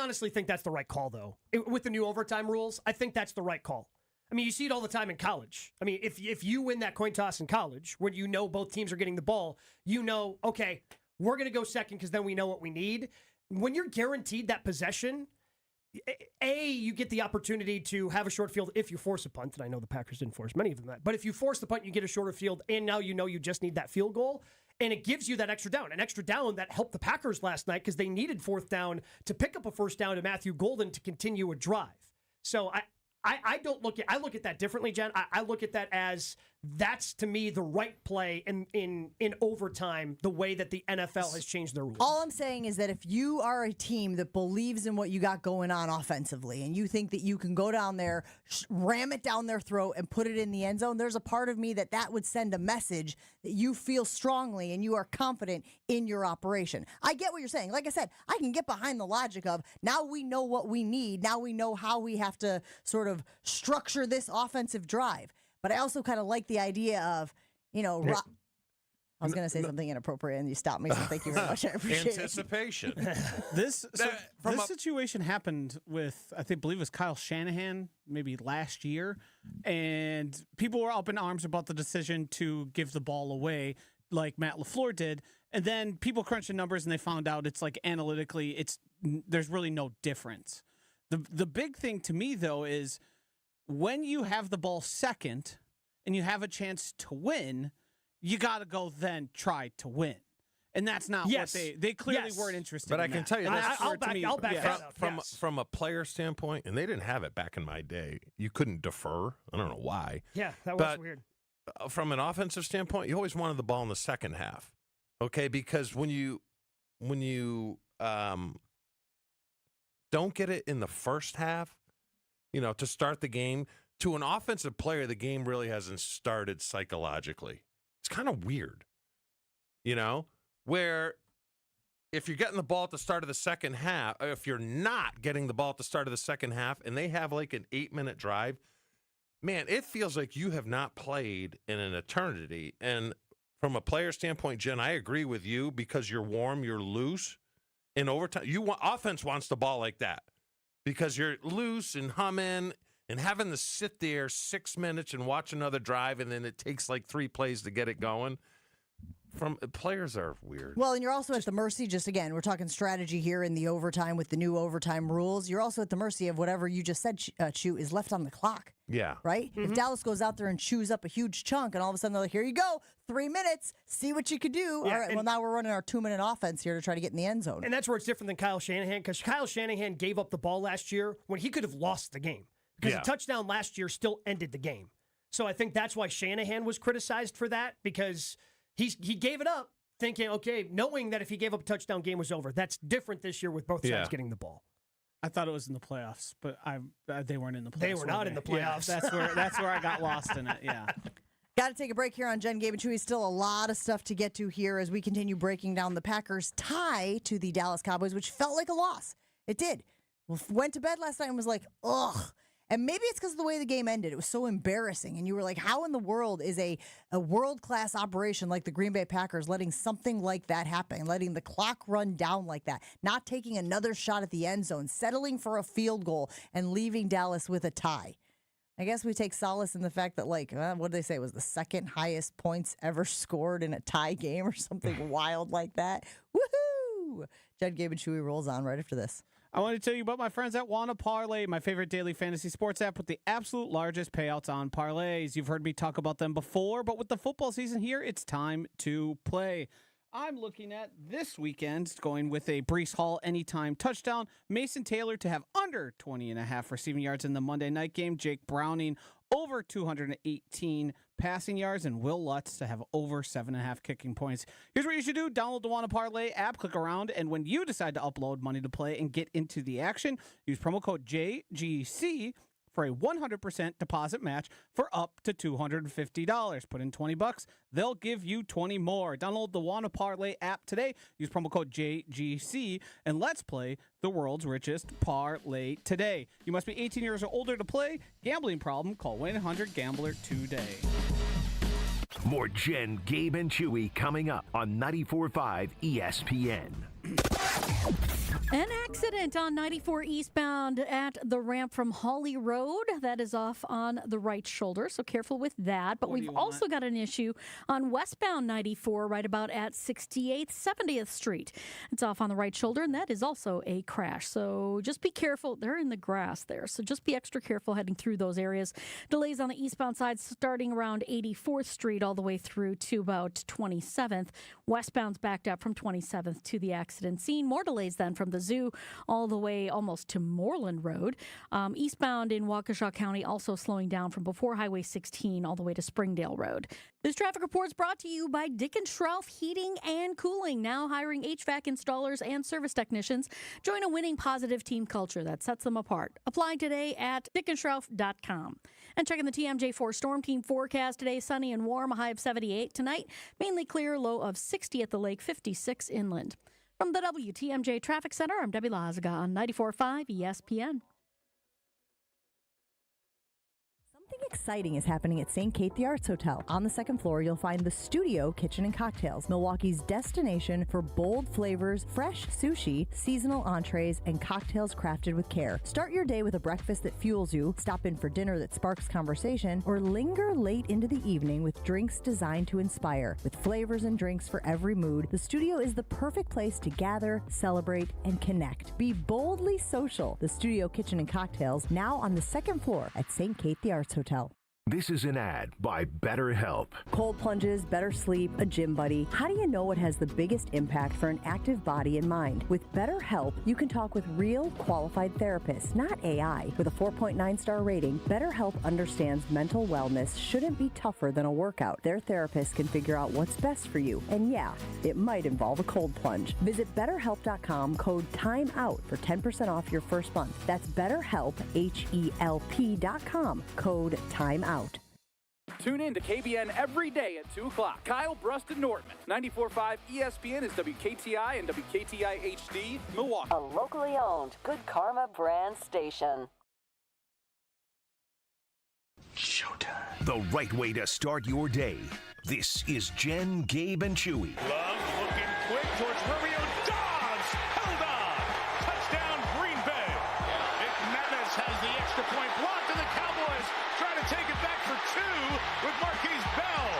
honestly think that's the right call, though. With the new overtime rules, I think that's the right call. I mean, you see it all the time in college. I mean, if you win that coin toss in college, when you know both teams are getting the ball, you know, okay, we're going to go second because then we know what we need. When you're guaranteed that possession, you get the opportunity to have a short field if you force a punt, and I know the Packers didn't force many of them that, but if you force the punt, you get a shorter field, and now you know you just need that field goal. And it gives you that extra down. An extra down that helped the Packers last night because they needed fourth down to pick up a first down to Matthew Golden to continue a drive. So I look at that differently, Jen. I look at that as that's, to me, the right play in overtime, the way that the NFL has changed their rules. All I'm saying is that if you are a team that believes in what you got going on offensively and you think that you can go down there, ram it down their throat and put it in the end zone, there's a part of me that would send a message that you feel strongly and you are confident in your operation. I get what you're saying. Like I said, I can get behind the logic of now we know what we need. Now we know how we have to sort of structure this offensive drive. But I also kind of like the idea of, I was going to say something inappropriate and you stopped me, so thank you very much. I appreciate Anticipation. This situation happened with, I believe it was Kyle Shanahan, maybe last year, and people were up in arms about the decision to give the ball away like Matt LaFleur did, and then people crunched the numbers and they found out it's like analytically there's really no difference. The big thing to me, though, is when you have the ball second and you have a chance to win, you got to go then try to win. And that's not what they clearly weren't interested in. But I can tell you this. I'll back that up. From a player standpoint, and they didn't have it back in my day, you couldn't defer. I don't know why. Yeah, that was weird. From an offensive standpoint, you always wanted the ball in the second half. Okay, because when you don't get it in the first half, to start the game, to an offensive player, the game really hasn't started psychologically. It's kind of weird, where if you're getting the ball at the start of the second half, or if you're not getting the ball at the start of the second half and they have like an 8-minute drive, man, it feels like you have not played in an eternity. And from a player standpoint, Jen, I agree with you because you're warm, you're loose. In overtime, offense wants the ball like that because you're loose and humming and having to sit there 6 minutes and watch another drive, and then it takes like 3 plays to get it going. Players are weird. Well, and you're also at the mercy, just again, we're talking strategy here in the overtime with the new overtime rules. You're also at the mercy of whatever you just said, Chew, is left on the clock. Yeah. Right? If Dallas goes out there and chews up a huge chunk and all of a sudden they're like, here you go, 3 minutes, see what you could do. Yeah, all right, well, now we're running our 2-minute offense here to try to get in the end zone. And that's where it's different than Kyle Shanahan, because Kyle Shanahan gave up the ball last year when he could have lost the game. Because a touchdown last year still ended the game. So I think that's why Shanahan was criticized for that, because he gave it up thinking, okay, knowing that if he gave up a touchdown, game was over. That's different this year with both sides getting the ball. I thought it was in the playoffs, but they weren't in the playoffs. They were not in the playoffs. Yeah, that's where I got lost in it, yeah. Got to take a break here on Jen, Gabe, and Chewy. Still a lot of stuff to get to here as we continue breaking down the Packers' tie to the Dallas Cowboys, which felt like a loss. It did. Went to bed last night and was like, ugh. And maybe it's because of the way the game ended. It was so embarrassing. And you were like, how in the world is a world-class operation like the Green Bay Packers letting something like that happen, letting the clock run down like that, not taking another shot at the end zone, settling for a field goal, and leaving Dallas with a tie? I guess we take solace in the fact that, like, what did they say? It was the second highest points ever scored in a tie game or something wild like that. Woohoo! Jed, Gabe, and Chewy rolls on right after this. I want to tell you about my friends at Wanna Parlay, my favorite daily fantasy sports app with the absolute largest payouts on parlays. You've heard me talk about them before, but with the football season here, it's time to play. I'm looking at this weekend, going with a Breece Hall anytime touchdown, Mason Taylor to have under 20.5 receiving yards in the Monday night game, Jake Browning over 218 passing yards, and Will Lutz to have over 7.5 kicking points. Here's what you should do. Download the Wanna Parlay app, click around, and when you decide to upload money to play and get into the action, use promo code JGC for a 100% deposit match for up to $250. Put in $20, they'll give you 20 more. Download the Wanna Parlay app today. Use promo code JGC, and let's play the world's richest parlay today. You must be 18 years or older to play. Gambling problem? Call 1-800-GAMBLER today. More Jen, Gabe, and Chewy coming up on 94.5 ESPN. An accident on 94 eastbound at the ramp from Hawley Road. That is off on the right shoulder, so careful with that. But we've also got an issue on westbound 94 right about at 68th, 70th Street. It's off on the right shoulder, and that is also a crash. So just be careful. They're in the grass there, so just be extra careful heading through those areas. Delays on the eastbound side starting around 84th Street all the way through to about 27th. Westbound's backed up from 27th to the accident scene. More delays then from the Zoo all the way almost to Moreland Road. Eastbound in Waukesha County also slowing down from before Highway 16 all the way to Springdale Road. This traffic report is brought to you by Dick & Schroff Heating and Cooling, now hiring HVAC installers and service technicians. Join a winning positive team culture that sets them apart. Apply today at dickandschroff.com. And checking the TMJ4 Storm Team forecast today, sunny and warm, a high of 78 tonight. Mainly clear, low of 60 at the lake, 56 inland. From the WTMJ Traffic Center, I'm Debbie Lazaga on 94.5 ESPN. Something exciting is happening at St. Kate the Arts Hotel. On the second floor, you'll find the Studio Kitchen and Cocktails, Milwaukee's destination for bold flavors, fresh sushi, seasonal entrees, and cocktails crafted with care. Start your day with a breakfast that fuels you, stop in for dinner that sparks conversation, or linger late into the evening with drinks designed to inspire. With flavors and drinks for every mood, the Studio is the perfect place to gather, celebrate, and connect. Be boldly social. The Studio Kitchen and Cocktails, now on the second floor at St. Kate the Arts Hotel. This is an ad by BetterHelp. Cold plunges, better sleep, a gym buddy. How do you know what has the biggest impact for an active body and mind? With BetterHelp, you can talk with real, qualified therapists, not AI. With a 4.9-star rating, BetterHelp understands mental wellness shouldn't be tougher than a workout. Their therapists can figure out what's best for you. And yeah, it might involve a cold plunge. Visit BetterHelp.com, code TIMEOUT for 10% off your first month. That's BetterHelp, HELP.com, code TIMEOUT. Tune in to KBN every day at 2 o'clock. Kyle Brust and Nortman. 94.5 ESPN is WKTI and WKTI HD, Milwaukee. A locally owned Good Karma brand station. Showtime. The right way to start your day. This is Jen, Gabe, and Chewy. Love looking quick towards Romeo Dobbs. Held on. Touchdown, Green Bay. McManus has the extra point blocked, and the Cowboys try to take it back for two with Marquise Bell.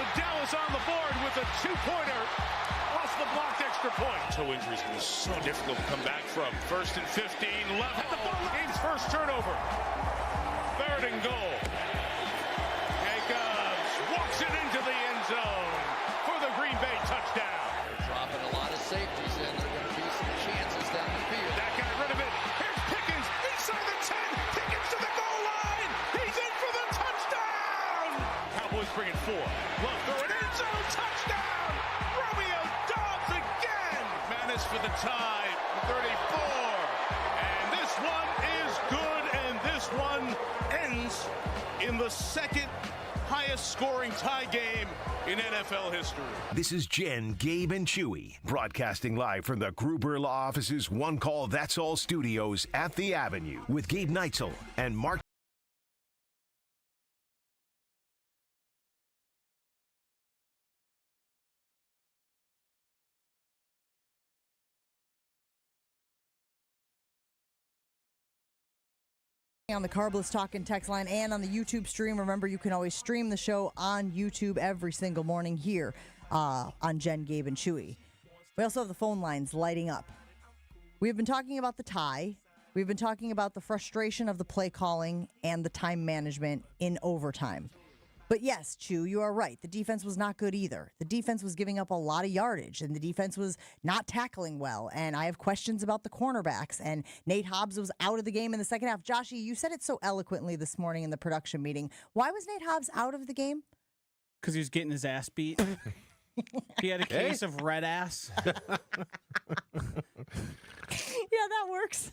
The Dallas on the board with a two-pointer off the blocked extra point. Toe injuries was so difficult to come back from. 1st and 15, left at the ball. Game's first turnover. 3rd and goal. Jacobs walks it into the end zone for the Green Bay touchdown. They're dropping a lot of safeties in. There are going to be some chances down the field. That got rid of it. Here's Pickens inside the 10. Pickens to the goal line. He's in for the touchdown. Cowboys bring it 4. Love throw it end zone. Touchdown. Romeo Dobbs again. Manis for the tie. 34. And this one is good. And this one ends in the second highest scoring tie game in NFL history. This is Jen, Gabe, and Chewy, broadcasting live from the Gruber Law Office's One Call That's All studios at the Avenue with Gabe Neitzel and Mark. On the Carbless Talk and Text line and on the YouTube stream. Remember, you can always stream the show on YouTube every single morning here on Jen, Gabe, and Chewy. We also have the phone lines lighting up. We've been talking about the tie. We've been talking about the frustration of the play calling and the time management in overtime. But yes, Chew, you are right. The defense was not good either. The defense was giving up a lot of yardage, and the defense was not tackling well. And I have questions about the cornerbacks. And Nate Hobbs was out of the game in the second half. Joshy, you said it so eloquently this morning in the production meeting. Why was Nate Hobbs out of the game? Because he was getting his ass beat. He had a case of red ass. Yeah, that works.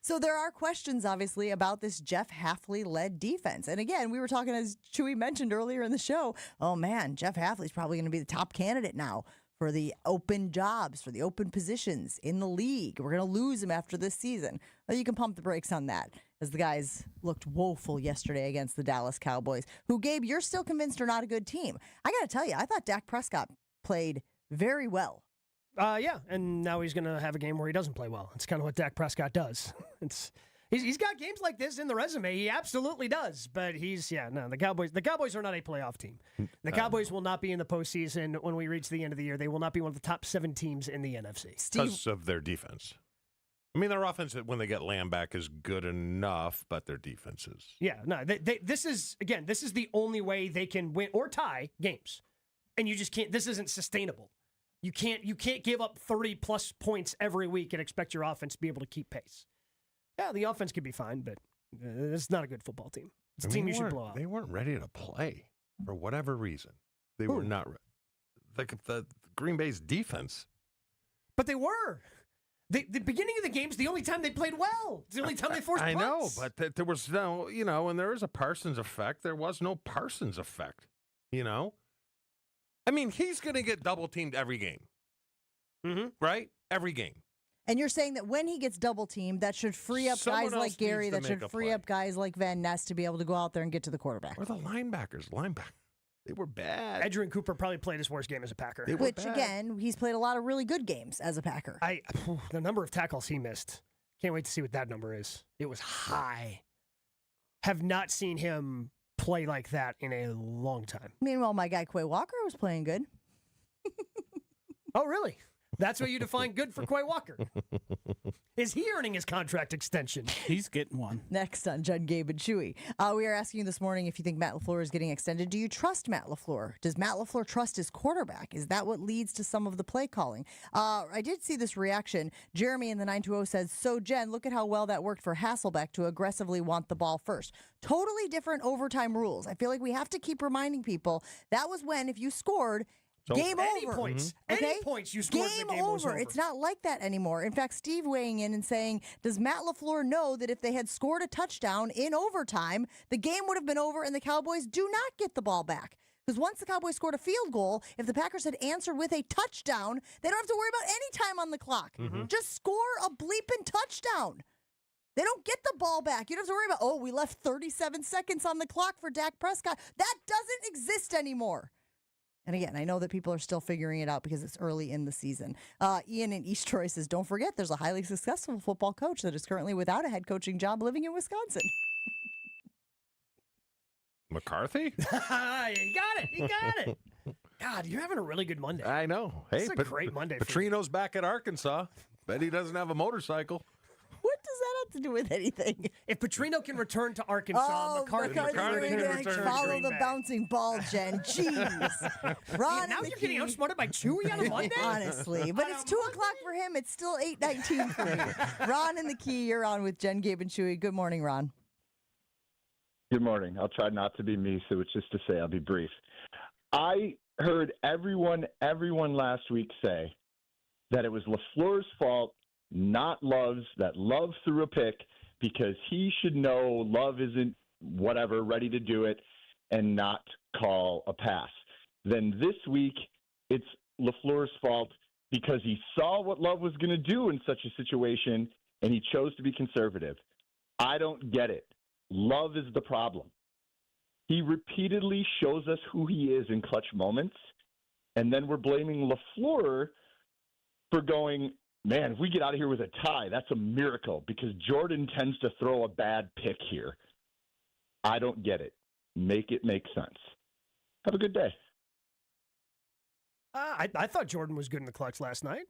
So there are questions, obviously, about this Jeff Hafley-led defense. And again, we were talking, as Chewy mentioned earlier in the show, oh, man, Jeff Hafley's probably going to be the top candidate now for the open jobs, for the open positions in the league. We're going to lose him after this season. Well, you can pump the brakes on that, as the guys looked woeful yesterday against the Dallas Cowboys, who, Gabe, you're still convinced are not a good team. I got to tell you, I thought Dak Prescott played very well. Yeah, and now he's going to have a game where he doesn't play well. It's kind of what Dak Prescott does. He's got games like this in the resume. He absolutely does. But the Cowboys are not a playoff team. The Cowboys will not be in the postseason when we reach the end of the year. They will not be one of the top 7 teams in the NFC. Because of their defense. I mean, their offense, when they get Lamb back, is good enough, but their defense is. Yeah, no, this is the only way they can win or tie games. And you just can't, this isn't sustainable. You can't give up 30-plus points every week and expect your offense to be able to keep pace. Yeah, the offense could be fine, but it's not a good football team. It's a team you should blow out. They weren't ready to play for whatever reason. They were not the Green Bay's defense. But they were. The beginning of the game's the only time they played well. It's the only time they forced punts. I know, but there was no, and there is a Parsons effect. There was no Parsons effect, I mean, he's going to get double-teamed every game, right? Every game. And you're saying that when he gets double-teamed, that should free up guys like Gary, that should free up guys like Van Ness to be able to go out there and get to the quarterback. Or the linebackers. They were bad. Edgerrin Cooper probably played his worst game as a Packer. Which, again, he's played a lot of really good games as a Packer. The number of tackles he missed, can't wait to see what that number is. It was high. Have not seen him play like that in a long time. Meanwhile, my guy Quay Walker was playing good. Oh, really? That's what you define good for Quay Walker. Is he earning his contract extension? He's getting one. Next on Jen, Gabe, and Chewy. We are asking you this morning if you think Matt LaFleur is getting extended. Do you trust Matt LaFleur? Does Matt LaFleur trust his quarterback? Is that what leads to some of the play calling? I did see this reaction. Jeremy in the 920 says, so Jen, look at how well that worked for Hasselbeck to aggressively want the ball first. Totally different overtime rules. I feel like we have to keep reminding people that was when if you scored, game any over. Points. Okay? Any points you scored, game the game over. was over. It's not like that anymore. In fact, Steve weighing in and saying, does Matt LaFleur know that if they had scored a touchdown in overtime, the game would have been over and the Cowboys do not get the ball back? Because once the Cowboys scored a field goal, if the Packers had answered with a touchdown, they don't have to worry about any time on the clock. Just score a bleeping touchdown. They don't get the ball back. You don't have to worry about, we left 37 seconds on the clock for Dak Prescott. That doesn't exist anymore. And again, I know that people are still figuring it out because it's early in the season. Ian in East Troy says, don't forget, there's a highly successful football coach that is currently without a head coaching job living in Wisconsin. McCarthy? You got it. You got it. God, you're having a really good Monday. I know. Hey, it's a great Monday. Petrino's back at Arkansas. Bet he doesn't have a motorcycle. What does that have to do with anything? If Petrino can return to Arkansas, McCarthy can return. Follow the bouncing ball, Jen. Jeez. Ron, now you're getting outsmarted by Chewy on a Monday? Honestly. But it's 2 o'clock for him. It's still 8:19 for me. Ron in the Key, you're on with Jen, Gabe, and Chewy. Good morning, Ron. Good morning. I'll try not to be me, so it's just to say I'll be brief. I heard everyone last week say that it was LaFleur's fault, not Love's, that Love threw a pick because he should know Love isn't whatever, ready to do it, and not call a pass. Then this week, it's LaFleur's fault because he saw what Love was going to do in such a situation, and he chose to be conservative. I don't get it. Love is the problem. He repeatedly shows us who he is in clutch moments, and then we're blaming LaFleur for going, man, if we get out of here with a tie, that's a miracle because Jordan tends to throw a bad pick here. I don't get it. Make it make sense. Have a good day. I thought Jordan was good in the clutch last night.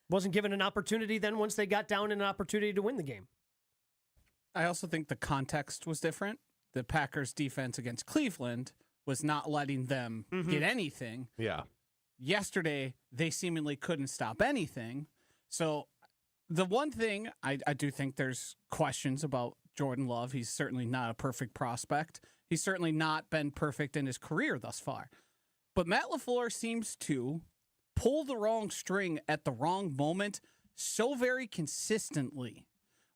Wasn't given an opportunity then once they got down and an opportunity to win the game. I also think the context was different. The Packers' defense against Cleveland was not letting them get anything. Yeah. Yesterday, they seemingly couldn't stop anything. So the one thing I do think there's questions about Jordan Love. He's certainly not a perfect prospect. He's certainly not been perfect in his career thus far. But Matt LaFleur seems to pull the wrong string at the wrong moment so very consistently.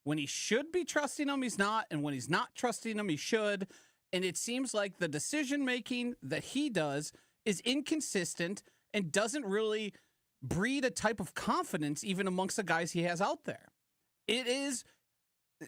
When he should be trusting him, he's not. And when he's not trusting him, he should. And it seems like the decision-making that he does is inconsistent and doesn't really breed a type of confidence even amongst the guys he has out there. It is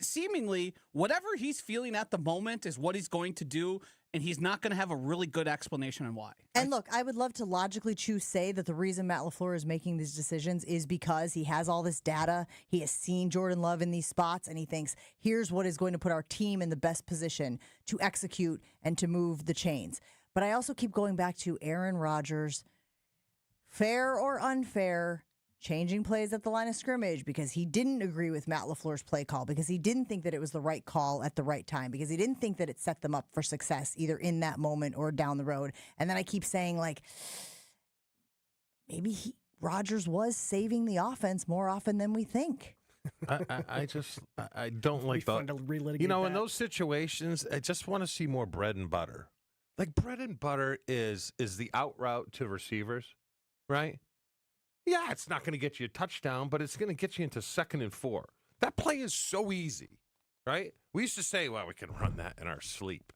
seemingly whatever he's feeling at the moment is what he's going to do, and he's not going to have a really good explanation on why. And look, I would love to logically say that the reason Matt LaFleur is making these decisions is because he has all this data. He has seen Jordan Love in these spots, and he thinks, here's what is going to put our team in the best position to execute and to move the chains. But I also keep going back to Aaron Rodgers, fair or unfair, changing plays at the line of scrimmage because he didn't agree with Matt LaFleur's play call, because he didn't think that it was the right call at the right time, because he didn't think that it set them up for success either in that moment or down the road. And then I keep saying, like, maybe Rodgers was saving the offense more often than we think. I don't like fun to relitigate in that. those situations, I just want to see more bread and butter. Like bread and butter is the out route to receivers, right? Yeah, it's not going to get you a touchdown, but it's going to get you into 2nd and 4. That play is so easy, right? We used to say, well, we can run that in our sleep.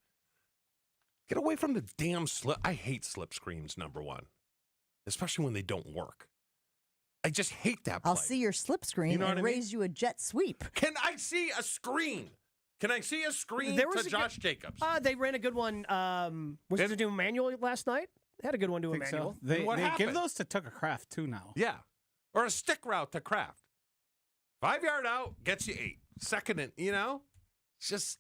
Get away from the damn slip. I hate slip screens, number one, especially when they don't work. I just hate that play. I'll see your slip screen and raise you a jet sweep. Can I see a screen? Can I see a screen to Josh Jacobs? They ran a good one. Was it to Emmanuel last night? They had a good one to Emmanuel. So. They give those to Tucker Kraft, too, now. Yeah. Or a stick route to Kraft. 5-yard out, gets you 8. 2nd and, it's just,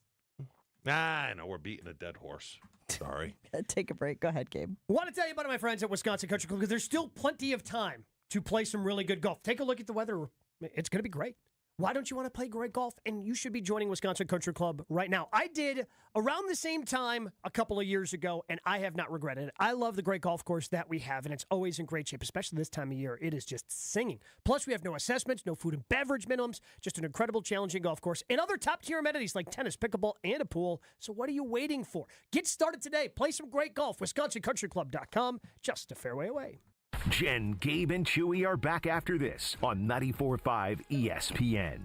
I know we're beating a dead horse. Sorry. Take a break. Go ahead, Gabe. I want to tell you about my friends at Wisconsin Country Club because there's still plenty of time to play some really good golf. Take a look at the weather. It's going to be great. Why don't you want to play great golf? And you should be joining Wisconsin Country Club right now. I did around the same time a couple of years ago, and I have not regretted it. I love the great golf course that we have, and it's always in great shape, especially this time of year. It is just singing. Plus, we have no assessments, no food and beverage minimums, just an incredible, challenging golf course, and other top-tier amenities like tennis, pickleball, and a pool. So what are you waiting for? Get started today. Play some great golf. WisconsinCountryClub.com, just a fairway away. Jen, Gabe, and Chewy are back after this on 94.5 ESPN.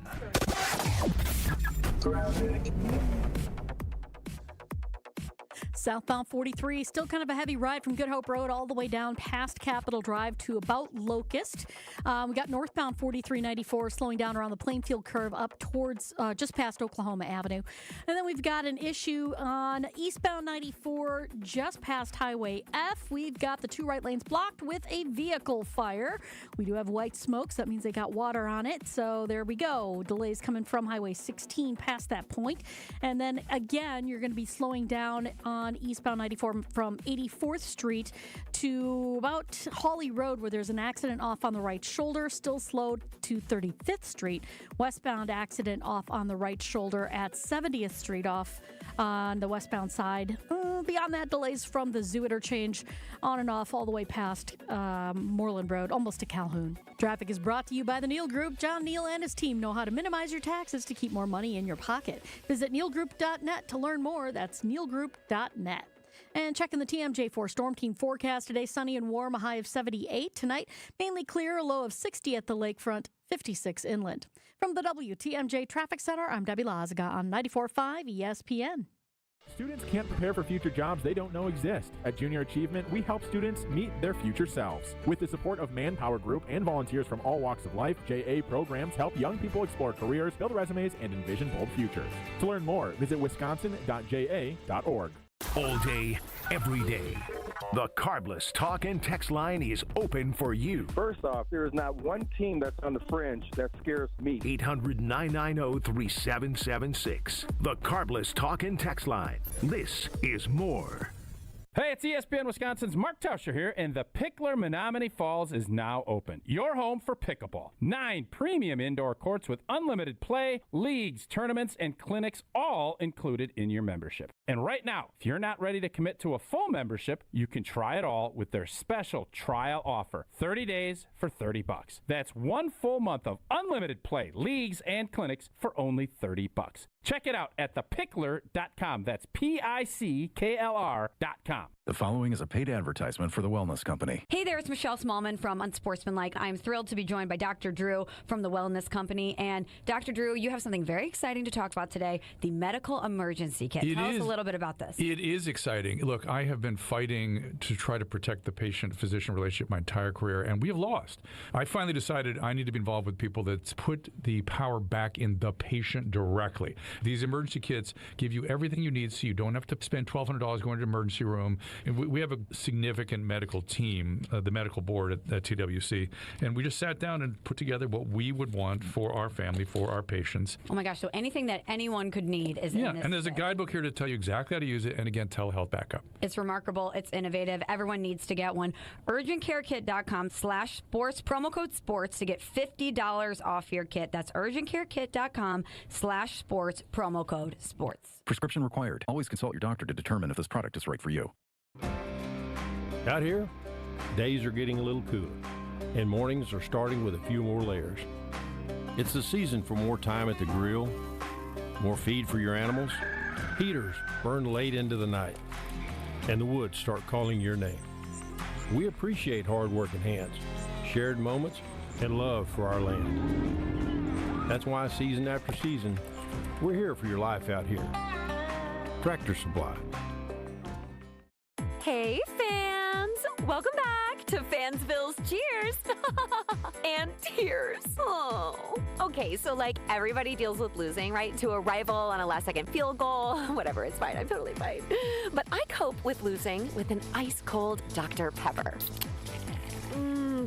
Southbound 43, still kind of a heavy ride from Good Hope Road all the way down past Capitol Drive to about Locust. We got northbound 4394 slowing down around the Plainfield curve up towards just past Oklahoma Avenue. And then we've got an issue on eastbound 94 just past Highway F. We've got the 2 right lanes blocked with a vehicle fire. We do have white smoke, so that means they got water on it. So there we go. Delays coming from Highway 16 past that point. And then again, you're going to be slowing down on eastbound 94 from 84th Street to about Hawley Road, where there's an accident off on the right shoulder, still slowed to 35th Street. Westbound accident off on the right shoulder at 70th Street off on the westbound side. Beyond that, delays from the Zoo interchange on and off all the way past Moreland Road, almost to Calhoun. Traffic is brought to you by the Neal Group. John Neal and his team know how to minimize your taxes to keep more money in your pocket. Visit nealgroup.net to learn more. That's nealgroup.net. And checking the TMJ4 Storm Team forecast today, sunny and warm, a high of 78. Tonight, mainly clear, a low of 60 at the lakefront, 56 inland. From the WTMJ Traffic Center, I'm Debbie Lazaga on 94.5 ESPN. Students can't prepare for future jobs they don't know exist. At Junior Achievement, we help students meet their future selves. With the support of Manpower Group and volunteers from all walks of life, JA programs help young people explore careers, build resumes, and envision bold futures. To learn more, visit wisconsin.ja.org. All day, every day. The Carbless Talk and Text line is open for you. First off, there is not one team that's on the fringe that scares me. 800-990-3776. The Carbless Talk and Text line. This is more. Hey, it's ESPN Wisconsin's Mark Tauscher here, and the Pickler Menominee Falls is now open. Your home for pickleball. 9 premium indoor courts with unlimited play, leagues, tournaments, and clinics, all included in your membership. And right now, if you're not ready to commit to a full membership, you can try it all with their special trial offer. 30 days for $30. That's 1 full month of unlimited play, leagues, and clinics for only $30. Check it out at thepickler.com. That's PICKLR.com. The following is a paid advertisement for the Wellness Company. Hey there, it's Michelle Smallman from Unsportsmanlike. I'm thrilled to be joined by Dr. Drew from the Wellness Company. And Dr. Drew, you have something very exciting to talk about today, the medical emergency kit. Tell us a little bit about this. It is exciting. Look, I have been fighting to try to protect the patient-physician relationship my entire career, and we have lost. I finally decided I need to be involved with people that put the power back in the patient directly. These emergency kits give you everything you need so you don't have to spend $1,200 going to the emergency room. And we have a significant medical team, the medical board at TWC, and we just sat down and put together what we would want for our family, for our patients. Oh my gosh, so anything that anyone could need is in this and there's kit. a guidebook here to tell you exactly how to use it, and again, telehealth backup. It's remarkable. It's innovative. Everyone needs to get one. UrgentCareKit.com/sports, promo code sports to get $50 off your kit. That's UrgentCareKit.com/sports, promo code sports. Prescription required. Always consult your doctor to determine if this product is right for you. Out here, days are getting a little cooler, and mornings are starting with a few more layers. It's the season for more time at the grill, more feed for your animals. Heaters burn late into the night, and the woods start calling your name. We appreciate hard-working hands, shared moments, and love for our land. That's why season after season, we're here for your life out here. Tractor Supply. Hey, fans! Welcome back to Fansville's Cheers and Tears. Oh. Okay, so like everybody deals with losing, right? To a rival on a last-second field goal. Whatever, it's fine. I'm totally fine. But I cope with losing with an ice-cold Dr. Pepper.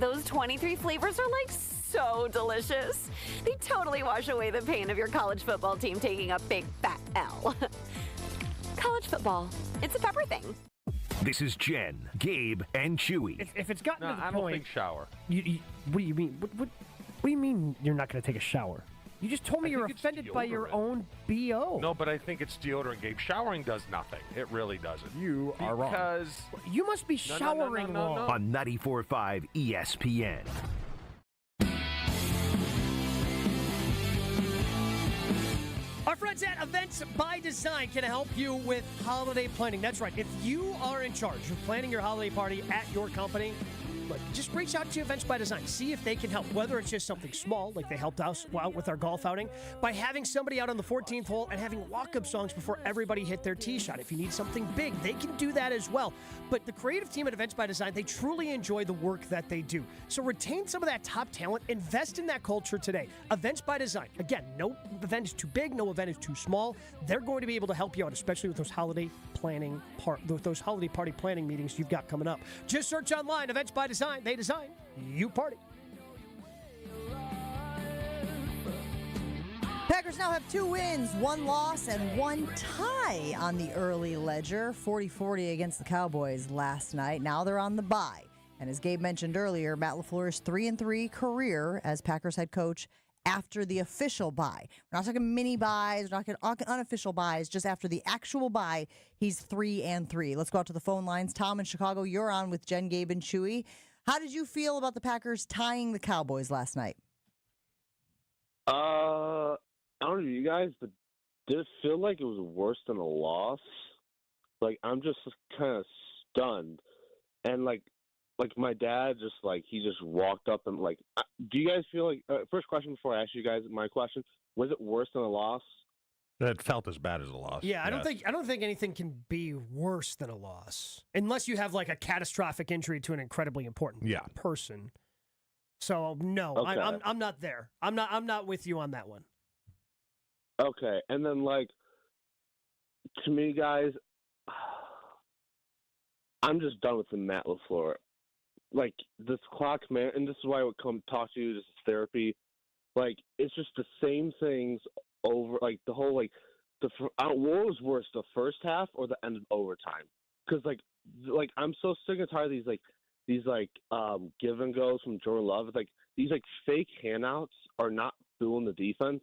Those 23 flavors are like so delicious. They totally wash away the pain of your college football team taking a big fat L. College football, it's a pepper thing. This is Jen, Gabe, and Chewy. If it's gotten to the I point, don't think shower. what do you mean? What do you mean you're not going to take a shower? You just told me you're offended by your own BO. No, but I think it's deodorant, Gabe. Showering does nothing. It really doesn't. You are wrong. Because you must be showering wrong. On 94.5 ESPN. Our friends at Events by Design can help you with holiday planning. That's right. If you are in charge of planning your holiday party at your company, look, just reach out to Events by Design. See if they can help, whether it's just something small, like they helped us out with our golf outing, by having somebody out on the 14th hole and having walk-up songs before everybody hit their tee shot. If you need something big, they can do that as well. But the creative team at Events by Design, they truly enjoy the work that they do. So retain some of that top talent. Invest in that culture today. Events by Design. Again, no event is too big. No event is too small. They're going to be able to help you out, especially with those holiday party planning meetings you've got coming up. Just search online, Events by Design. They design, you party. Packers now have 2 wins, 1 loss, and 1 tie on the early ledger. 40-40 against the Cowboys last night. Now they're on the bye. And as Gabe mentioned earlier, Matt LaFleur's 3-3 career as Packers head coach after the official bye. We're not talking mini buys, we're not talking unofficial buys, just after the actual bye, he's 3-3. Let's go out to the phone lines. Tom in Chicago, you're on with Jen, Gabe, and Chewy. How did you feel about the Packers tying the Cowboys last night? I don't know you guys, but did it feel like it was worse than a loss? Like, I'm just kind of stunned. And, like my dad he just walked up and, do you guys feel like, first question before I ask you guys my question, was it worse than a loss? It felt as bad as a loss. Yeah, I don't think anything can be worse than a loss, unless you have like a catastrophic injury to an incredibly important person. So no, Okay. I'm not there. I'm not with you on that one. Okay, and then, to me, guys, I'm just done with the Matt LaFleur. This clock, man, and this is why I would come talk to you. This is therapy. It's just the same things over, the whole, what was worse, the first half or the end of overtime? Because, I'm so sick and tired of these give and goes from Jordan Love. These, fake handouts are not fooling the defense.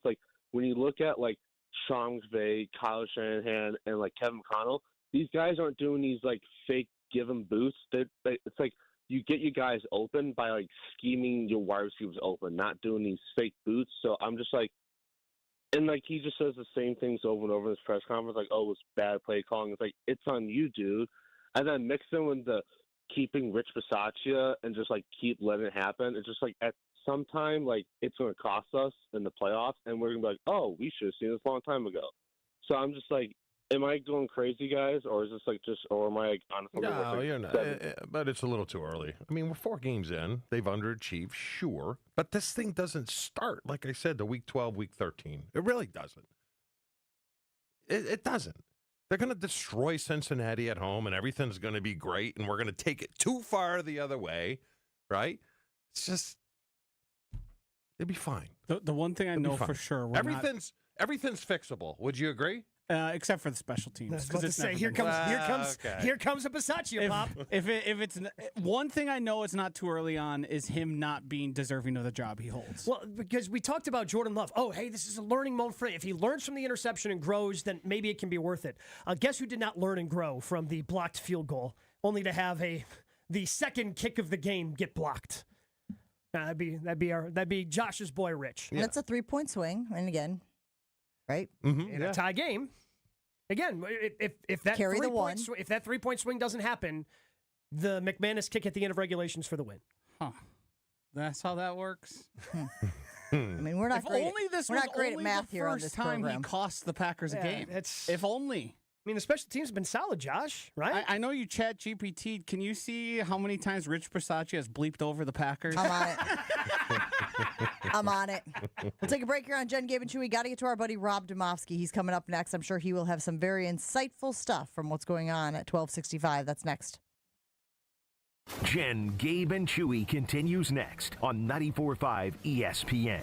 When you look at Sean McVay, Kyle Shanahan, and Kevin McConnell, these guys aren't doing these fake give and boosts. It's you get you guys open by scheming your wide receivers open, not doing these fake boots. So I'm just and he just says the same things over and over in this press conference, oh, it was bad play calling. It's it's on you, dude. And then mix in with the keeping Rich Bisaccia and just keep letting it happen. It's just at some time, it's going to cost us in the playoffs, and we're going to be oh, we should have seen this a long time ago. So I'm just am I going crazy, guys, or is this or am I honestly? No, you're not. But it's a little too early. I mean, we're 4 games in. They've underachieved, sure. But this thing doesn't start, like I said, the week 12, week 13. It really doesn't. It doesn't. They're going to destroy Cincinnati at home, and everything's going to be great, and we're going to take it too far the other way, right? It's just... It'd be fine. The one thing I know for sure, everything's fixable. Would you agree? Except for the special teams. I was about to say, here comes a Bisaccia pop. If it's one thing I know it's not too early on is him not being deserving of the job he holds. Well, because we talked about Jordan Love. Oh, hey, this is a learning moment for him. If he learns from the interception and grows, then maybe it can be worth it. Guess who did not learn and grow from the blocked field goal, only to have the second kick of the game get blocked? That'd be Josh's boy, Rich. And it's a 3-point swing, and again, right? In a tie game. Again, if that Carry the 3-point if that 3-point swing doesn't happen, the McManus kick at the end of regulations for the win. Huh. That's how that works. I mean, we're not great at math here on this program. First time he cost the Packers a game. If only. I mean, the special teams have been solid, Josh, right? I know you chat GPT. Can you see how many times Rich Bisaccia has bleeped over the Packers? I'm on it. I'm on it. We'll take a break here on Jen, Gabe, and Chewy. Got to get to our buddy Rob Demovsky. He's coming up next. I'm sure he will have some very insightful stuff from what's going on at 1265. That's next. Jen, Gabe, and Chewy continues next on 94.5 ESPN.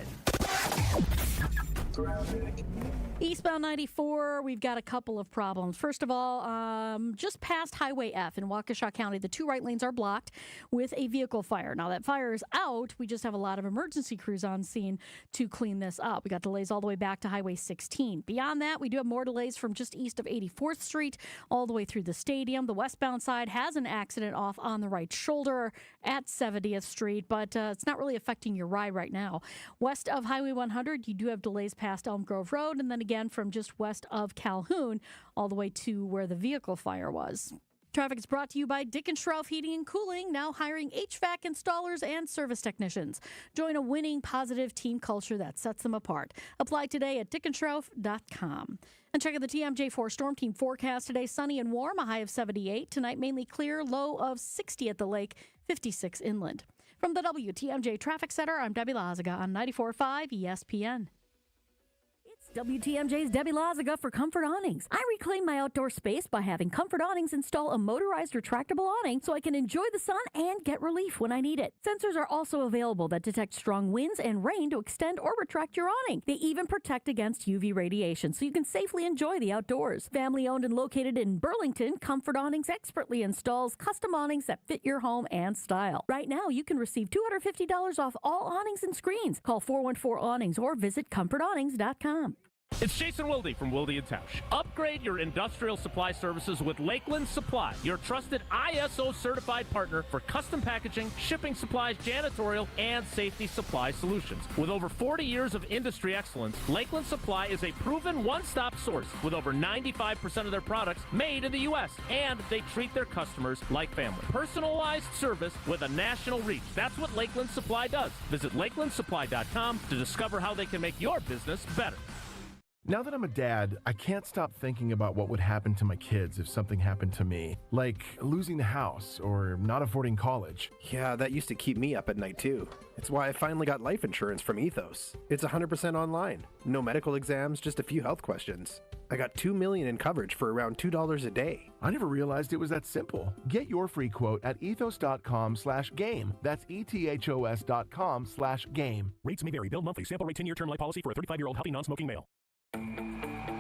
Eastbound 94, we've got a couple of problems. First of all, just past Highway F in Waukesha County, the 2 right lanes are blocked with a vehicle fire. Now that fire is out. We just have a lot of emergency crews on scene to clean this up. We got delays all the way back to Highway 16. Beyond that, we do have more delays from just east of 84th Street all the way through the stadium. The westbound side has an accident off on the right shoulder at 70th Street, but it's not really affecting your ride right now. West of Highway 100, you do have delays past Elm Grove Road, and then again from just west of Calhoun all the way to where the vehicle fire was. Traffic is brought to you by Dick & Schroff Heating and Cooling, now hiring HVAC installers and service technicians. Join a winning, positive team culture that sets them apart. Apply today at dickandschroff.com. And check out the TMJ4 Storm Team forecast today. Sunny and warm, a high of 78. Tonight, mainly clear, low of 60 at the lake, 56 inland. From the WTMJ Traffic Center, I'm Debbie Lazaga on 94.5 ESPN. WTMJ's Debbie Lazaga for Comfort Awnings. I reclaim my outdoor space by having Comfort Awnings install a motorized retractable awning so I can enjoy the sun and get relief when I need it. Sensors are also available that detect strong winds and rain to extend or retract your awning. They even protect against UV radiation so you can safely enjoy the outdoors. Family owned and located in Burlington, Comfort Awnings expertly installs custom awnings that fit your home and style. Right now, you can receive $250 off all awnings and screens. Call 414-AWNINGS or visit comfortawnings.com. It's Jason Wilde from Wilde & Tausch. Upgrade your industrial supply services with Lakeland Supply, your trusted ISO certified partner for custom packaging, shipping supplies, janitorial, and safety supply solutions. With over 40 years of industry excellence, Lakeland Supply is a proven one-stop source with over 95% of their products made in the U.S. And they treat their customers like family. Personalized service with a national reach. That's what Lakeland Supply does. Visit lakelandsupply.com to discover how they can make your business better. Now that I'm a dad, I can't stop thinking about what would happen to my kids if something happened to me, like losing the house or not affording college. Yeah, that used to keep me up at night too. It's why I finally got life insurance from Ethos. It's 100% online. No medical exams, just a few health questions. I got $2 million in coverage for around $2 a day. I never realized it was that simple. Get your free quote at ethos.com/game. That's ethos.com/game. Rates may vary. Bill monthly. Sample rate 10-year term life policy for a 35-year-old healthy non-smoking male.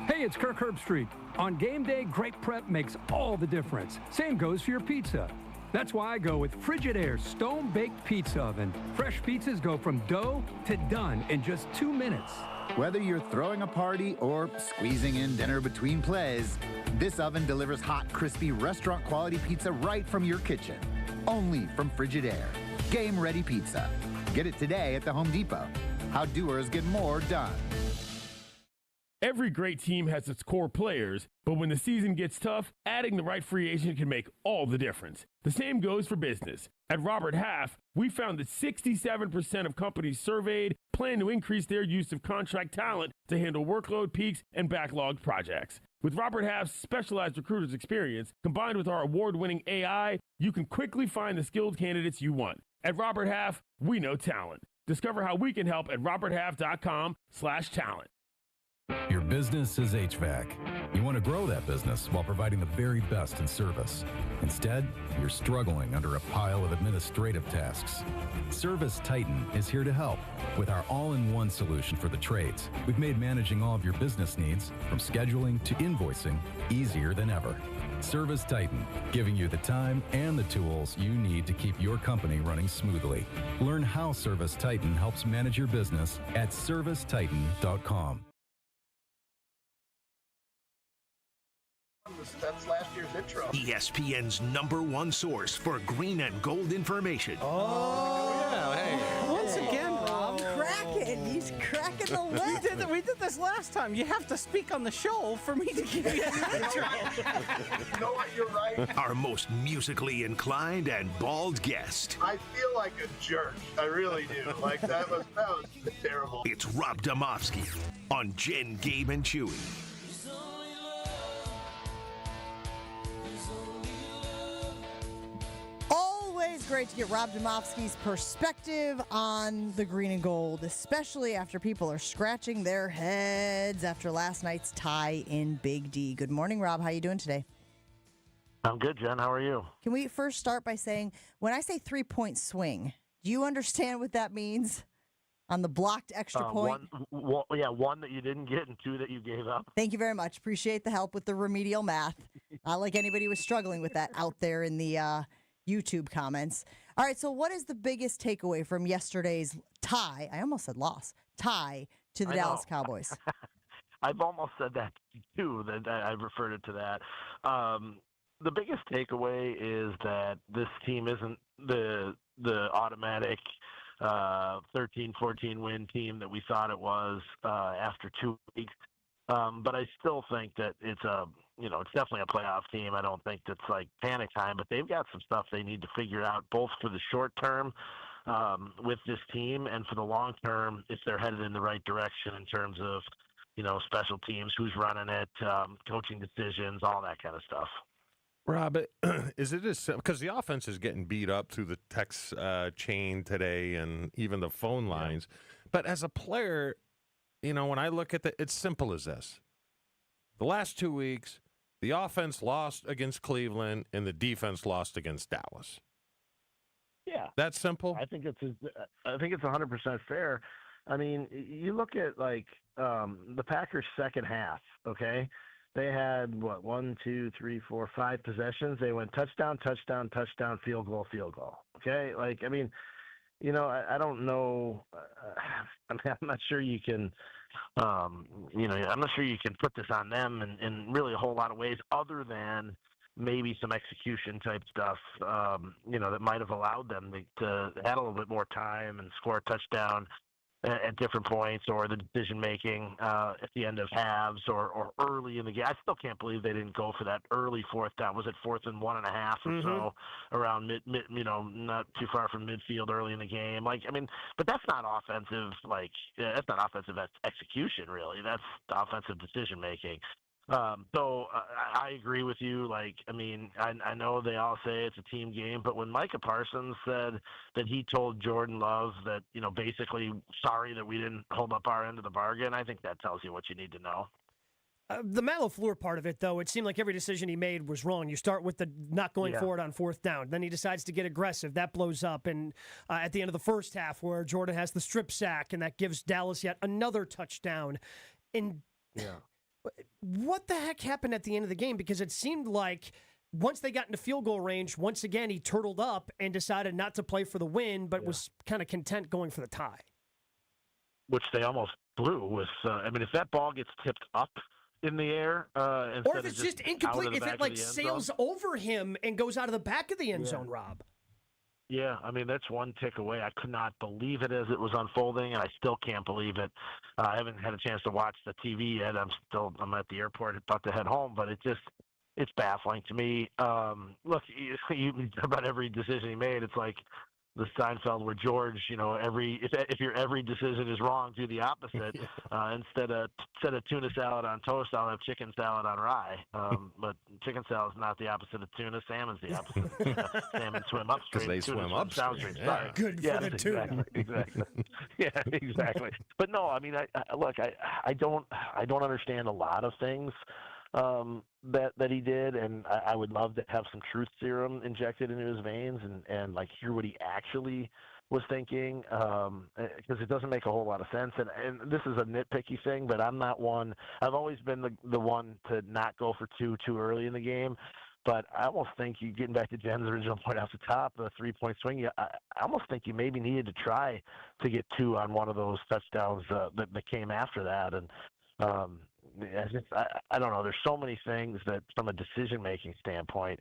Hey, it's Kirk Herbstreit. On game day, great prep makes all the difference. Same goes for your pizza. That's why I go with Frigidaire Stone-Baked Pizza Oven. Fresh pizzas go from dough to done in just 2 minutes. Whether you're throwing a party or squeezing in dinner between plays, this oven delivers hot, crispy, restaurant-quality pizza right from your kitchen. Only from Frigidaire. Game-ready pizza. Get it today at the Home Depot. How doers get more done. Every great team has its core players, but when the season gets tough, adding the right free agent can make all the difference. The same goes for business. At Robert Half, we found that 67% of companies surveyed plan to increase their use of contract talent to handle workload peaks and backlogged projects. With Robert Half's specialized recruiters' experience, combined with our award-winning AI, you can quickly find the skilled candidates you want. At Robert Half, we know talent. Discover how we can help at roberthalf.com/talent. Your business is HVAC. You want to grow that business while providing the very best in service. Instead, you're struggling under a pile of administrative tasks. Service Titan is here to help with our all-in-one solution for the trades. We've made managing all of your business needs, from scheduling to invoicing, easier than ever. Service Titan, giving you the time and the tools you need to keep your company running smoothly. Learn how Service Titan helps manage your business at servicetitan.com. That's last year's intro. ESPN's #1 source for green and gold information. Once again, Rob. Cracking. He's cracking the whip. We did this last time. You have to speak on the show for me to give you an intro. You know what? You're right. Our most musically inclined and bald guest. I feel like a jerk. I really do. Like that was terrible. It's Rob Demovsky on Jen, Gabe, and Chewy. Always great to get Rob Demovsky's perspective on the green and gold, especially after people are scratching their heads after last night's tie in Big D. Good morning, Rob. How you doing today? I'm good, Jen. How are you? Can we first start by saying, when I say 3-point swing, do you understand what that means on the blocked extra point? One that you didn't get and 2 that you gave up. Thank you very much. Appreciate the help with the remedial math. Not like anybody was struggling with that out there in the YouTube comments. All right, so what is the biggest takeaway from yesterday's tie? I almost said loss. Tie to the Dallas Cowboys. I've almost said that too. That I've referred it to that. The biggest takeaway is that this team isn't the automatic 13-14 win team that we thought it was after 2 weeks. But I still think that it's definitely a playoff team. I don't think it's like panic time, but they've got some stuff they need to figure out both for the short term with this team and for the long term if they're headed in the right direction in terms of, special teams, who's running it, coaching decisions, all that kind of stuff. Rob, is it as because the offense is getting beat up through the text chain today and even the phone lines, but as a player, when I look at it's simple as this. The last 2 weeks, the offense lost against Cleveland and the defense lost against Dallas. Yeah, that's simple. I think it's 100% fair. I mean, you look at the Packers' second half. Okay, they had 1, 2, 3, 4, 5 possessions. They went touchdown, touchdown, touchdown, field goal, field goal. Okay, I don't know. I'm not sure you can. I'm not sure you can put this on them in really a whole lot of ways, other than maybe some execution type stuff. That might have allowed them to add a little bit more time and score a touchdown at different points, or the decision making at the end of halves or early in the game. I still can't believe they didn't go for that early fourth down. Was it 4th and 1.5 or so around mid, not too far from midfield early in the game? But that's not offensive. That's not offensive execution, really. That's offensive decision making. So I agree with you. I know they all say it's a team game, but when Micah Parsons said that he told Jordan Love that, basically, sorry that we didn't hold up our end of the bargain, I think that tells you what you need to know. The Matt LaFleur part of it, though, it seemed like every decision he made was wrong. You start with the not going forward on 4th down. Then he decides to get aggressive. That blows up. And at the end of the first half, where Jordan has the strip sack, and that gives Dallas yet another touchdown. And what the heck happened at the end of the game? Because it seemed like once they got into field goal range, once again, he turtled up and decided not to play for the win, but was kind of content going for the tie. Which they almost blew. If that ball gets tipped up in the air, or if it's just incomplete, if it sails over him and goes out of the back of the end zone, Rob. Yeah, that's one tick away. I could not believe it as it was unfolding, and I still can't believe it. I haven't had a chance to watch the TV yet. I'm at the airport about to head home, but it's baffling to me. Look, you about every decision he made, it's like the Seinfeld where George, if your every decision is wrong, do the opposite. Instead of tuna salad on toast, I'll have chicken salad on rye. But chicken salad is not the opposite of tuna. Salmon's the opposite. Salmon swim upstream. Because they swim upstream. Yeah. Good for the tuna. Exactly. Yeah, exactly. But no, I don't understand a lot of things that he did, and I would love to have some truth serum injected into his veins and hear what he actually was thinking, because it doesn't make a whole lot of sense. And this is a nitpicky thing, but I'm not one. I've always been the one to not go for two too early in the game. But I almost think you, getting back to Jen's original point off the top, the 3-point swing, I almost think you maybe needed to try to get 2 on one of those touchdowns that came after that. And I don't know. There's so many things that, from a decision-making standpoint,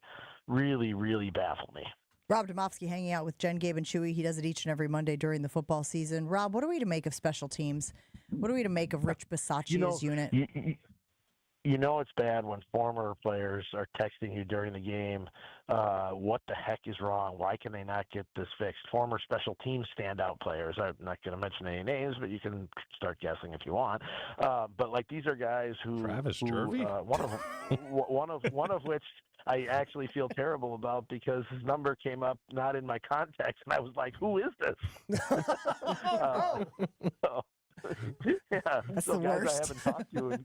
really, really baffle me. Rob Demovsky hanging out with Jen, Gabe, and Chewy. He does it each and every Monday during the football season. Rob, what are we to make of special teams? What are we to make of Rich Bisaccia's unit? It's bad when former players are texting you during the game, what the heck is wrong? Why can they not get this fixed? Former special teams standout players. I'm not going to mention any names, but you can start guessing if you want. But these are guys who Jervy? One of which I actually feel terrible about, because his number came up not in my contacts, and I was like, who is this? That's so the guys worst. I haven't talked to.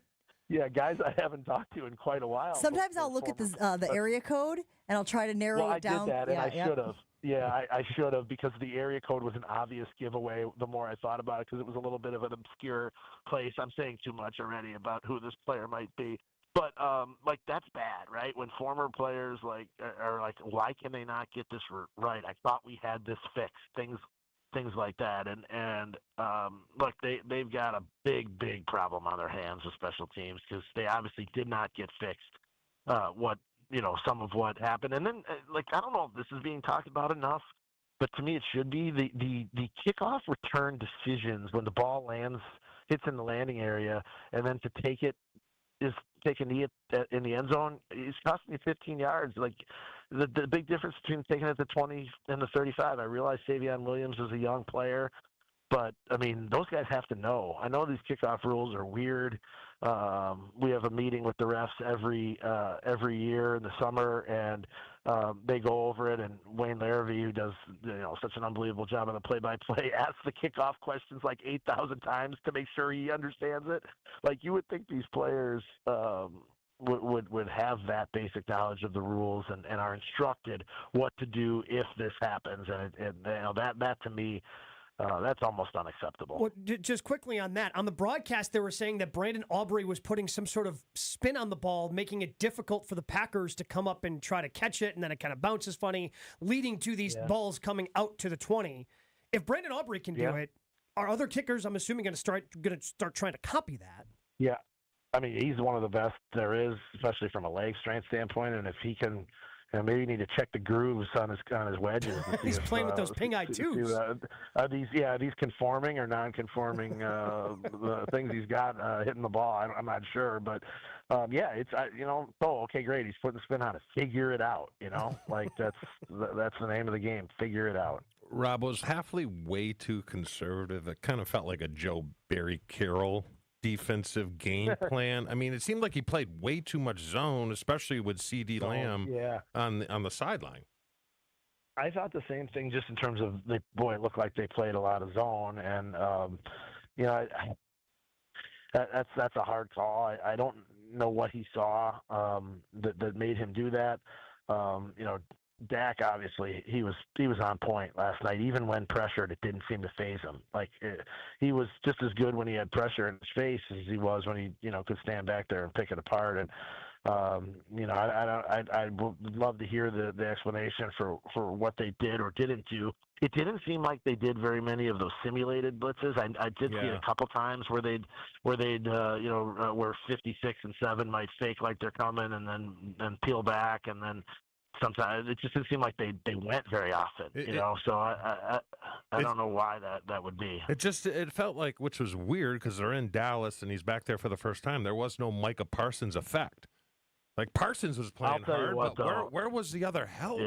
Guys I haven't talked to in quite a while. Sometimes I'll look at the area code and I'll try to narrow it down. I did that, and I should have. Yeah, I should have, because the area code was an obvious giveaway the more I thought about it, because it was a little bit of an obscure place. I'm saying too much already about who this player might be. But, that's bad, right? When former players, are like, why can they not get this right? I thought we had this fixed. Things like that, and look, they've got a big problem on their hands with special teams, because they obviously did not get fixed some of what happened. And then I don't know if this is being talked about enough, but to me it should be the kickoff return decisions when the ball lands hits in the landing area, and then to take a knee in the end zone, it's costing you 15 yards. Like the big difference between taking it to 20 and the 35. I realize Savion Williams is a young player, but I mean those guys have to know. I know these kickoff rules are weird. We have a meeting with the refs every year in the summer, and they go over it. And Wayne Larrabee, who does such an unbelievable job on the play-by-play, asks the kickoff questions like 8,000 times to make sure he understands it. Like you would think these players would have that basic knowledge of the rules and are instructed what to do if this happens. And that to me. That's almost unacceptable. Well, just quickly on that, on the broadcast, they were saying that Brandon Aubrey was putting some sort of spin on the ball, making it difficult for the Packers to come up and try to catch it, and then it kind of bounces funny, leading to these balls coming out to the 20. If Brandon Aubrey can do it, are other kickers, I'm assuming, going to start trying to copy that? Yeah. I mean, he's one of the best there is, especially from a leg strength standpoint, and if he can... maybe you need to check the grooves on his wedges. He's playing with those ping-eye twos. Are these conforming or non-conforming the things he's got hitting the ball? I'm not sure, but it's okay, great. He's putting spin on it. Figure it out. Like that's the name of the game. Figure it out. Rob, was Hafley way too conservative? It kind of felt like a Joe Barry Carroll defensive game plan. I mean, it seemed like he played way too much zone, especially with C.D. Lamb on the sideline. I thought the same thing, just in terms of it looked like they played a lot of zone, and that's a hard call. I don't know what he saw that made him do that. Dak, obviously, he was on point last night. Even when pressured, it didn't seem to faze him. He was just as good when he had pressure in his face as he was when he could stand back there and pick it apart. And I would love to hear the explanation for what they did or didn't do. It didn't seem like they did very many of those simulated blitzes. I did see it a couple times where 56 and 7 might fake like they're coming and then peel back, and then sometimes it just didn't seem like they went very often, So I don't know why that would be. It felt like, which was weird because they're in Dallas and he's back there for the first time. There was no Micah Parsons effect. Like Parsons was playing hard, but where was the other help?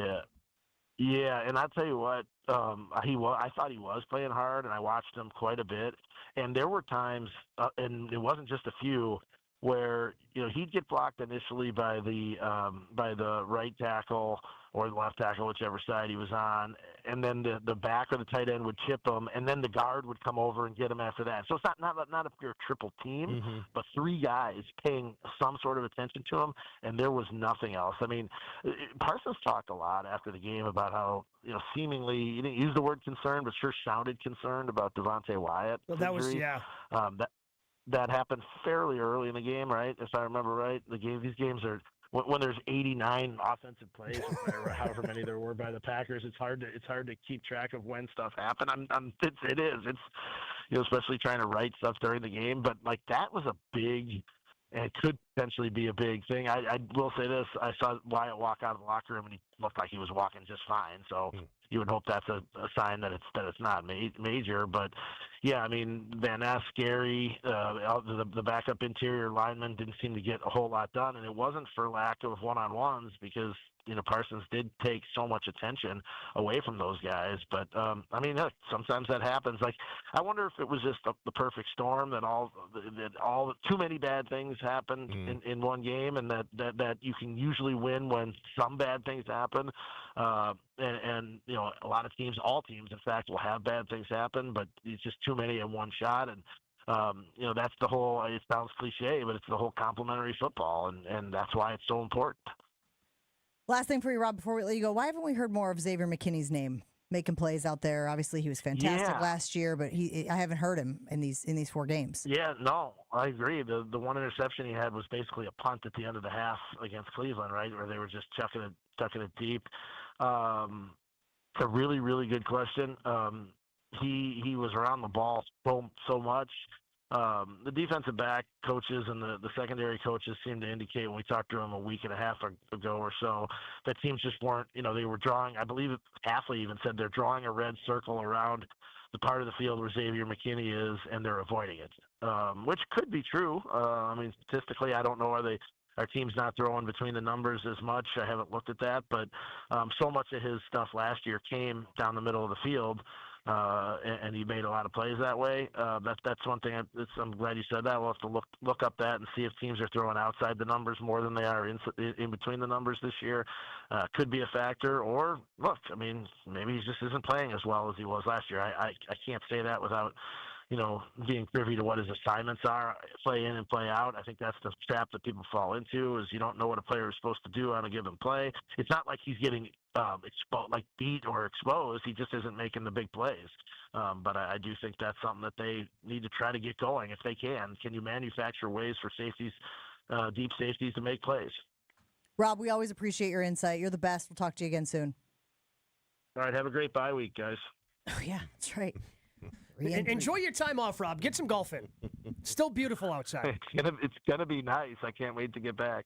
Yeah, and I'll tell you what, I thought he was playing hard, and I watched him quite a bit. And there were times, and it wasn't just a few, where he'd get blocked initially by the right tackle or the left tackle, whichever side he was on, and then the back or the tight end would chip him, and then the guard would come over and get him after that. So it's not a pure triple team, but three guys paying some sort of attention to him, and there was nothing else. I mean, Parsons talked a lot after the game about how seemingly, he didn't use the word concerned, but sure sounded concerned about Devontae Wyatt. Well, that was That happened fairly early in the game, right? If I remember right, these games are when there's 89 offensive plays, or however many there were by the Packers. It's hard to keep track of when stuff happened. It's especially trying to write stuff during the game. But like that was a big, and it could potentially be a big thing. I will say this: I saw Wyatt walk out of the locker room, and he looked like he was walking just fine. So you would hope that's a sign that it's not major. But yeah, I mean, Van Ness, Gary, the backup interior lineman didn't seem to get a whole lot done, and it wasn't for lack of one-on-ones because Parsons did take so much attention away from those guys. But I mean, sometimes that happens. Like, I wonder if it was just the perfect storm that all too many bad things happened in one game, and that you can usually win when some bad things happen. And a lot of teams, all teams, in fact, will have bad things happen, but it's just too many in one shot. And that's the whole. It sounds cliche, but it's the whole complementary football, and that's why it's so important. Last thing for you, Rob, before we let you go, why haven't we heard more of Xavier McKinney's name making plays out there? Obviously, he was fantastic last year, but I haven't heard him in these 4 games. Yeah, no, I agree. The one interception he had was basically a punt at the end of the half against Cleveland, right, where they were just chucking it deep. It's a really, really good question. He was around the ball so much. The defensive back coaches and the secondary coaches seemed to indicate when we talked to them a week and a half ago or so that teams just weren't, they were drawing, I believe Hafley even said they're drawing a red circle around the part of the field where Xavier McKinney is, and they're avoiding it, which could be true. I mean, statistically, I don't know. Our team's not throwing between the numbers as much. I haven't looked at that, but so much of his stuff last year came down the middle of the field, and he made a lot of plays that way. That's one thing. I'm glad you said that. We'll have to look up that and see if teams are throwing outside the numbers more than they are in between the numbers this year. Could be a factor. Or look, I mean, maybe he just isn't playing as well as he was last year. I can't say that without being privy to what his assignments are, play in and play out. I think that's the trap that people fall into, is you don't know what a player is supposed to do on a given play. It's not like he's getting beat or exposed. He just isn't making the big plays. But I do think that's something that they need to try to get going if they can. Can you manufacture ways for safeties, deep safeties, to make plays? Rob, we always appreciate your insight. You're the best. We'll talk to you again soon. All right, have a great bye week, guys. Oh, yeah, that's right. Enjoy your time off, Rob. Get some golf in. Still beautiful outside. It's gonna be nice. I can't wait to get back.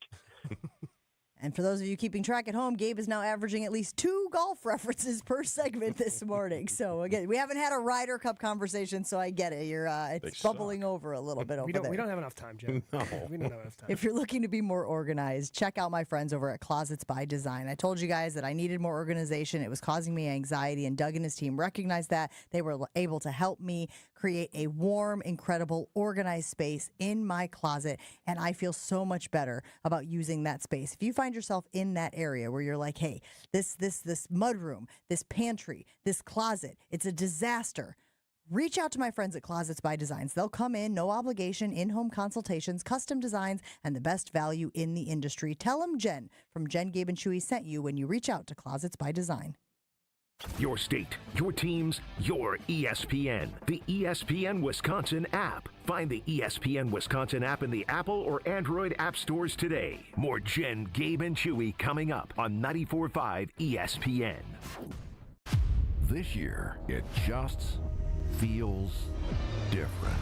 And for those of you keeping track at home, Gabe is now averaging at least 2 golf references per segment this morning. So, again, we haven't had a Ryder Cup conversation, so I get it. It's bubbling over a little bit over there. We don't have enough time, Jim. No. We don't have enough time. If you're looking to be more organized, check out my friends over at Closets by Design. I told you guys that I needed more organization. It was causing me anxiety, and Doug and his team recognized that. They were able to help me create a warm, incredible, organized space in my closet, and I feel so much better about using that space. If you find yourself in that area where you're like, hey, this mudroom, this pantry, this closet, it's a disaster, reach out to my friends at Closets by Designs. They'll come in, no obligation, in-home consultations, custom designs, and the best value in the industry. Tell them Jen from Jen, Gabe, and Chewy sent you when you reach out to Closets by Design. Your state, your teams, your ESPN. The ESPN Wisconsin app. Find the ESPN Wisconsin app in the Apple or Android app stores today. More Jen, Gabe, and Chewy coming up on 94.5 ESPN. This year, it just feels different.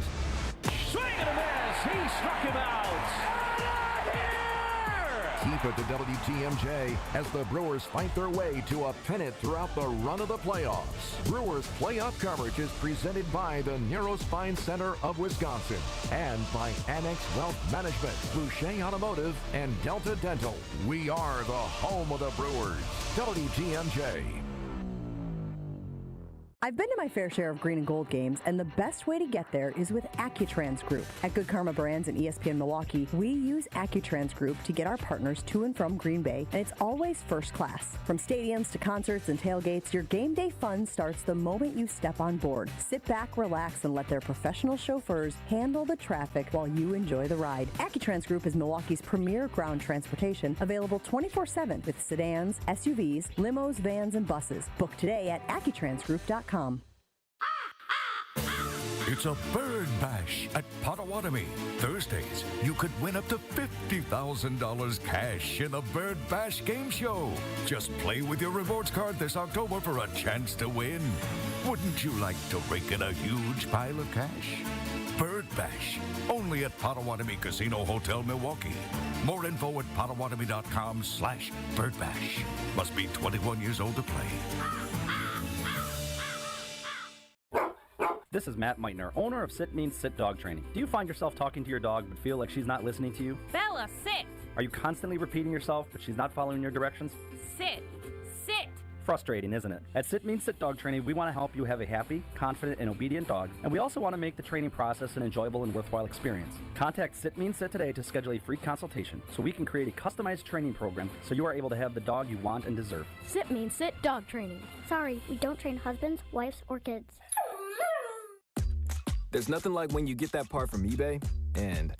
Swing and a miss. He struck him out. Keep it to WTMJ as the Brewers fight their way to a pennant throughout the run of the playoffs. Brewers playoff coverage is presented by the Narrow Spine Center of Wisconsin and by Annex Wealth Management, Boucher Automotive, and Delta Dental. We are the home of the Brewers. WTMJ. I've been to my fair share of green and gold games, and the best way to get there is with AccuTrans Group. At Good Karma Brands and ESPN Milwaukee, we use AccuTrans Group to get our partners to and from Green Bay, and it's always first class. From stadiums to concerts and tailgates, your game day fun starts the moment you step on board. Sit back, relax, and let their professional chauffeurs handle the traffic while you enjoy the ride. AccuTrans Group is Milwaukee's premier ground transportation, available 24/7 with sedans, SUVs, limos, vans, and buses. Book today at AccuTransGroup.com. It's a bird bash at Potawatomi. Thursdays, you could win up to $50,000 cash in the Bird Bash game show. Just play with your rewards card this October for a chance to win. Wouldn't you like to rake in a huge pile of cash? Bird Bash, only at Potawatomi Casino Hotel, Milwaukee. More info at potawatomi.com/birdbash. Must be 21 years old to play. This is Matt Meitner, owner of Sit Means Sit Dog Training. Do you find yourself talking to your dog but feel like she's not listening to you? Bella, sit! Are you constantly repeating yourself but she's not following your directions? Sit! Sit! Frustrating, isn't it? At Sit Means Sit Dog Training, we want to help you have a happy, confident, and obedient dog, and we also want to make the training process an enjoyable and worthwhile experience. Contact Sit Means Sit today to schedule a free consultation so we can create a customized training program so you are able to have the dog you want and deserve. Sit Means Sit Dog Training. Sorry, we don't train husbands, wives, or kids. There's nothing like when you get that part from eBay, and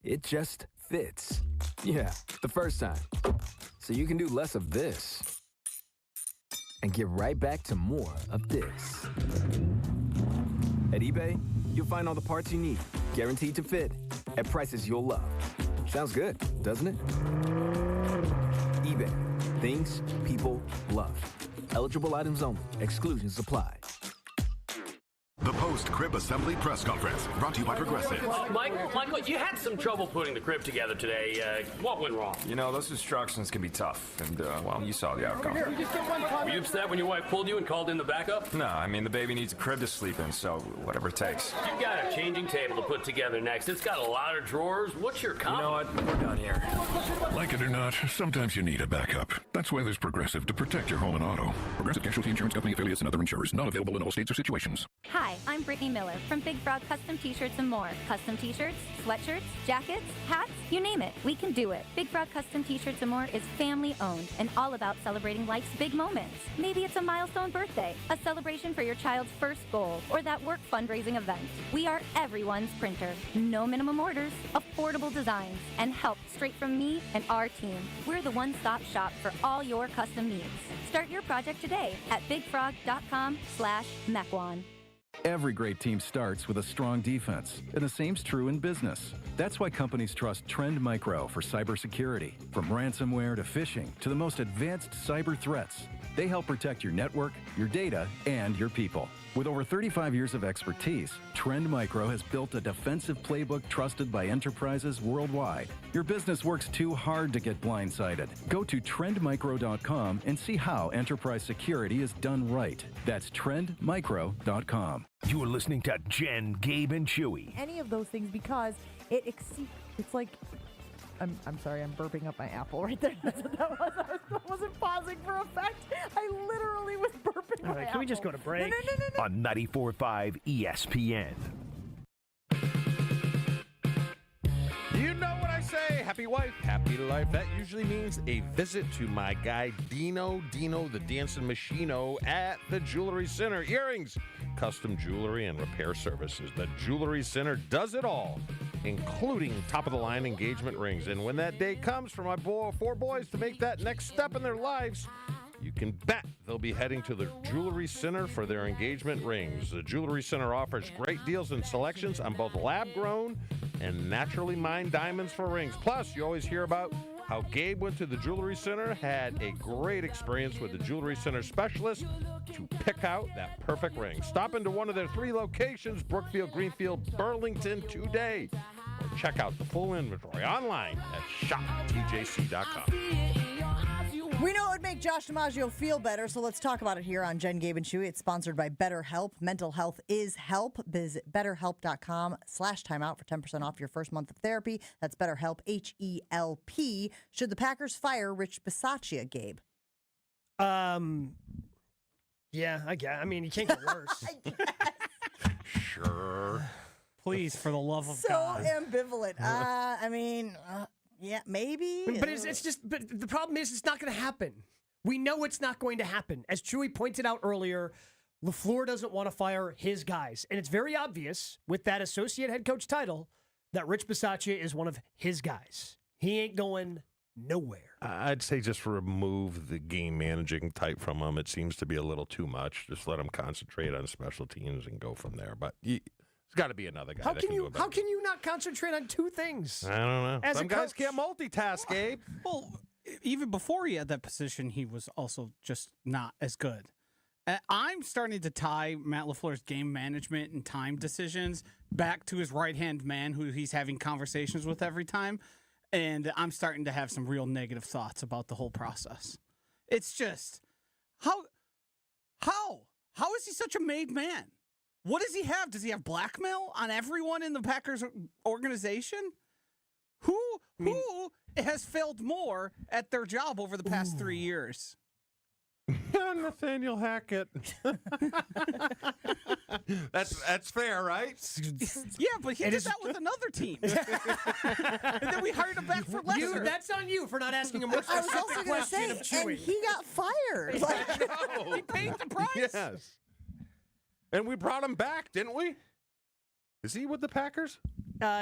it just fits. Yeah, the first time. So you can do less of this and get right back to more of this. At eBay, you'll find all the parts you need, guaranteed to fit, at prices you'll love. Sounds good, doesn't it? eBay. Things people love. Eligible items only. Exclusions apply. The Post Crib Assembly Press Conference, brought to you by Progressive. Michael, you had some trouble putting the crib together today. What went wrong? You know, those instructions can be tough, and, well, you saw the outcome. Were you upset when your wife pulled you and called in the backup? No, I mean, the baby needs a crib to sleep in, so whatever it takes. You've got a changing table to put together next. It's got a lot of drawers. What's your comment? You know what? We're done here. Like it or not, sometimes you need a backup. That's why there's Progressive to protect your home and auto. Progressive Casualty Insurance Company affiliates and other insurers. Not available in all states or situations. Hi, I'm Brittany Miller from Big Frog Custom T-Shirts and more. Custom T-shirts, sweatshirts, jackets, hats, you name it, we can do it. Big Frog Custom T-Shirts and more is family owned and all about celebrating life's big moments. Maybe it's a milestone birthday, a celebration for your child's first goal, or that work fundraising event. We are everyone's printer. No minimum orders, affordable designs, and help straight from me and our team. We're the one-stop shop for all your custom needs. Start your project today at bigfrog.com/Mequon. Every great team starts with a strong defense, and the same's true in business. That's why companies trust Trend Micro for cybersecurity. From ransomware to phishing to the most advanced cyber threats, they help protect your network, your data, and your people. With over 35 years of expertise, Trend Micro has built a defensive playbook trusted by enterprises worldwide. Your business works too hard to get blindsided. Go to trendmicro.com and see how enterprise security is done right. That's trendmicro.com. You are listening to Jen, Gabe, and Chewy. Any of those things because it exceeds. It's like. I'm sorry, I'm burping up my apple right there. That's what that was. I wasn't pausing for effect. I literally was burping my apple. Can we just go to break? No. On 94.5 ESPN. You know what I say. Happy wife, happy life. That usually means a visit to my guy Dino the Dancing Machino at the Jewelry Center. Earrings, custom jewelry, and repair services. The Jewelry Center does it all, including top-of-the-line engagement rings. And when that day comes for my four boys to make that next step in their lives, you can bet they'll be heading to the Jewelry Center for their engagement rings. The Jewelry Center offers great deals and selections on both lab-grown and naturally mined diamonds for rings. Plus, you always hear about how Gabe went to the Jewelry Center, had a great experience with the Jewelry Center specialist to pick out that perfect ring. Stop into one of their 3 locations, Brookfield, Greenfield, Burlington, today. Or check out the full inventory online at shoptjc.com. We know it would make Josh DiMaggio feel better, so let's talk about it here on Jen, Gabe, and Chewy. It's sponsored by BetterHelp. Mental health is help. Visit betterhelp.com/timeout for 10% off your first month of therapy. That's BetterHelp, H-E-L-P. Should the Packers fire Rich Bisaccia, Gabe? Yeah, I guess. I mean, you can't get worse. Sure. Please, for the love of so God. Ambivalent. Yeah, maybe. But it's just. But the problem is, it's not going to happen. We know it's not going to happen. As Chewy pointed out earlier, LaFleur doesn't want to fire his guys, and it's very obvious with that associate head coach title that Rich Bisaccia is one of his guys. He ain't going nowhere. I'd say just remove the game managing type from him. It seems to be a little too much. Just let him concentrate on special teams and go from there. But there's got to be another guy. How can you not concentrate on 2 things? I don't know. As Some a guys coach. can't multitask, Gabe. Well, even before he had that position, he was also just not as good. I'm starting to tie Matt LaFleur's game management and time decisions back to his right-hand man who he's having conversations with every time. And I'm starting to have some real negative thoughts about the whole process. It's just, how is he such a made man? What does he have? Does he have blackmail on everyone in the Packers organization? Who has failed more at their job over the past 3 years? Nathaniel Hackett. That's fair, right? Yeah, but he did that with another team. And then we hired him back for lesser. That's on you for not asking a more I was specific also going to say, question of Chewy. and he got fired. Like, He paid the price. Yes. And we brought him back, didn't we? Is he with the Packers?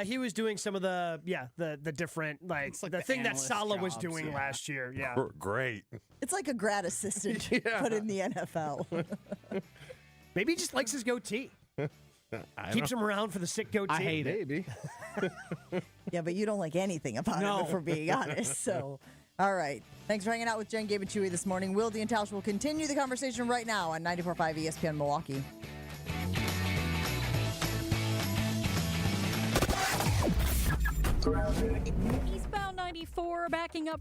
He was doing some of the different, like the thing that analyst Salah was jobs, doing last year. Yeah. Great. it's like a grad assistant, but in the NFL. Maybe he just likes his goatee. Keeps him around for the sick goatee. I hate it. Maybe. Yeah, but you don't like anything about No. him, if we're being honest. So, all right. Thanks for hanging out with Jen, Gabe, and Chewy this morning. Wilde and Tausch will continue the conversation right now on 94.5 ESPN Milwaukee. Eastbound 94 backing up